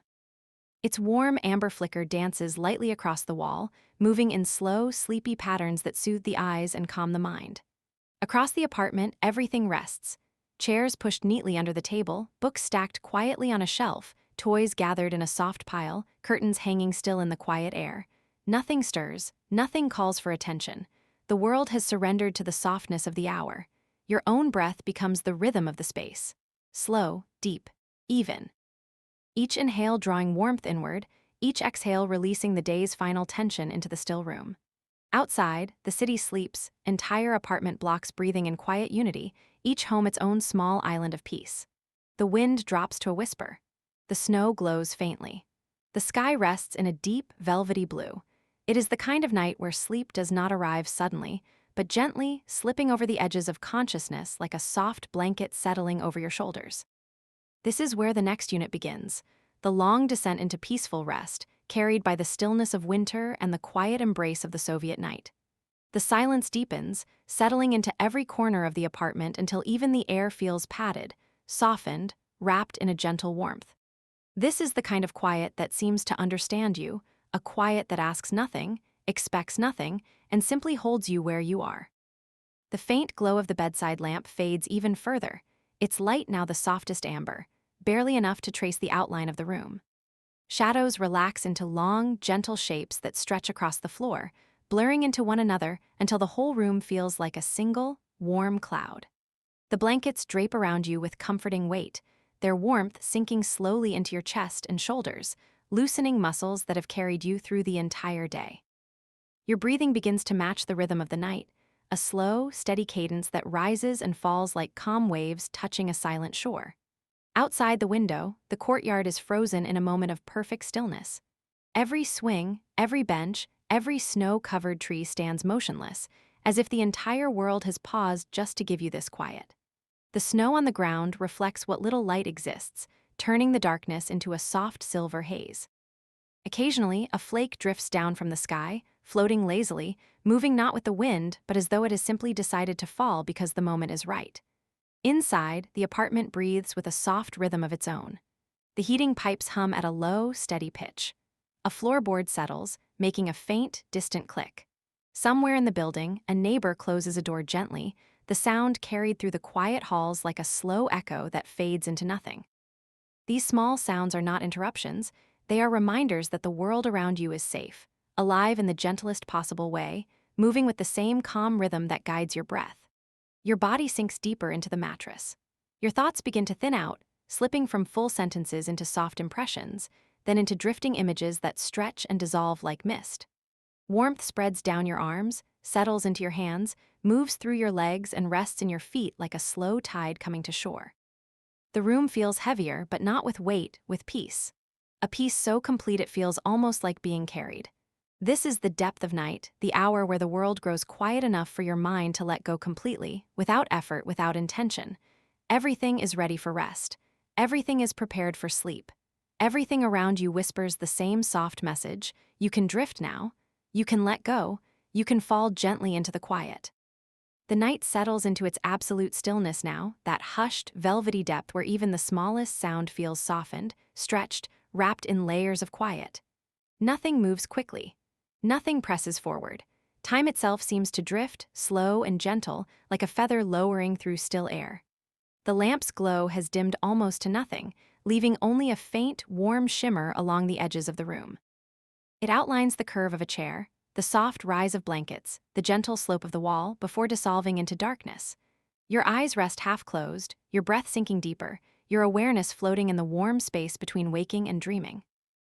Its warm amber flicker dances lightly across the wall, moving in slow, sleepy patterns that soothe the eyes and calm the mind. Across the apartment, everything rests. Chairs pushed neatly under the table, books stacked quietly on a shelf, toys gathered in a soft pile, curtains hanging still in the quiet air. Nothing stirs, nothing calls for attention. The world has surrendered to the softness of the hour. Your own breath becomes the rhythm of the space. Slow, deep, even. Each inhale drawing warmth inward, each exhale releasing the day's final tension into the still room. Outside, the city sleeps, entire apartment blocks breathing in quiet unity, each home its own small island of peace. The wind drops to a whisper. The snow glows faintly. The sky rests in a deep, velvety blue. It is the kind of night where sleep does not arrive suddenly, but gently, slipping over the edges of consciousness like a soft blanket settling over your shoulders. This is where the next unit begins, the long descent into peaceful rest, carried by the stillness of winter and the quiet embrace of the Soviet night. The silence deepens, settling into every corner of the apartment until even the air feels padded, softened, wrapped in a gentle warmth. This is the kind of quiet that seems to understand you, a quiet that asks nothing, expects nothing, and simply holds you where you are. The faint glow of the bedside lamp fades even further, its light now the softest amber, barely enough to trace the outline of the room. Shadows relax into long, gentle shapes that stretch across the floor, blurring into one another until the whole room feels like a single, warm cloud. The blankets drape around you with comforting weight, their warmth sinking slowly into your chest and shoulders, loosening muscles that have carried you through the entire day. Your breathing begins to match the rhythm of the night, a slow, steady cadence that rises and falls like calm waves touching a silent shore. Outside the window, the courtyard is frozen in a moment of perfect stillness. Every swing, every bench, every snow-covered tree stands motionless, as if the entire world has paused just to give you this quiet. The snow on the ground reflects what little light exists, turning the darkness into a soft silver haze. Occasionally, a flake drifts down from the sky, floating lazily, moving not with the wind, but as though it has simply decided to fall because the moment is right. Inside, the apartment breathes with a soft rhythm of its own. The heating pipes hum at a low, steady pitch. A floorboard settles, making a faint, distant click. Somewhere in the building, a neighbor closes a door gently, the sound carried through the quiet halls like a slow echo that fades into nothing. These small sounds are not interruptions, they are reminders that the world around you is safe, alive in the gentlest possible way, moving with the same calm rhythm that guides your breath. Your body sinks deeper into the mattress. Your thoughts begin to thin out, slipping from full sentences into soft impressions, then into drifting images that stretch and dissolve like mist. Warmth spreads down your arms, settles into your hands, moves through your legs, and rests in your feet like a slow tide coming to shore. The room feels heavier, but not with weight, with peace. A peace so complete it feels almost like being carried. This is the depth of night, the hour where the world grows quiet enough for your mind to let go completely, without effort, without intention. Everything is ready for rest. Everything is prepared for sleep. Everything around you whispers the same soft message: you can drift now, you can let go, you can fall gently into the quiet. The night settles into its absolute stillness now, that hushed, velvety depth where even the smallest sound feels softened, stretched, wrapped in layers of quiet. Nothing moves quickly. Nothing presses forward. Time itself seems to drift, slow and gentle, like a feather lowering through still air. The lamp's glow has dimmed almost to nothing, leaving only a faint, warm shimmer along the edges of the room. It outlines the curve of a chair, the soft rise of blankets, the gentle slope of the wall before dissolving into darkness. Your eyes rest half-closed, your breath sinking deeper, your awareness floating in the warm space between waking and dreaming.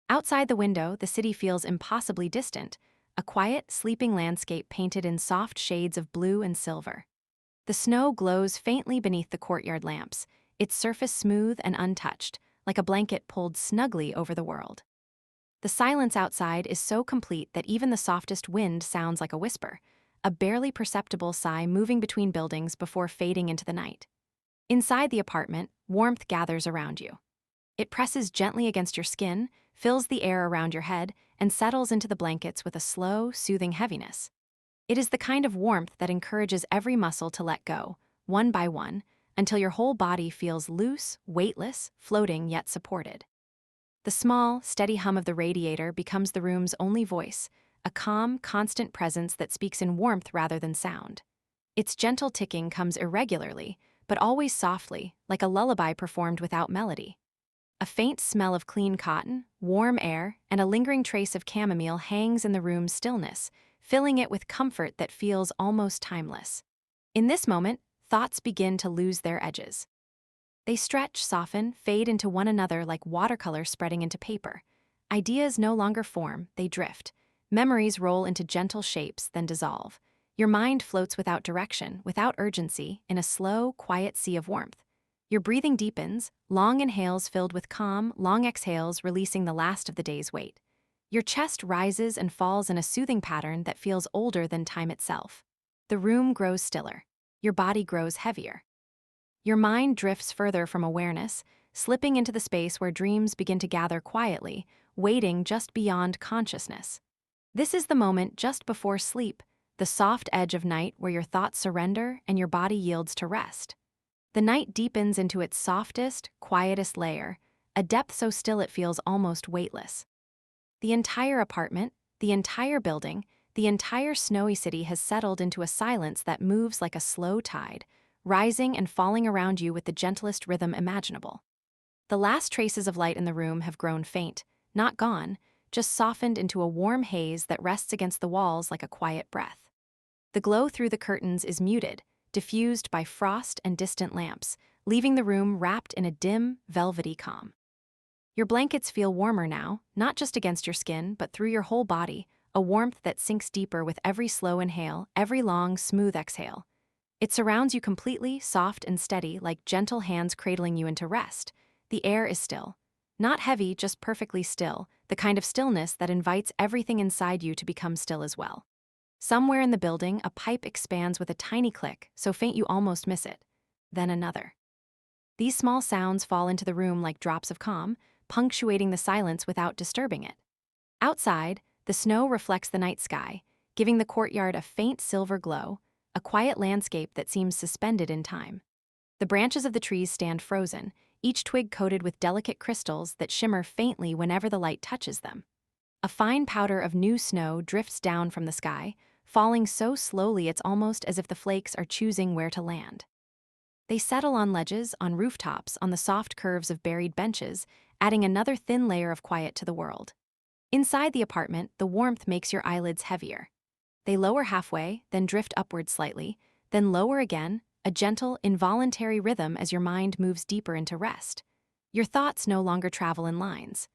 Outside the window, the city feels impossibly distant, a quiet, sleeping landscape painted in soft shades of blue and silver. The snow glows faintly beneath the courtyard lamps, its surface smooth and untouched, like a blanket pulled snugly over the world. The silence outside is so complete that even the softest wind sounds like a whisper, a barely perceptible sigh moving between buildings before fading into the night. Inside the apartment, warmth gathers around you. It presses gently against your skin, fills the air around your head, and settles into the blankets with a slow, soothing heaviness. It is the kind of warmth that encourages every muscle to let go, one by one, until your whole body feels loose, weightless, floating yet supported. The small, steady hum of the radiator becomes the room's only voice, a calm, constant presence that speaks in warmth rather than sound. Its gentle ticking comes irregularly, but always softly, like a lullaby performed without melody. A faint smell of clean cotton, warm air, and a lingering trace of chamomile hangs in the room's stillness, filling it with comfort that feels almost timeless. In this moment, thoughts begin to lose their edges. They stretch, soften, fade into one another like watercolor spreading into paper. Ideas no longer form, they drift. Memories roll into gentle shapes, then dissolve. Your mind floats without direction, without urgency, in a slow, quiet sea of warmth. Your breathing deepens, long inhales filled with calm, long exhales releasing the last of the day's weight. Your chest rises and falls in a soothing pattern that feels older than time itself. The room grows stiller. Your body grows heavier. Your mind drifts further from awareness, slipping into the space where dreams begin to gather quietly, waiting just beyond consciousness. This is the moment just before sleep, the soft edge of night where your thoughts surrender and your body yields to rest. The night deepens into its softest, quietest layer, a depth so still it feels almost weightless. The entire apartment, the entire building, the entire snowy city has settled into a silence that moves like a slow tide, rising and falling around you with the gentlest rhythm imaginable. The last traces of light in the room have grown faint, not gone, just softened into a warm haze that rests against the walls like a quiet breath. The glow through the curtains is muted, diffused by frost and distant lamps, leaving the room wrapped in a dim, velvety calm. Your blankets feel warmer now, not just against your skin, but through your whole body, a warmth that sinks deeper with every slow inhale, every long, smooth exhale. It surrounds you completely, soft and steady, like gentle hands cradling you into rest. The air is still. Not heavy, just perfectly still, the kind of stillness that invites everything inside you to become still as well. Somewhere in the building, a pipe expands with a tiny click, so faint you almost miss it. then another. These small sounds fall into the room like drops of calm, punctuating the silence without disturbing it. Outside, the snow reflects the night sky, giving the courtyard a faint silver glow, a quiet landscape that seems suspended in time. The branches of the trees stand frozen, each twig coated with delicate crystals that shimmer faintly whenever the light touches them. A fine powder of new snow drifts down from the sky, falling so slowly it's almost as if the flakes are choosing where to land. They settle on ledges, on rooftops, on the soft curves of buried benches, adding another thin layer of quiet to the world. Inside the apartment, the warmth makes your eyelids heavier. They lower halfway, then drift upward slightly, then lower again, a gentle, involuntary rhythm as your mind moves deeper into rest. Your thoughts no longer travel in lines.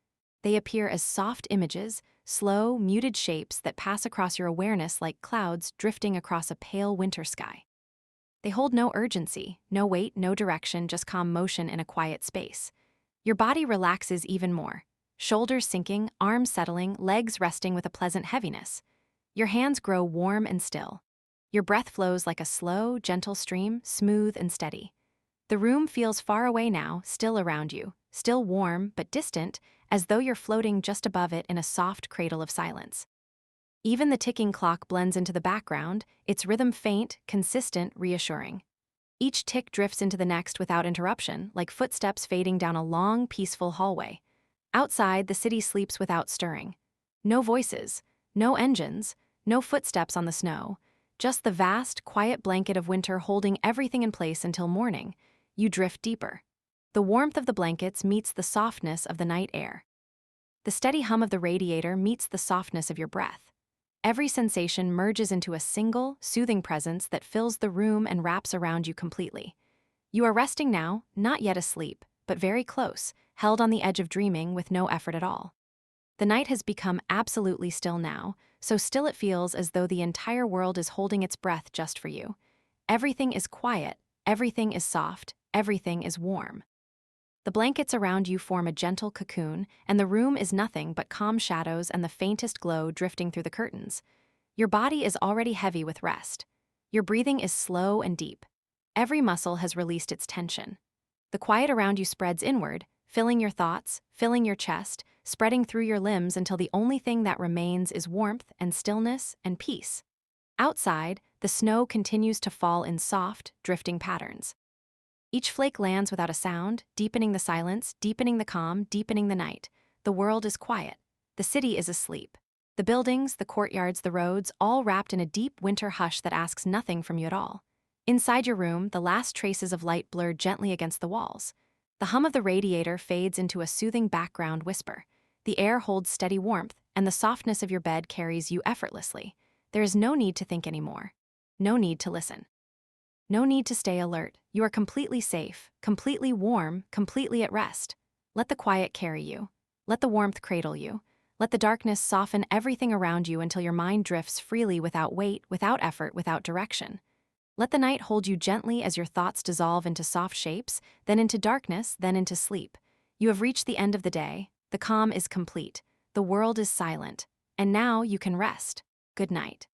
They appear as soft images, slow, muted shapes that pass across your awareness like clouds drifting across a pale winter sky. They hold no urgency, no weight, no direction, just calm motion in a quiet space. Your body relaxes even more. Shoulders sinking, arms settling, legs resting with a pleasant heaviness. Your hands grow warm and still. Your breath flows like a slow, gentle stream, smooth and steady. The room feels far away now, still around you, still warm but distant, as though you're floating just above it in a soft cradle of silence. Even the ticking clock blends into the background, its rhythm faint, consistent, reassuring. Each tick drifts into the next without interruption, like footsteps fading down a long, peaceful hallway. Outside, the city sleeps without stirring. No voices, no engines, no footsteps on the snow, just the vast, quiet blanket of winter holding everything in place until morning. You drift deeper. The warmth of the blankets meets the softness of the night air. The steady hum of the radiator meets the softness of your breath. Every sensation merges into a single, soothing presence that fills the room and wraps around you completely. You are resting now, not yet asleep, but very close, held on the edge of dreaming with no effort at all. The night has become absolutely still now, so still it feels as though the entire world is holding its breath just for you. Everything is quiet, everything is soft, everything is warm. The blankets around you form a gentle cocoon, and the room is nothing but calm shadows and the faintest glow drifting through the curtains. Your body is already heavy with rest. Your breathing is slow and deep. Every muscle has released its tension. The quiet around you spreads inward, filling your thoughts, filling your chest, spreading through your limbs until the only thing that remains is warmth and stillness and peace. Outside, the snow continues to fall in soft, drifting patterns. Each flake lands without a sound, deepening the silence, deepening the calm, deepening the night. The world is quiet. The city is asleep. The buildings, the courtyards, the roads, all wrapped in a deep winter hush that asks nothing from you at all. Inside your room, the last traces of light blur gently against the walls. The hum of the radiator fades into a soothing background whisper. The air holds steady warmth, and the softness of your bed carries you effortlessly. There is no need to think anymore. No need to listen. No need to stay alert. You are completely safe, completely warm, completely at rest. Let the quiet carry you. Let the warmth cradle you. Let the darkness soften everything around you until your mind drifts freely without weight, without effort, without direction. Let the night hold you gently as your thoughts dissolve into soft shapes, then into darkness, then into sleep. You have reached the end of the day. The calm is complete. The world is silent. And now you can rest. Good night.